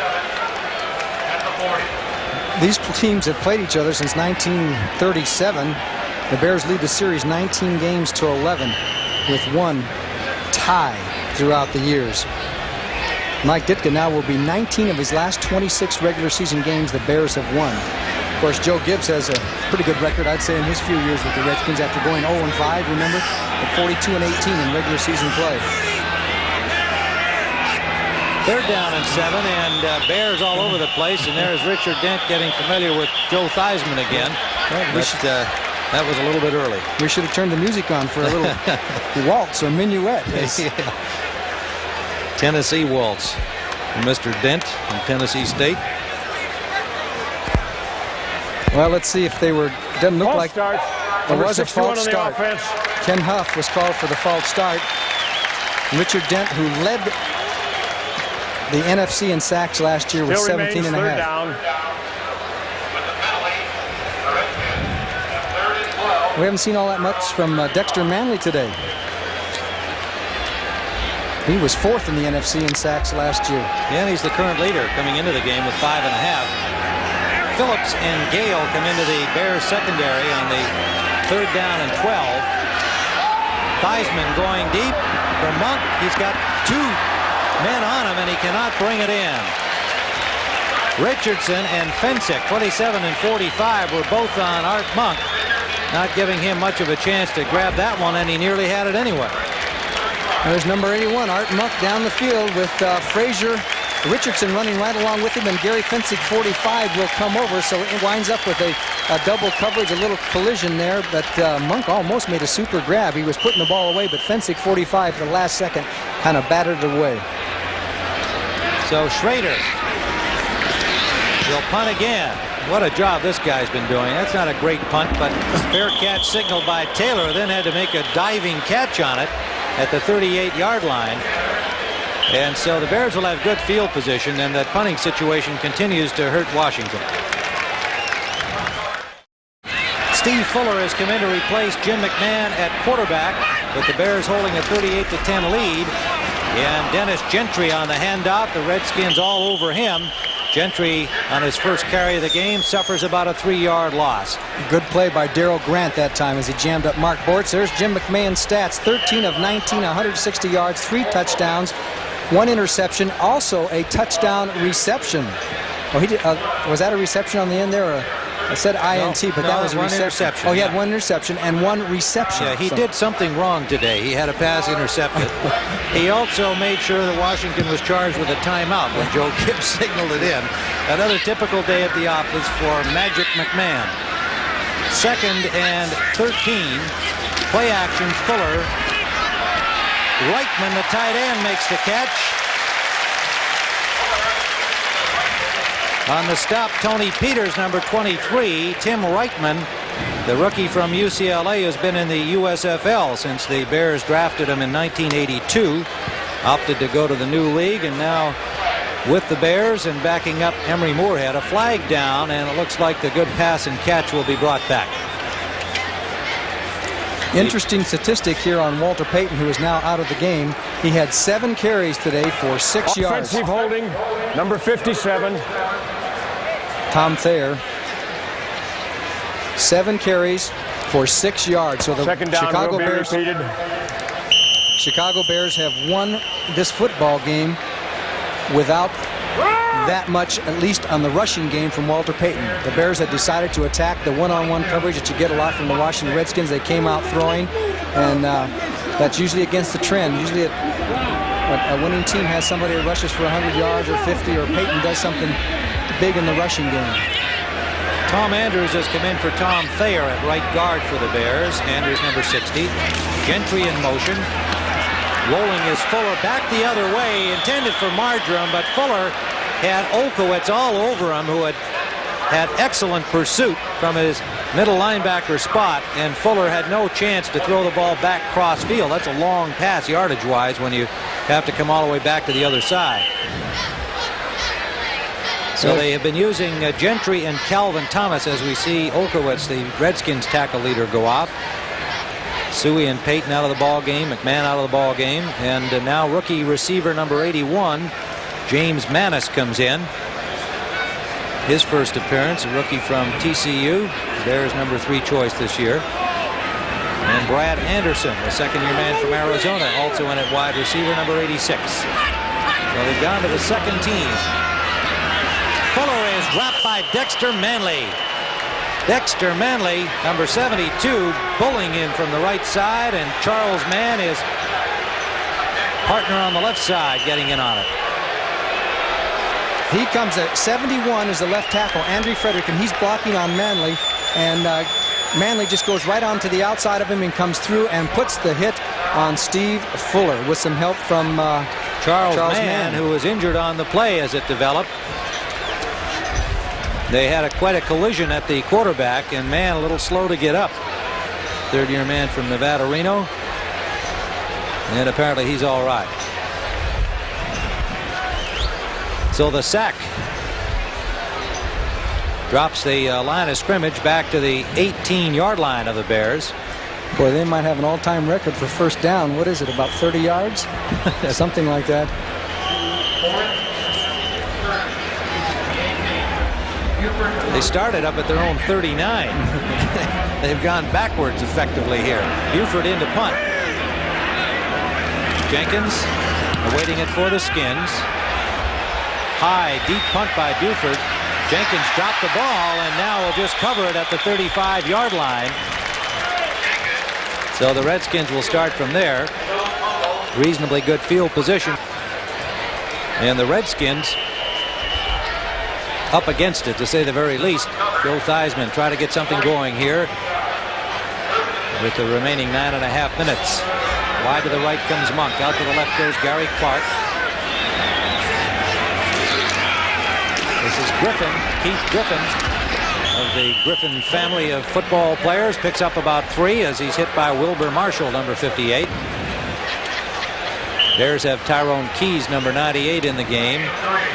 These teams have played each other since 1937. The Bears lead the series 19 games to 11 with 1 tie throughout the years. Mike Ditka now will be 19 of his last 26 regular season games the Bears have won. Of course, Joe Gibbs has a pretty good record, I'd say, in his few years with the Redskins after going 0-5, remember? At 42-18 in regular season play. 3rd down and 7, and Bears all over the place, and there's Richard Dent getting familiar with Joe Theismann again. But that was a little bit early. We should have turned the music on for a little waltz or minuet. Tennessee waltz from Mr. Dent from Tennessee State. Well, let's see if they were. Doesn't look like start. there was a false start. Offense. Ken Huff was called for the false start. Richard Dent, who led the NFC in sacks last year with 17 and a half. Down. We haven't seen all that much from Dexter Manley today. He was 4th in the NFC in sacks last year. Yeah, and he's the current leader coming into the game with 5.5. Phillips and Gale come into the Bears secondary on the 3rd down and 12. Theismann going deep for Monk. He's got 2 men on him, and he cannot bring it in. Richardson and Fensick, 27 and 45, were both on Art Monk, not giving him much of a chance to grab that one, and he nearly had it anyway. There's number 81, Art Monk, down the field with Frazier Richardson running right along with him, and Gary Fensick, 45, will come over. So it winds up with a double coverage, a little collision there. But Monk almost made a super grab. He was putting the ball away, but Fensick, 45, at the last second, kind of battered it away. So Schrader will punt again. What a job this guy's been doing. That's not a great punt, but fair catch signaled by Taylor, then had to make a diving catch on it at the 38-yard line. And so the Bears will have good field position, and that punting situation continues to hurt Washington. Steve Fuller has come in to replace Jim McMahon at quarterback, with the Bears holding a 38-10 lead. And Dennis Gentry on the handoff. The Redskins all over him. Gentry, on his first carry of the game, suffers about a 3-yard loss. Good play by Darryl Grant that time as he jammed up Mark Bortz. There's Jim McMahon's stats: 13 of 19, 160 yards, 3 touchdowns, 1 interception, also a touchdown reception. Oh, he did. Was that a reception on the end there? Or I said INT, but that was a reception. Oh, he had 1 interception and 1 reception. Yeah, he did something wrong today. He had a pass intercepted. He also made sure that Washington was charged with a timeout when Joe Gibbs signaled it in. Another typical day at the office for Magic McMahon. 2nd and 13. Play action, Fuller. Reitman, the tight end, makes the catch. On the stop, Tony Peters, number 23. Tim Reitman, the rookie from UCLA, has been in the USFL since the Bears drafted him in 1982. Opted to go to the new league, and now with the Bears and backing up Emery Moorhead. A flag down, and it looks like the good pass and catch will be brought back. Interesting statistic here on Walter Payton, who is now out of the game. He had 7 carries today for 6 yards. Offensive holding, number 57. Tom Thayer. 7 carries for 6 yards. So the second down Chicago will be Bears repeated. Chicago Bears have won this football game without that much, at least on the rushing game, from Walter Payton. The Bears had decided to attack the one-on-one coverage that you get a lot from the Washington Redskins. They came out throwing, and that's usually against the trend. Usually a winning team has somebody that rushes for 100 yards or 50, or Payton does something big in the rushing game. Tom Andrews has come in for Tom Thayer at right guard for the Bears. Andrews, number 60. Gentry in motion. Rolling is Fuller back the other way, intended for Marjoram, but Fuller had Olkowitz all over him, who had excellent pursuit from his middle linebacker spot, and Fuller had no chance to throw the ball back cross field. That's a long pass yardage-wise when you have to come all the way back to the other side. So they have been using Gentry and Calvin Thomas as we see Olkowitz, the Redskins tackle leader, go off. Suey and Payton out of the ball game, McMahon out of the ball game, and now rookie receiver number 81, James Manis, comes in. His first appearance, a rookie from TCU. Bears number 3 choice this year. And Brad Anderson, the second-year man from Arizona, also in at wide receiver, number 86. So they've gone to the second team. Fuller is wrapped by Dexter Manley. Dexter Manley, number 72, bullying in from the right side, and Charles Mann, his partner on the left side, getting in on it. He comes at 71 as the left tackle, Andrew Frederick, and he's blocking on Manley, and Manley just goes right on to the outside of him and comes through and puts the hit on Steve Fuller with some help from Charles Mann, who was injured on the play as it developed. They had quite a collision at the quarterback, and Mann a little slow to get up. Third-year man from Nevada, Reno, and apparently he's all right. So the sack drops the line of scrimmage back to the 18-yard line of the Bears. Boy, they might have an all-time record for first down. What is it, about 30 yards? Something like that. They started up at their own 39. They've gone backwards effectively here. Buford into punt. Jenkins awaiting it for the Skins. High, deep punt by Buford. Jenkins dropped the ball and now will just cover it at the 35-yard line. So the Redskins will start from there. Reasonably good field position. And the Redskins up against it, to say the very least. Joe Theismann try to get something going here with the remaining 9.5 minutes. Wide to the right comes Monk. Out to the left goes Gary Clark. This is Griffin, Keith Griffin, of the Griffin family of football players. Picks up about 3 as he's hit by Wilbur Marshall, number 58. Bears have Tyrone Keys, number 98, in the game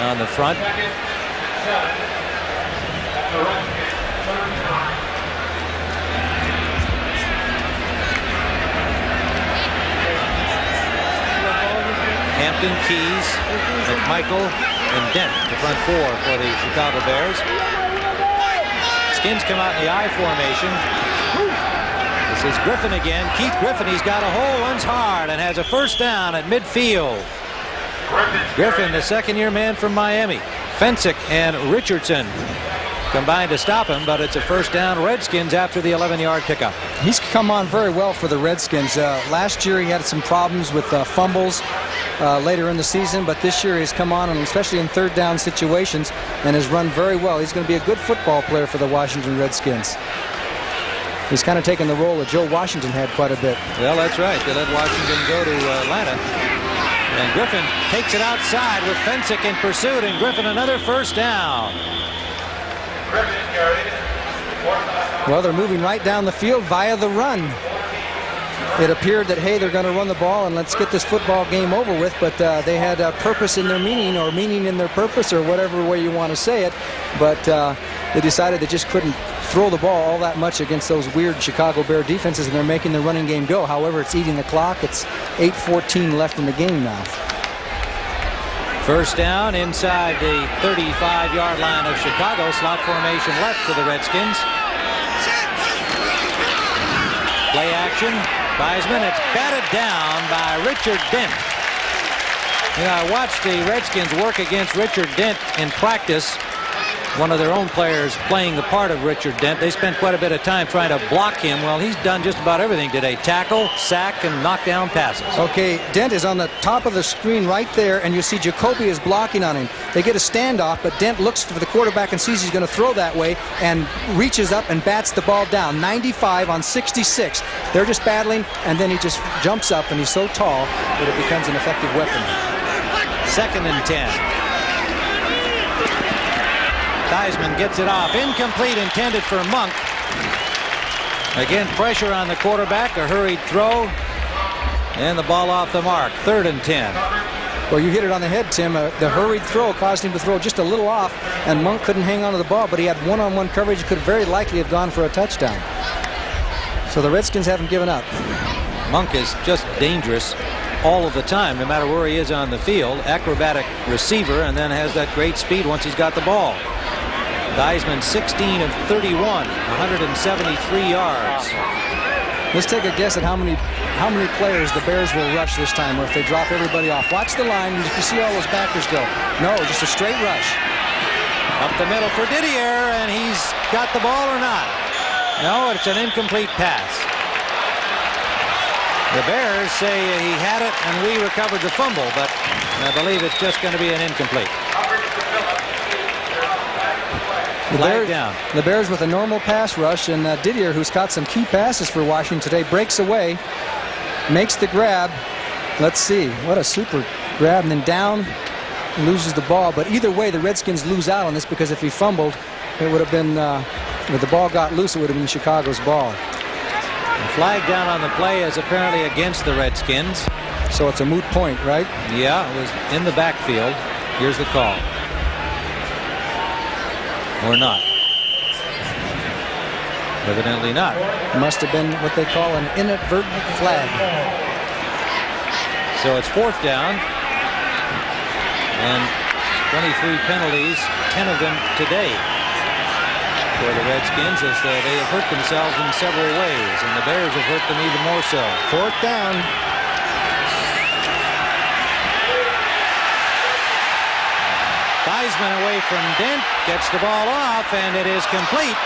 on the front. Hampton, Keys, McMichael, and Dent, the front 4 for the Chicago Bears. Skins come out in the I formation. This is Griffin again. Keith Griffin, he's got a hole, runs hard, and has a first down at midfield. Griffin, the second-year man from Miami. Fensick and Richardson combined to stop him, but it's a first down Redskins after the 11-yard pickup. He's come on very well for the Redskins. Last year he had some problems with fumbles later in the season, but this year he's come on, and especially in third down situations, and has run very well. He's going to be a good football player for the Washington Redskins. He's kind of taken the role that Joe Washington had quite a bit. Well, that's right. They let Washington go to Atlanta. And Griffin takes it outside with Fensick in pursuit, and Griffin another first down. Well, they're moving right down the field via the run. It appeared that, hey, they're going to run the ball and let's get this football game over with, but they had a purpose in their meaning, or meaning in their purpose, or whatever way you want to say it. But they decided they just couldn't throw the ball all that much against those weird Chicago Bear defenses, and they're making the running game go. However, it's eating the clock. It's 8:14 left in the game now. First down inside the 35-yard line of Chicago. Slot formation left for the Redskins. Play action. Theismann, it's batted down by Richard Dent. You know, I watched the Redskins work against Richard Dent in practice. One of their own players playing the part of Richard Dent. They spent quite a bit of time trying to block him. Well, he's done just about everything today. Tackle, sack, and knock down passes. Okay, Dent is on the top of the screen right there, and you see Jacoby is blocking on him. They get a standoff, but Dent looks for the quarterback and sees he's going to throw that way and reaches up and bats the ball down. 95 on 66. They're just battling, and then he just jumps up, and he's so tall that it becomes an effective weapon. 2nd and 10. Theismann gets it off. Incomplete, intended for Monk. Again, pressure on the quarterback. A hurried throw. And the ball off the mark. 3rd and 10. Well, you hit it on the head, Tim. The hurried throw caused him to throw just a little off, and Monk couldn't hang on to the ball, but he had one-on-one coverage. He could very likely have gone for a touchdown. So the Redskins haven't given up. Monk is just dangerous all of the time, no matter where he is on the field. Acrobatic receiver, and then has that great speed once he's got the ball. Theismann 16 of 31, 173 yards. Let's take a guess at how many players the Bears will rush this time, or if they drop everybody off. Watch the line. You see all those backers go. No, just a straight rush. Up the middle for Didier, and he's got the ball or not? No, it's an incomplete pass. The Bears say he had it and we recovered the fumble, but I believe it's just going to be an incomplete. The Bears with a normal pass rush, and Didier, who's caught some key passes for Washington today, breaks away, makes the grab. Let's see, what a super grab, and then down, loses the ball. But either way, the Redskins lose out on this, because if he fumbled, it would have been, if the ball got loose, it would have been Chicago's ball. The flag down on the play is apparently against the Redskins. So it's a moot point, right? Yeah, it was in the backfield. Here's the call. Or not. Evidently not. Must have been what they call an inadvertent flag. So it's 4th down. And 23 penalties, 10 of them today for the Redskins, as they have hurt themselves in several ways, and the Bears have hurt them even more so. 4th down. Theismann away from Dent, gets the ball off, and it is complete.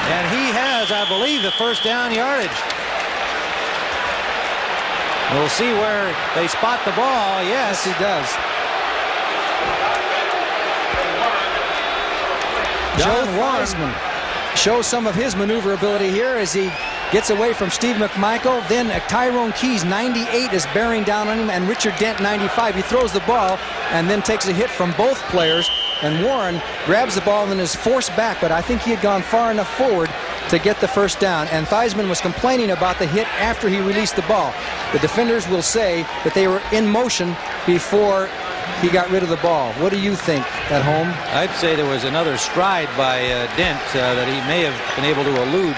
And he has, I believe, the first down yardage. We'll see where they spot the ball. Yes, he does. Joe Theismann shows some of his maneuverability here as he gets away from Steve McMichael. Then Tyrone Keys, 98, is bearing down on him, and Richard Dent, 95. He throws the ball and then takes a hit from both players. And Warren grabs the ball and then is forced back, but I think he had gone far enough forward to get the first down. And Theismann was complaining about the hit after he released the ball. The defenders will say that they were in motion before he got rid of the ball. What do you think at home? I'd say there was another stride by Dent that he may have been able to elude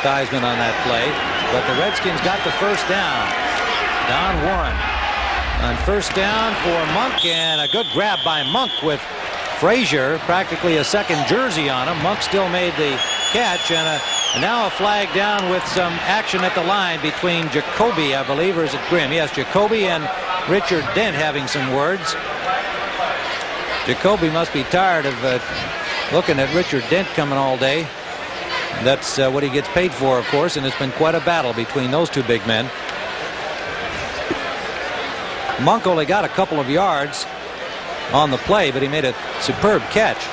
Theismann on that play. But the Redskins got the first down. Don Warren on first down for Monk, and a good grab by Monk with Frazier, practically a second jersey on him. Monk still made the catch, and now a flag down with some action at the line between Jacoby, I believe, or is it Grimm? Yes, Jacoby and Richard Dent having some words. Jacoby must be tired of looking at Richard Dent coming all day. That's what he gets paid for, of course, and it's been quite a battle between those two big men. Monk only got a couple of yards on the play, but he made a superb catch.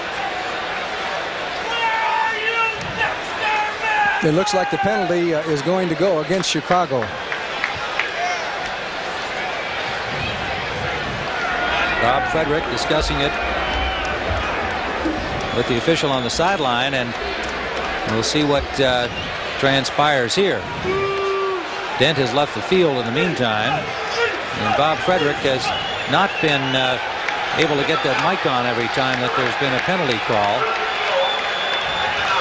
It looks like the penalty is going to go against Chicago. Bob Frederick discussing it with the official on the sideline, and we'll see what transpires here. Dent has left the field in the meantime, and Bob Frederick has not been able to get that mic on every time that there's been a penalty call.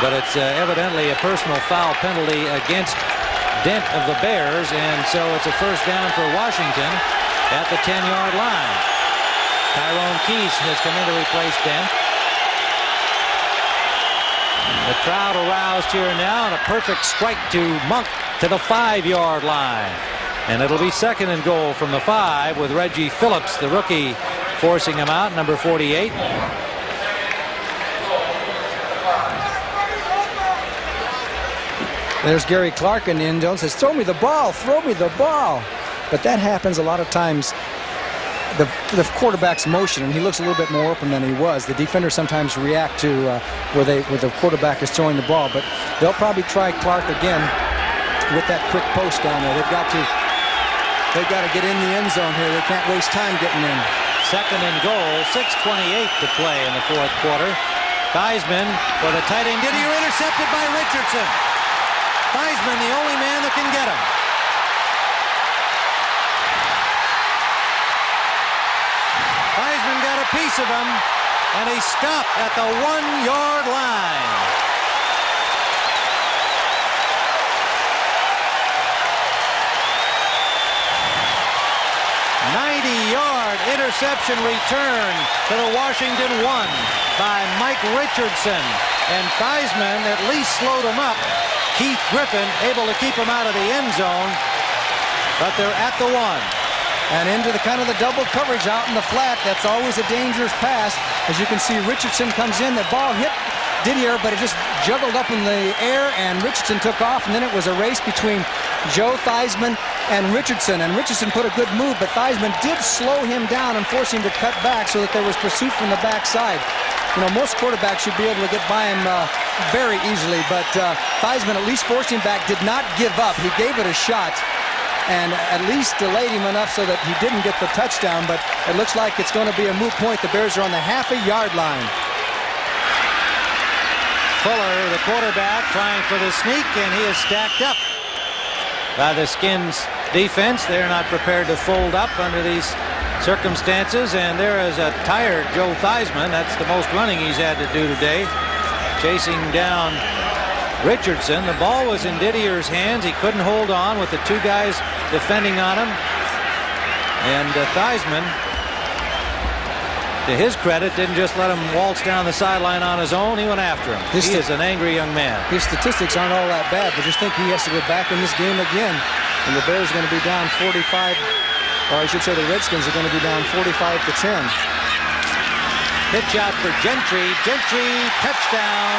But it's evidently a personal foul penalty against Dent of the Bears, and so it's a first down for Washington at the 10-yard line. Tyrone Keys has come in to replace Dent. The crowd aroused here now, and a perfect strike to Monk to the 5-yard line. And it'll be second and goal from the 5 with Reggie Phillips, the rookie, forcing him out, number 48. There's Gary Clark in the end zone, says, throw me the ball, throw me the ball. But that happens a lot of times. The quarterback's motion, and he looks a little bit more open than he was. The defenders sometimes react to where the quarterback is throwing the ball, but they'll probably try Clark again with that quick post down there. They've got to get in the end zone here. They can't waste time getting in. Second and goal, 6:28 to play in the fourth quarter. Theismann for the tight end. Didier intercepted by Richardson. Theismann, the only man that can get him. Theismann got a piece of him, and he stopped at the 1-yard line. Interception return to the Washington 1 by Mike Richardson, and Theismann at least slowed him up. Keith Griffin able to keep him out of the end zone, but they're at the 1. And into the kind of the double coverage out in the flat. That's always a dangerous pass. As you can see, Richardson comes in. The ball hit Didier, but it just juggled up in the air, and Richardson took off, and then it was a race between Joe Theismann and Richardson. And Richardson put a good move, but Theismann did slow him down and force him to cut back so that there was pursuit from the backside. You know, most quarterbacks should be able to get by him very easily, but Theismann at least forced him back, did not give up. He gave it a shot and at least delayed him enough so that he didn't get the touchdown, but it looks like it's going to be a moot point. The Bears are on the half-a-yard line. Fuller, the quarterback, trying for the sneak, and he is stacked up by the Skins defense. They're not prepared to fold up under these circumstances, and there is a tired Joe Theismann. That's the most running he's had to do today, chasing down Richardson. The ball was in Didier's hands. He couldn't hold on with the two guys defending on him, and Theismann, to his credit, didn't just let him waltz down the sideline on his own. He went after him. He is an angry young man. His statistics aren't all that bad, but just think he has to go back in this game again, and the Bears are going to be down 45, or I should say the Redskins are going to be down 45-10. Pitch out for Gentry. Gentry, touchdown.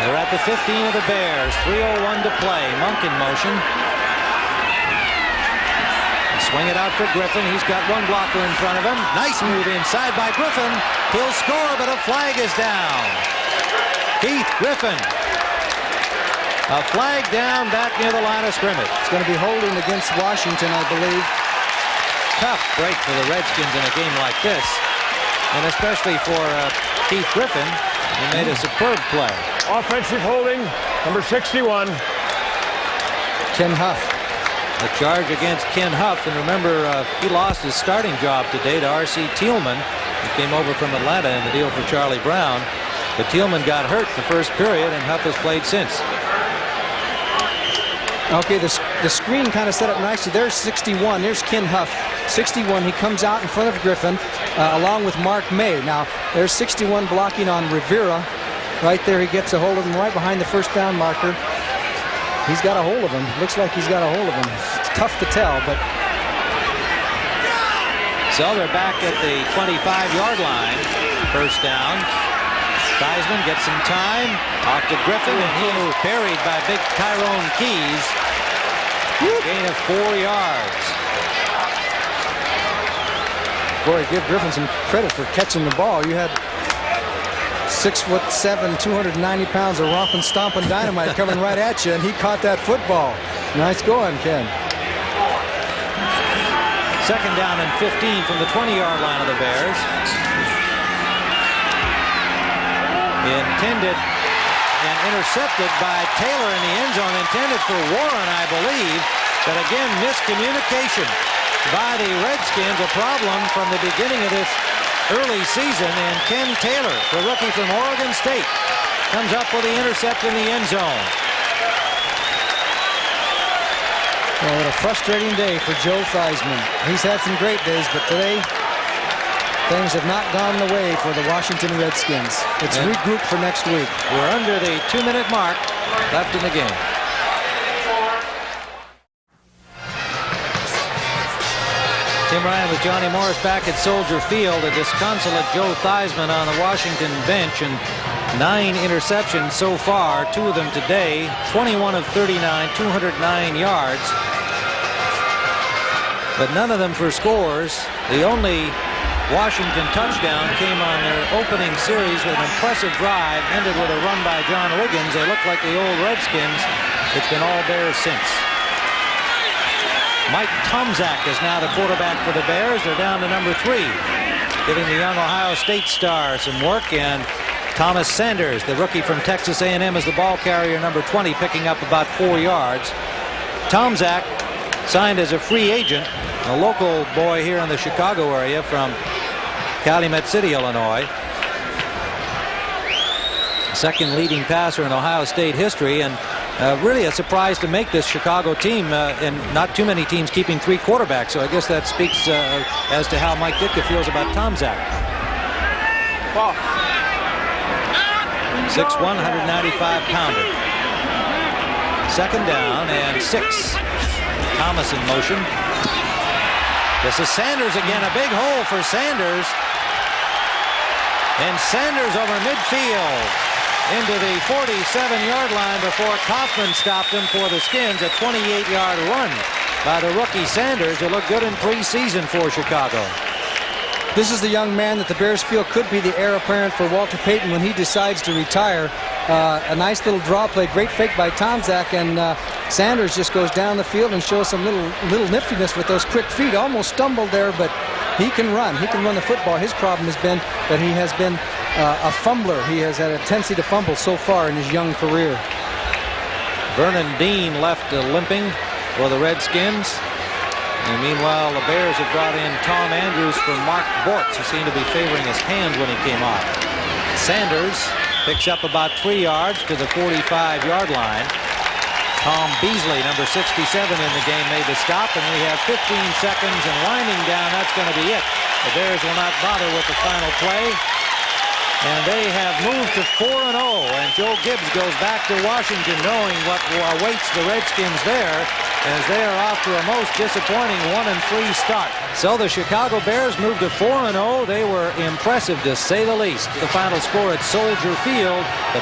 They're at the 15 of the Bears. 3:01 to play. Monk in motion. Swing it out for Griffin. He's got one blocker in front of him. Nice move inside by Griffin. He'll score, but a flag is down. Keith Griffin. A flag down back near the line of scrimmage. It's going to be holding against Washington, I believe. Tough break for the Redskins in a game like this. And especially for Keith Griffin, who made a superb play. Offensive holding, number 61. Ken Huff. A charge against Ken Huff. And remember, he lost his starting job today to R.C. Thielman, who came over from Atlanta in the deal for Charlie Brown. But Thielman got hurt the first period, and Huff has played since. Okay, the screen kind of set up nicely. There's 61. There's Ken Huff. 61. He comes out in front of Griffin along with Mark May. Now, there's 61 blocking on Rivera. Right there, he gets a hold of him right behind the first down marker. He's got a hold of him. Looks like he's got a hold of him. It's tough to tell, but... So they're back at the 25-yard line. First down. Theismann gets some time. Off to Griffin, and he's buried by big Tyrone Keys. Gain of 4 yards. Boy, give Griffin some credit for catching the ball. You had 6'7", 290 pounds of romping, stomping dynamite coming right at you, and he caught that football. Nice going, Ken. Second down and 15 from the 20-yard line of the Bears. Intended and intercepted by Taylor in the end zone. Intended for Warren, I believe. But again, miscommunication by the Redskins. A problem from the beginning of this early season. And Ken Taylor, the rookie from Oregon State, comes up with the interception in the end zone. Well, what a frustrating day for Joe Theismann. He's had some great days, but today things have not gone the way for the Washington Redskins. It's regrouped for next week. We're under the 2-minute mark left in the game. Tim Ryan with Johnny Morris back at Soldier Field. A disconsolate Joe Theismann on the Washington bench, and 9 interceptions so far, 2 of them today. 21 of 39, 209 yards. But none of them for scores. The only Washington touchdown came on their opening series with an impressive drive, ended with a run by John Wiggins. They look like the old Redskins. It's been all Bears since. Mike Tomczak is now the quarterback for the Bears. They're down to number 3, giving the young Ohio State star some work. And Thomas Sanders, the rookie from Texas A&M, is the ball carrier, number 20, picking up about 4 yards. Tomczak signed as a free agent, a local boy here in the Chicago area from Calumet City, Illinois. Second leading passer in Ohio State history, and really a surprise to make this Chicago team, and not too many teams keeping 3 quarterbacks. So I guess that speaks as to how Mike Ditka feels about Tomczak. 6'1", 195-pounder. Second down and 6. Thomas in motion. This is Sanders again. A big hole for Sanders. And Sanders over midfield into the 47-yard line before Kaufman stopped him for the Skins. A 28-yard run by the rookie Sanders. It looked good in preseason for Chicago. This is the young man that the Bears feel could be the heir apparent for Walter Payton when he decides to retire. A nice little draw play, great fake by Tomczak, and Sanders just goes down the field and shows some little niftiness with those quick feet. Almost stumbled there, but he can run. He can run the football. His problem has been that he has been a fumbler. He has had a tendency to fumble so far in his young career. Vernon Dean left limping for the Redskins. And meanwhile, the Bears have brought in Tom Andrews for Mark Bortz, who seemed to be favoring his hand when he came off. Sanders picks up about 3 yards to the 45-yard line. Tom Beasley, number 67 in the game, made the stop, and we have 15 seconds, and winding down, that's going to be it. The Bears will not bother with the final play, and they have moved to 4-0, and Joe Gibbs goes back to Washington knowing what awaits the Redskins there, as they are off to a most disappointing 1-3 start. So the Chicago Bears moved to 4-0. They were impressive, to say the least. The final score at Soldier Field. The